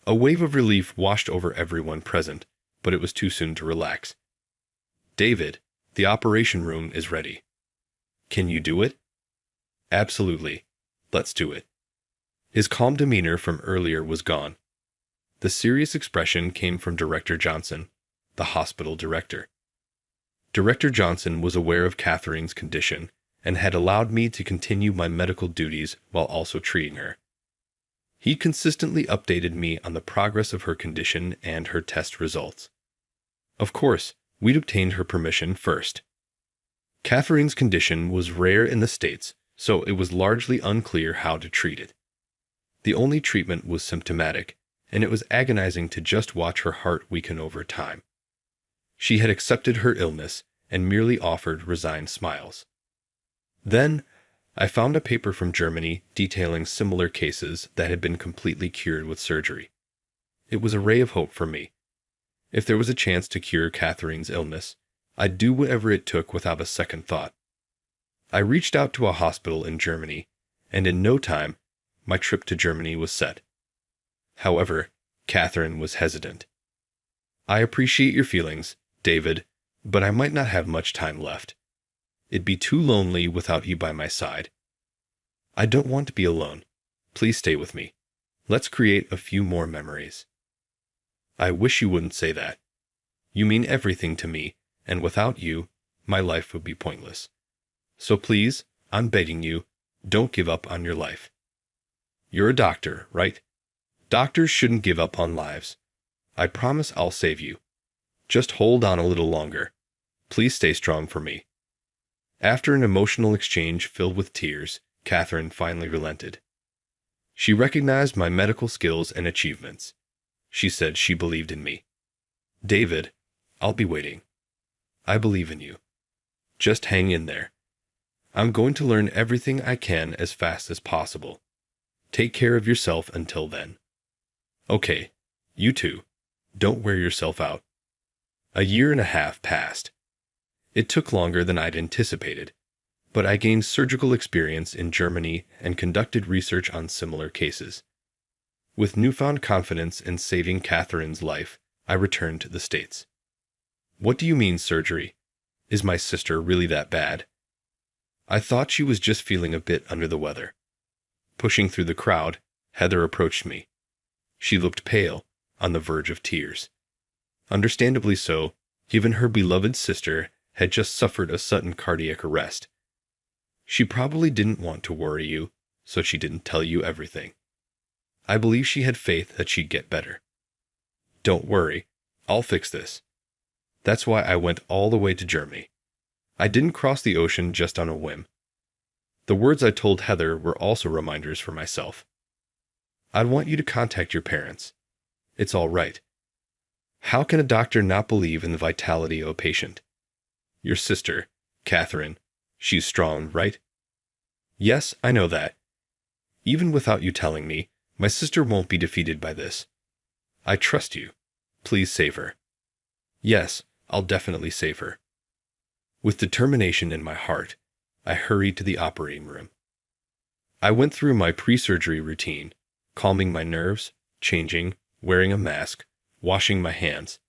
A wave of relief washed over everyone present, but it was too soon to relax. David, the operation room is ready. Can you do it? Absolutely. Let's do it. His calm demeanor from earlier was gone. The serious expression came from Director Johnson, the hospital director. Director Johnson was aware of Catherine's condition and had allowed me to continue my medical duties while also treating her. He consistently updated me on the progress of her condition and her test results. Of course, we'd obtained her permission first. Catherine's condition was rare in the States, so it was largely unclear how to treat it. The only treatment was symptomatic, and it was agonizing to just watch her heart weaken over time. She had accepted her illness and merely offered resigned smiles. Then, I found a paper from Germany detailing similar cases that had been completely cured with surgery. It was a ray of hope for me. If there was a chance to cure Catherine's illness, I'd do whatever it took without a second thought. I reached out to a hospital in Germany, and in no time, my trip to Germany was set. However, Catherine was hesitant. I appreciate your feelings, David, but I might not have much time left. It'd be too lonely without you by my side. I don't want to be alone. Please stay with me. Let's create a few more memories. I wish you wouldn't say that. You mean everything to me, and without you, my life would be pointless. So please, I'm begging you, don't give up on your life. You're a doctor, right? Doctors shouldn't give up on lives. I promise I'll save you. Just hold on a little longer. Please stay strong for me. After an emotional exchange filled with tears, Catherine finally relented. She recognized my medical skills and achievements. She said she believed in me. David, I'll be waiting. I believe in you. Just hang in there. I'm going to learn everything I can as fast as possible. Take care of yourself until then. Okay, you too. Don't wear yourself out. A year and a half passed. It took longer than I'd anticipated, but I gained surgical experience in Germany and conducted research on similar cases. With newfound confidence in saving Catherine's life, I returned to the States. What do you mean surgery? Is my sister really that bad? I thought she was just feeling a bit under the weather. Pushing through the crowd, Heather approached me. She looked pale, on the verge of tears. Understandably so, given her beloved sister had just suffered a sudden cardiac arrest. She probably didn't want to worry you, so she didn't tell you everything. I believe she had faith that she'd get better. Don't worry, I'll fix this. That's why I went all the way to Germany. I didn't cross the ocean just on a whim. The words I told Heather were also reminders for myself. I'd want you to contact your parents. It's all right. How can a doctor not believe in the vitality of a patient? Your sister, Catherine, she's strong, right? Yes, I know that. Even without you telling me, my sister won't be defeated by this. I trust you. Please save her. Yes, I'll definitely save her. With determination in my heart, I hurried to the operating room. I went through my pre-surgery routine, calming my nerves, changing, wearing a mask, washing my hands.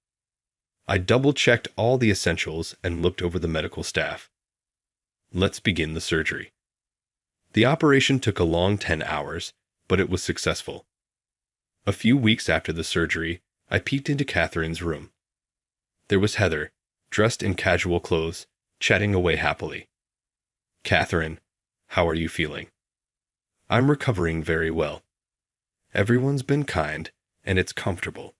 I double-checked all the essentials and looked over the medical staff. Let's begin the surgery. The operation took a long 10 hours, but it was successful. A few weeks after the surgery, I peeked into Catherine's room. There was Heather, dressed in casual clothes, chatting away happily. Catherine, how are you feeling? I'm recovering very well. Everyone's been kind, and it's comfortable.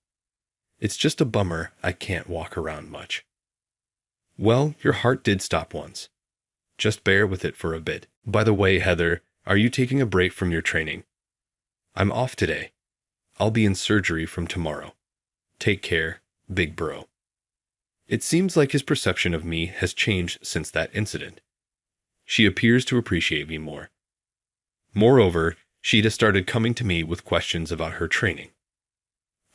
It's just a bummer I can't walk around much. Well, your heart did stop once. Just bear with it for a bit. By the way, Heather, are you taking a break from your training? I'm off today. I'll be in surgery from tomorrow. Take care, big bro. It seems like his perception of me has changed since that incident. She appears to appreciate me more. Moreover, she has started coming to me with questions about her training.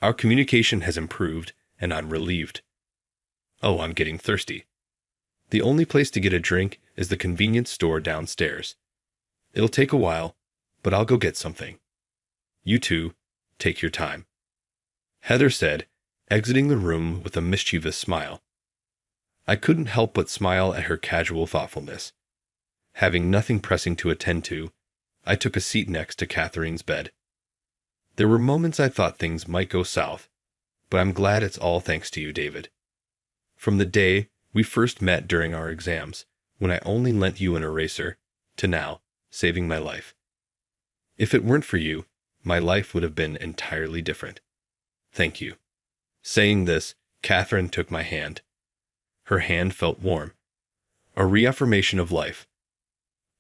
Our communication has improved, and I'm relieved. Oh, I'm getting thirsty. The only place to get a drink is the convenience store downstairs. It'll take a while, but I'll go get something. You two, take your time. Heather said, exiting the room with a mischievous smile. I couldn't help but smile at her casual thoughtfulness. Having nothing pressing to attend to, I took a seat next to Catherine's bed. There were moments I thought things might go south, but I'm glad it's all thanks to you, David. From the day we first met during our exams, when I only lent you an eraser, to now, saving my life. If it weren't for you, my life would have been entirely different. Thank you. Saying this, Catherine took my hand. Her hand felt warm, a reaffirmation of life.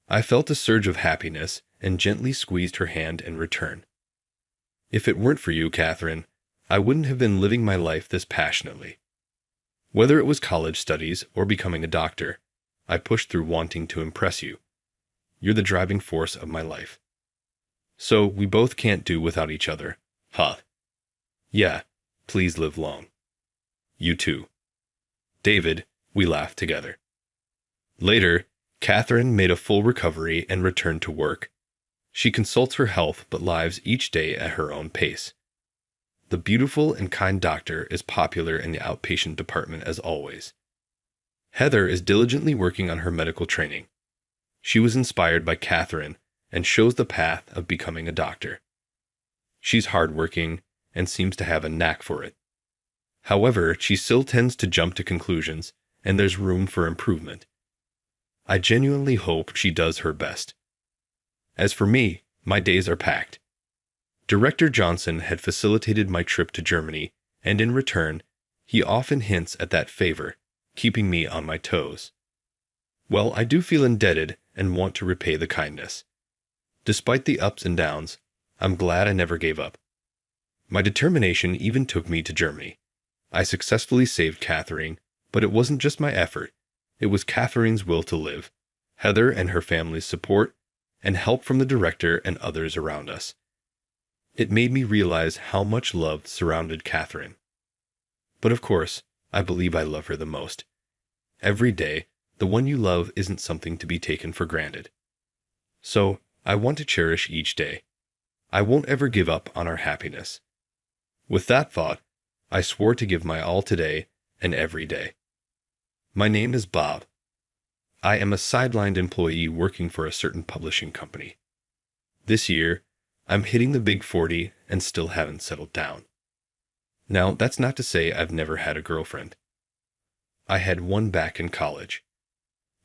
I felt a surge of happiness and gently squeezed her hand in return. If it weren't for you, Catherine, I wouldn't have been living my life this passionately. Whether it was college studies or becoming a doctor, I pushed through wanting to impress you. You're the driving force of my life. So we both can't do without each other, huh? Yeah, please live long. You too. David, we laughed together. Later, Catherine made a full recovery and returned to work. She consults her health but lives each day at her own pace. The beautiful and kind doctor is popular in the outpatient department as always. Heather is diligently working on her medical training. She was inspired by Catherine and shows the path of becoming a doctor. She's hardworking and seems to have a knack for it. However, she still tends to jump to conclusions, and there's room for improvement. I genuinely hope she does her best. As for me, my days are packed. Director Johnson had facilitated my trip to Germany, and in return, he often hints at that favor, keeping me on my toes. Well, I do feel indebted and want to repay the kindness. Despite the ups and downs, I'm glad I never gave up. My determination even took me to Germany. I successfully saved Catherine, but it wasn't just my effort. It was Catherine's will to live, Heather and her family's support, and help from the director and others around us. It made me realize how much love surrounded Catherine. But of course, I believe I love her the most. Every day, the one you love isn't something to be taken for granted. So, I want to cherish each day. I won't ever give up on our happiness. With that thought, I swore to give my all today and every day. My name is Bob. I am a sidelined employee working for a certain publishing company. This year, I'm hitting the big 40 and still haven't settled down. Now, that's not to say I've never had a girlfriend. I had one back in college.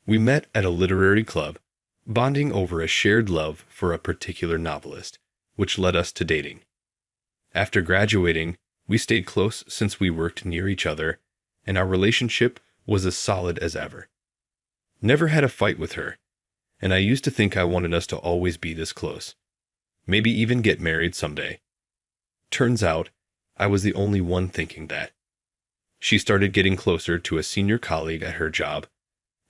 We met at a literary club, bonding over a shared love for a particular novelist, which led us to dating. After graduating, we stayed close since we worked near each other, and our relationship was as solid as ever. Never had a fight with her, and I used to think I wanted us to always be this close. Maybe even get married someday. Turns out, I was the only one thinking that. She started getting closer to a senior colleague at her job,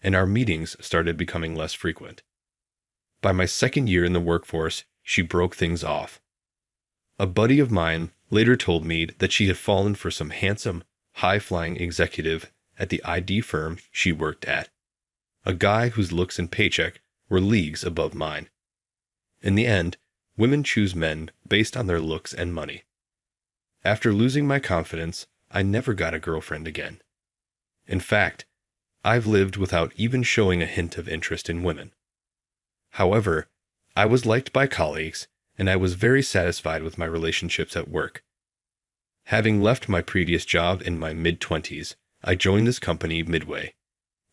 and our meetings started becoming less frequent. By my second year in the workforce, she broke things off. A buddy of mine later told me that she had fallen for some handsome, high-flying executive at the ID firm she worked at, a guy whose looks and paycheck were leagues above mine. In the end, women choose men based on their looks and money. After losing my confidence, I never got a girlfriend again. In fact, I've lived without even showing a hint of interest in women. However, I was liked by colleagues, and I was very satisfied with my relationships at work. Having left my previous job in my mid-20s, I joined this company midway.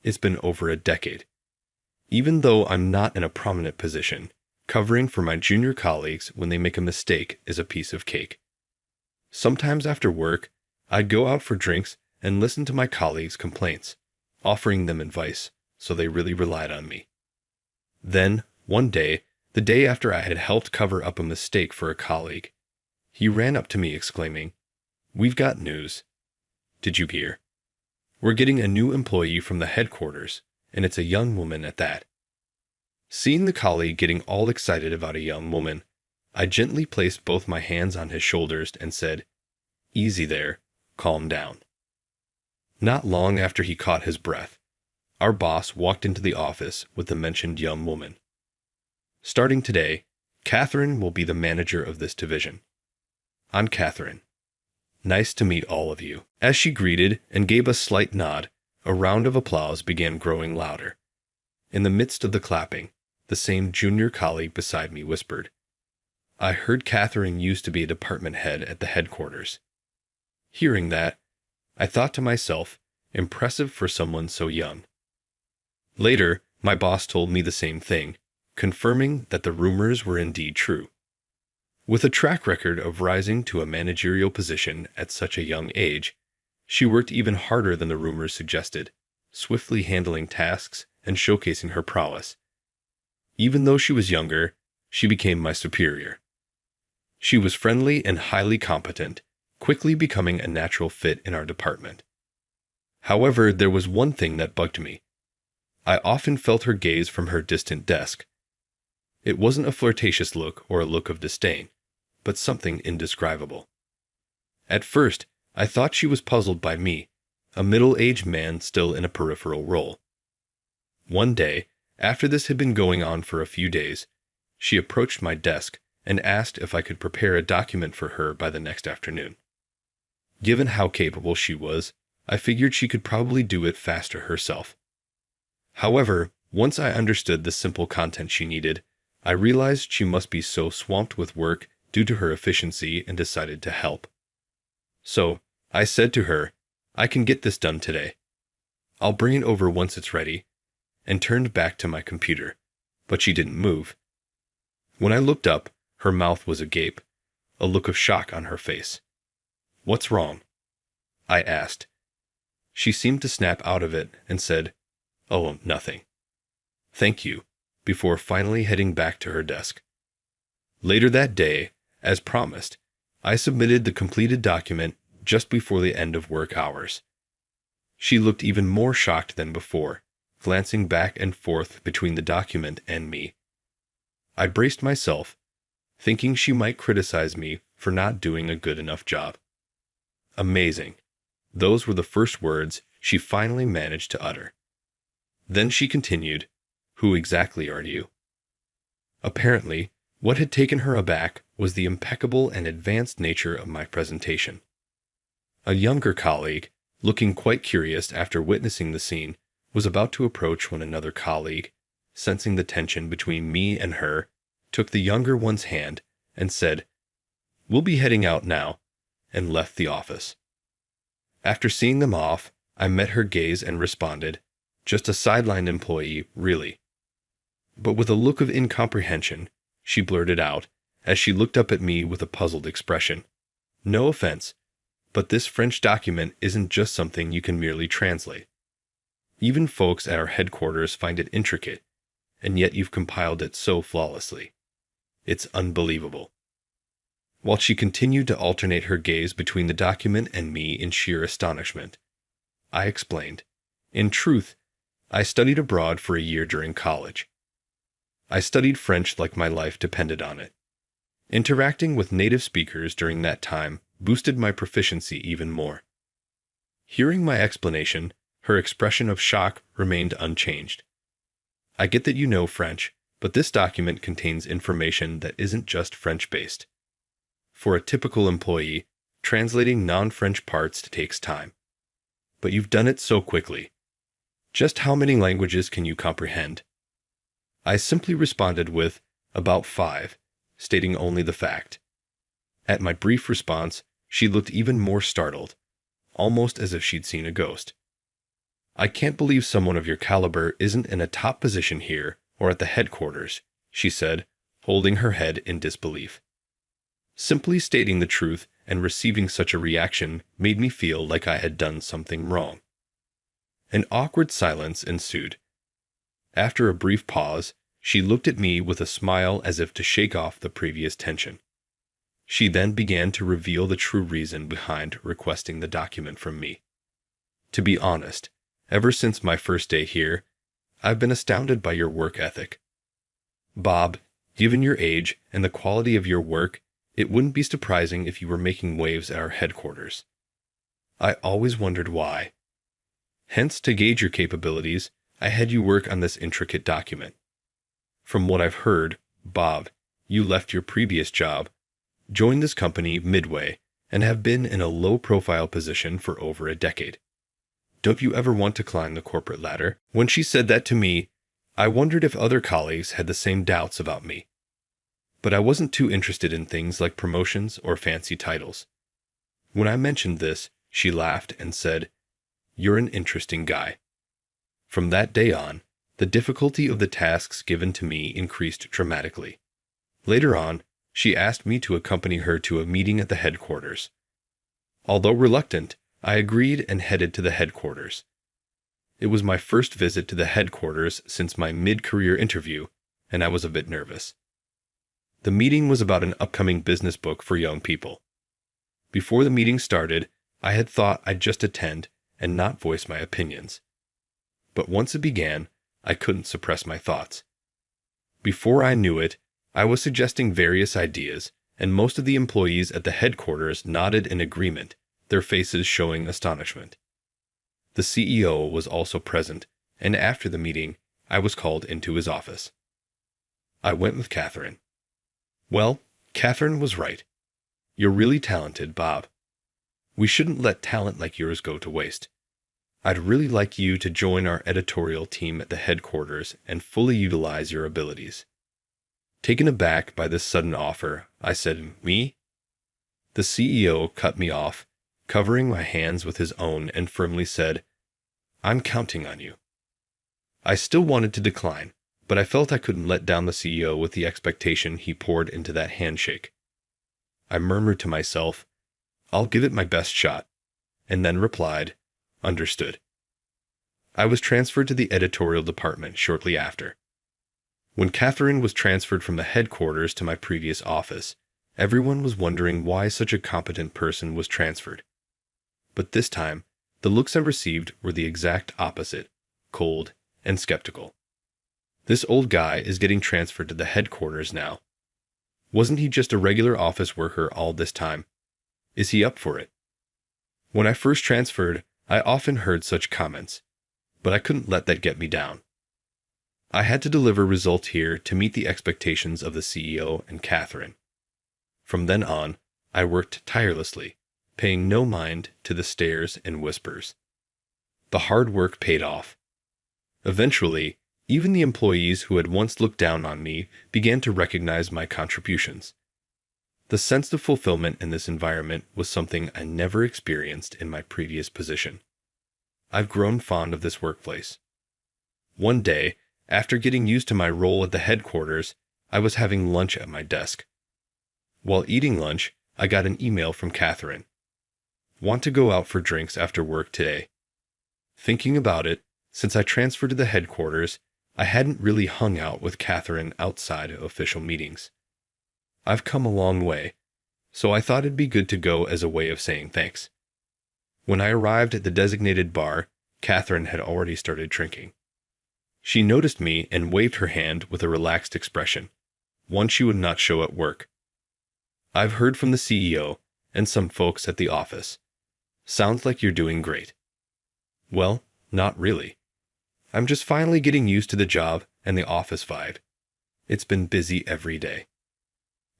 It's been over a decade. Even though I'm not in a prominent position, covering for my junior colleagues when they make a mistake is a piece of cake. Sometimes after work, I'd go out for drinks and listen to my colleagues' complaints, offering them advice, so they really relied on me. Then, one day, the day after I had helped cover up a mistake for a colleague, he ran up to me exclaiming, "We've got news. Did you hear? We're getting a new employee from the headquarters, and it's a young woman at that." Seeing the colleague getting all excited about a young woman, I gently placed both my hands on his shoulders and said, "Easy there, calm down." Not long after he caught his breath, our boss walked into the office with the mentioned young woman. Starting today, Catherine will be the manager of this division. I'm Catherine. Nice to meet all of you. As she greeted and gave a slight nod, a round of applause began growing louder. In the midst of the clapping, the same junior colleague beside me whispered, "I heard Catherine used to be a department head at the headquarters." Hearing that, I thought to myself, impressive for someone so young. Later, my boss told me the same thing, confirming that the rumors were indeed true. With a track record of rising to a managerial position at such a young age, she worked even harder than the rumors suggested, swiftly handling tasks and showcasing her prowess. Even though she was younger, she became my superior. She was friendly and highly competent, quickly becoming a natural fit in our department. However, there was one thing that bugged me. I often felt her gaze from her distant desk. It wasn't a flirtatious look or a look of disdain, but something indescribable. At first, I thought she was puzzled by me, a middle-aged man still in a peripheral role. One day, after this had been going on for a few days, she approached my desk and asked if I could prepare a document for her by the next afternoon. Given how capable she was, I figured she could probably do it faster herself. However, once I understood the simple content she needed, I realized she must be so swamped with work due to her efficiency and decided to help. So, I said to her, "I can get this done today. I'll bring it over once it's ready," and turned back to my computer, but she didn't move. When I looked up, her mouth was agape, a look of shock on her face. "What's wrong?" I asked. She seemed to snap out of it and said, "Oh, nothing. Thank you," before finally heading back to her desk. Later that day, as promised, I submitted the completed document just before the end of work hours. She looked even more shocked than before, glancing back and forth between the document and me. I braced myself, thinking she might criticize me for not doing a good enough job. Amazing. Those were the first words she finally managed to utter. Then she continued, "Who exactly are you?" Apparently, what had taken her aback was the impeccable and advanced nature of my presentation. A younger colleague, looking quite curious after witnessing the scene, was about to approach when another colleague, sensing the tension between me and her, took the younger one's hand and said, "We'll be heading out now," and left the office. After seeing them off, I met her gaze and responded, "Just a sideline employee, really." But with a look of incomprehension, she blurted out, as she looked up at me with a puzzled expression, "No offense, but this French document isn't just something you can merely translate. Even folks at our headquarters find it intricate, and yet you've compiled it so flawlessly. It's unbelievable." While she continued to alternate her gaze between the document and me in sheer astonishment, I explained, "In truth, I studied abroad for a year during college. I studied French like my life depended on it. Interacting with native speakers during that time boosted my proficiency even more." Hearing my explanation, her expression of shock remained unchanged. "I get that you know French, but this document contains information that isn't just French-based. For a typical employee, translating non-French parts takes time. But you've done it so quickly. Just how many languages can you comprehend?" I simply responded with, "About 5, stating only the fact. At my brief response, she looked even more startled, almost as if she'd seen a ghost. "I can't believe someone of your caliber isn't in a top position here or at the headquarters," she said, holding her head in disbelief. Simply stating the truth and receiving such a reaction made me feel like I had done something wrong. An awkward silence ensued. After a brief pause, she looked at me with a smile as if to shake off the previous tension. She then began to reveal the true reason behind requesting the document from me. "To be honest, ever since my first day here, I've been astounded by your work ethic. Bob, given your age and the quality of your work, it wouldn't be surprising if you were making waves at our headquarters. I always wondered why. Hence, to gauge your capabilities, I had you work on this intricate document. From what I've heard, Bob, you left your previous job, joined this company midway, and have been in a low-profile position for over a decade. Don't you ever want to climb the corporate ladder?" When she said that to me, I wondered if other colleagues had the same doubts about me. But I wasn't too interested in things like promotions or fancy titles. When I mentioned this, she laughed and said, "You're an interesting guy." From that day on, the difficulty of the tasks given to me increased dramatically. Later on, she asked me to accompany her to a meeting at the headquarters. Although reluctant, I agreed and headed to the headquarters. It was my first visit to the headquarters since my mid-career interview, and I was a bit nervous. The meeting was about an upcoming business book for young people. Before the meeting started, I had thought I'd just attend and not voice my opinions. But once it began, I couldn't suppress my thoughts. Before I knew it, I was suggesting various ideas, and most of the employees at the headquarters nodded in agreement, their faces showing astonishment. The CEO was also present, and after the meeting, I was called into his office. I went with Catherine. "Well, Catherine was right. You're really talented, Bob. We shouldn't let talent like yours go to waste. I'd really like you to join our editorial team at the headquarters and fully utilize your abilities. Taken aback by this sudden offer, I said, "Me?" The CEO cut me off, covering my hands with his own, and firmly said, "I'm counting on you." I still wanted to decline, but I felt I couldn't let down the CEO with the expectation he poured into that handshake. I murmured to myself, "I'll give it my best shot," and then replied, "Understood." I was transferred to the editorial department shortly after. When Catherine was transferred from the headquarters to my previous office, everyone was wondering why such a competent person was transferred. But this time, the looks I received were the exact opposite, cold and skeptical. This old guy is getting transferred to the headquarters now. Wasn't he just a regular office worker all this time? Is he up for it? When I first transferred, I often heard such comments, but I couldn't let that get me down. I had to deliver results here to meet the expectations of the CEO and Catherine. From then on, I worked tirelessly, paying no mind to the stares and whispers. The hard work paid off. Eventually, even the employees who had once looked down on me began to recognize my contributions. The sense of fulfillment in this environment was something I never experienced in my previous position. I've grown fond of this workplace. One day, after getting used to my role at the headquarters, I was having lunch at my desk. While eating lunch, I got an email from Catherine. "Want to go out for drinks after work today?" Thinking about it, since I transferred to the headquarters, I hadn't really hung out with Catherine outside of official meetings. I've come a long way, so I thought it'd be good to go as a way of saying thanks. When I arrived at the designated bar, Catherine had already started drinking. She noticed me and waved her hand with a relaxed expression, one she would not show at work. "I've heard from the CEO and some folks at the office. Sounds like you're doing great." "Well, not really. I'm just finally getting used to the job and the office vibe. It's been busy every day."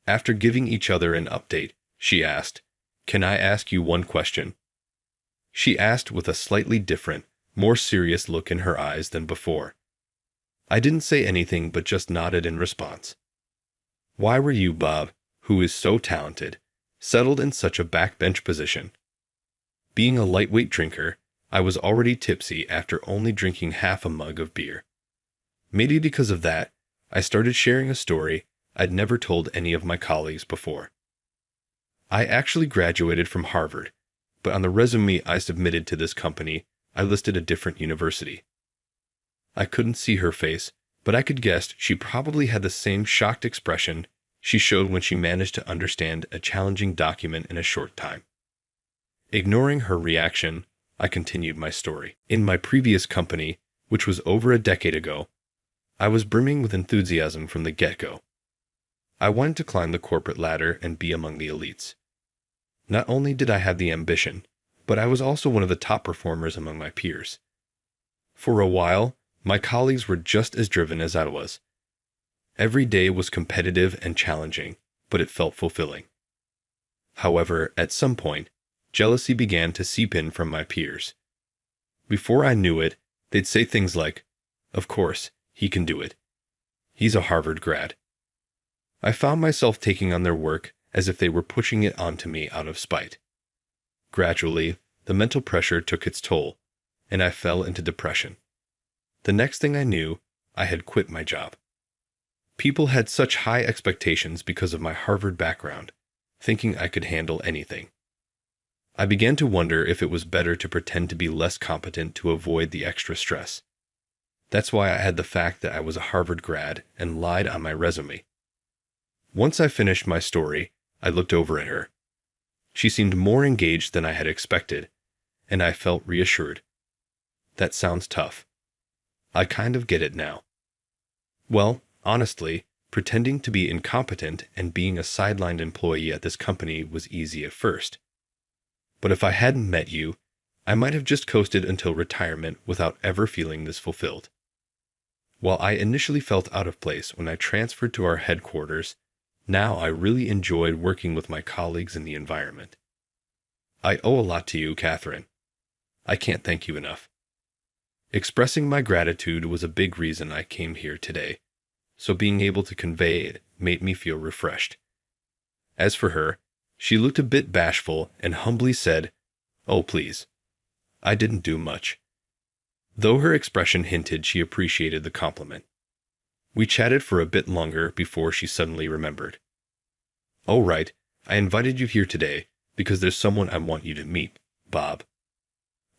After giving each other an update, she asked, "Can I ask you one question?" She asked with a slightly different, more serious look in her eyes than before. I didn't say anything but just nodded in response. "Why were you, Bob, who is so talented, settled in such a backbench position?" Being a lightweight drinker, I was already tipsy after only drinking half a mug of beer. Maybe because of that, I started sharing a story I'd never told any of my colleagues before. I actually graduated from Harvard, but on the resume I submitted to this company, I listed a different university. I couldn't see her face, but I could guess she probably had the same shocked expression she showed when she managed to understand a challenging document in a short time. Ignoring her reaction, I continued my story. In my previous company, which was over a decade ago, I was brimming with enthusiasm from the get-go. I wanted to climb the corporate ladder and be among the elites. Not only did I have the ambition, but I was also one of the top performers among my peers. For a while, my colleagues were just as driven as I was. Every day was competitive and challenging, but it felt fulfilling. However, at some point, jealousy began to seep in from my peers. Before I knew it, they'd say things like, "Of course, he can do it. He's a Harvard grad." I found myself taking on their work as if they were pushing it onto me out of spite. Gradually, the mental pressure took its toll, and I fell into depression. The next thing I knew, I had quit my job. People had such high expectations because of my Harvard background, thinking I could handle anything. I began to wonder if it was better to pretend to be less competent to avoid the extra stress. That's why I had the fact that I was a Harvard grad and lied on my resume. Once I finished my story, I looked over at her. She seemed more engaged than I had expected, and I felt reassured. That sounds tough. I kind of get it now. Well, honestly, pretending to be incompetent and being a sidelined employee at this company was easy at first. But if I hadn't met you, I might have just coasted until retirement without ever feeling this fulfilled. While I initially felt out of place when I transferred to our headquarters, now I really enjoyed working with my colleagues in the environment. I owe a lot to you, Catherine. I can't thank you enough. Expressing my gratitude was a big reason I came here today, so being able to convey it made me feel refreshed. As for her, she looked a bit bashful and humbly said, "Oh, please. I didn't do much," though her expression hinted she appreciated the compliment. We chatted for a bit longer before she suddenly remembered. "Oh, right, I invited you here today because there's someone I want you to meet, Bob.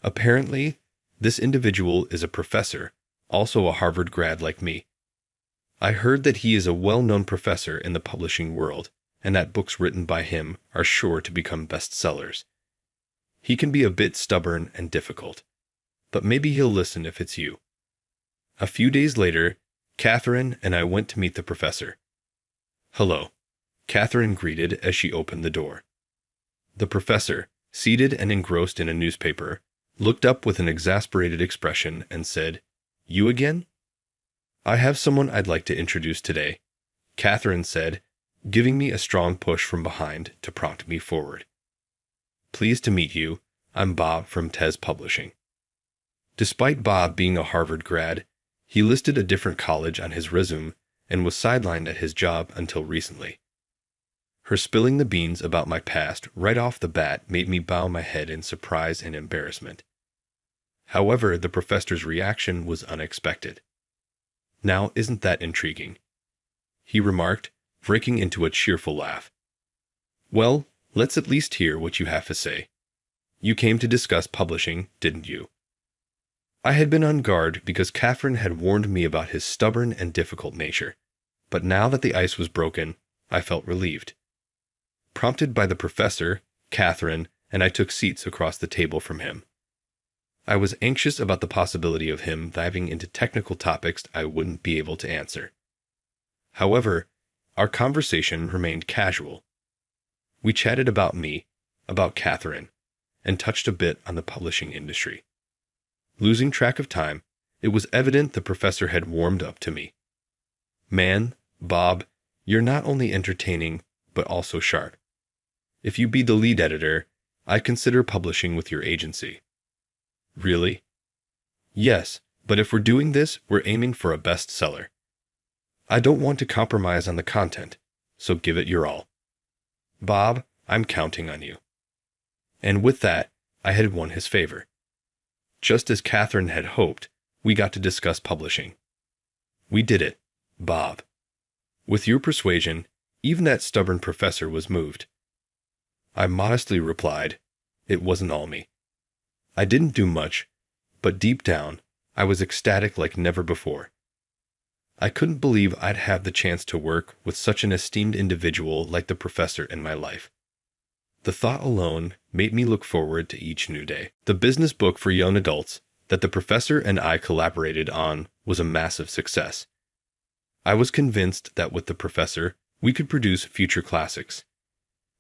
Apparently, this individual is a professor, also a Harvard grad like me. I heard that he is a well-known professor in the publishing world, and that books written by him are sure to become bestsellers. He can be a bit stubborn and difficult, but maybe he'll listen if it's you." A few days later, Catherine and I went to meet the professor. "Hello," Catherine greeted as she opened the door. The professor, seated and engrossed in a newspaper, looked up with an exasperated expression and said, "You again?" "I have someone I'd like to introduce today," Catherine said, giving me a strong push from behind to prompt me forward. "Pleased to meet you. I'm Bob from Tez Publishing." Despite Bob being a Harvard grad, he listed a different college on his resume and was sidelined at his job until recently. Her spilling the beans about my past right off the bat made me bow my head in surprise and embarrassment. However, the professor's reaction was unexpected. "Now, isn't that intriguing?" he remarked, breaking into a cheerful laugh. "Well, let's at least hear what you have to say. You came to discuss publishing, didn't you?" I had been on guard because Catherine had warned me about his stubborn and difficult nature, but now that the ice was broken, I felt relieved. Prompted by the professor, Catherine and I took seats across the table from him. I was anxious about the possibility of him diving into technical topics I wouldn't be able to answer. However, our conversation remained casual. We chatted about me, about Catherine, and touched a bit on the publishing industry. Losing track of time, it was evident the professor had warmed up to me. "Man, Bob, you're not only entertaining, but also sharp. If you be the lead editor, I'd consider publishing with your agency." "Really?" "Yes, but if we're doing this, we're aiming for a bestseller. I don't want to compromise on the content, so give it your all. Bob, I'm counting on you." And with that, I had won his favor. Just as Catherine had hoped, we got to discuss publishing. We did it, Bob. With your persuasion, even that stubborn professor was moved. I modestly replied, "It wasn't all me. I didn't do much, but deep down, I was ecstatic like never before. I couldn't believe I'd have the chance to work with such an esteemed individual like the professor in my life. The thought alone made me look forward to each new day." The business book for young adults that the professor and I collaborated on was a massive success. I was convinced that with the professor, we could produce future classics.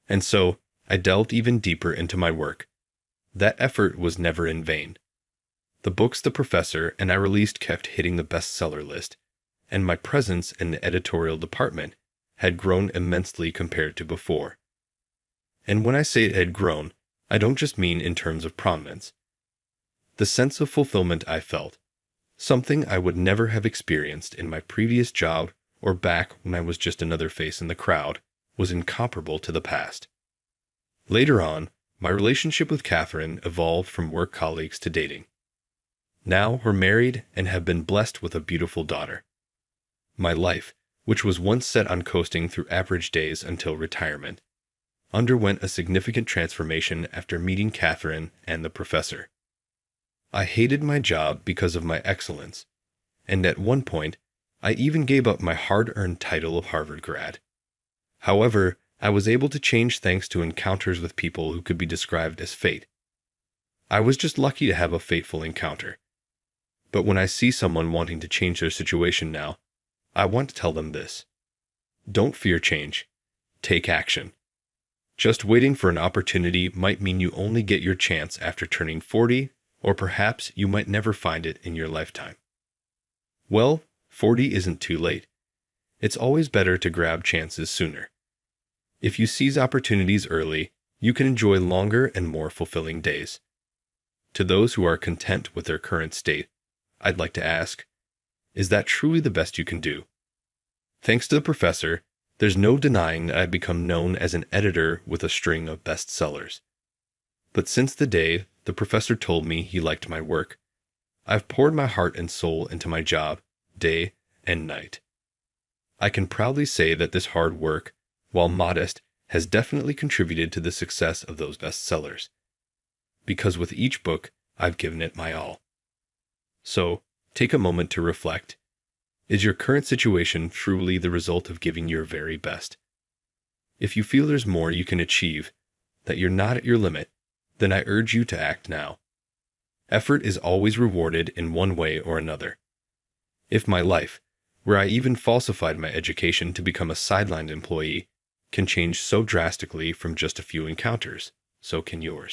And so, I delved even deeper into my work. That effort was never in vain. The books the professor and I released kept hitting the bestseller list, and my presence in the editorial department had grown immensely compared to before. And when I say it had grown, I don't just mean in terms of prominence. The sense of fulfillment I felt, something I would never have experienced in my previous job or back when I was just another face in the crowd, was incomparable to the past. Later on, my relationship with Catherine evolved from work colleagues to dating. Now we're married and have been blessed with a beautiful daughter. My life, which was once set on coasting through average days until retirement, underwent a significant transformation after meeting Catherine and the professor. I hated my job because of my excellence, and at one point, I even gave up my hard-earned title of Harvard grad. However, I was able to change thanks to encounters with people who could be described as fate. I was just lucky to have a fateful encounter. But when I see someone wanting to change their situation now, I want to tell them this. Don't fear change. Take action. Just waiting for an opportunity might mean you only get your chance after turning 40, or perhaps you might never find it in your lifetime. Well, 40 isn't too late. It's always better to grab chances sooner. If you seize opportunities early, you can enjoy longer and more fulfilling days. To those who are content with their current state, I'd like to ask, is that truly the best you can do? Thanks to the professor, there's no denying that I've become known as an editor with a string of bestsellers. But since the day the professor told me he liked my work, I've poured my heart and soul into my job, day and night. I can proudly say that this hard work, while modest, has definitely contributed to the success of those bestsellers. Because with each book, I've given it my all. So, take a moment to reflect. Is your current situation truly the result of giving your very best? If you feel there's more you can achieve, that you're not at your limit, then I urge you to act now. Effort is always rewarded in one way or another. If my life, where I even falsified my education to become a sidelined employee, can change so drastically from just a few encounters, so can yours.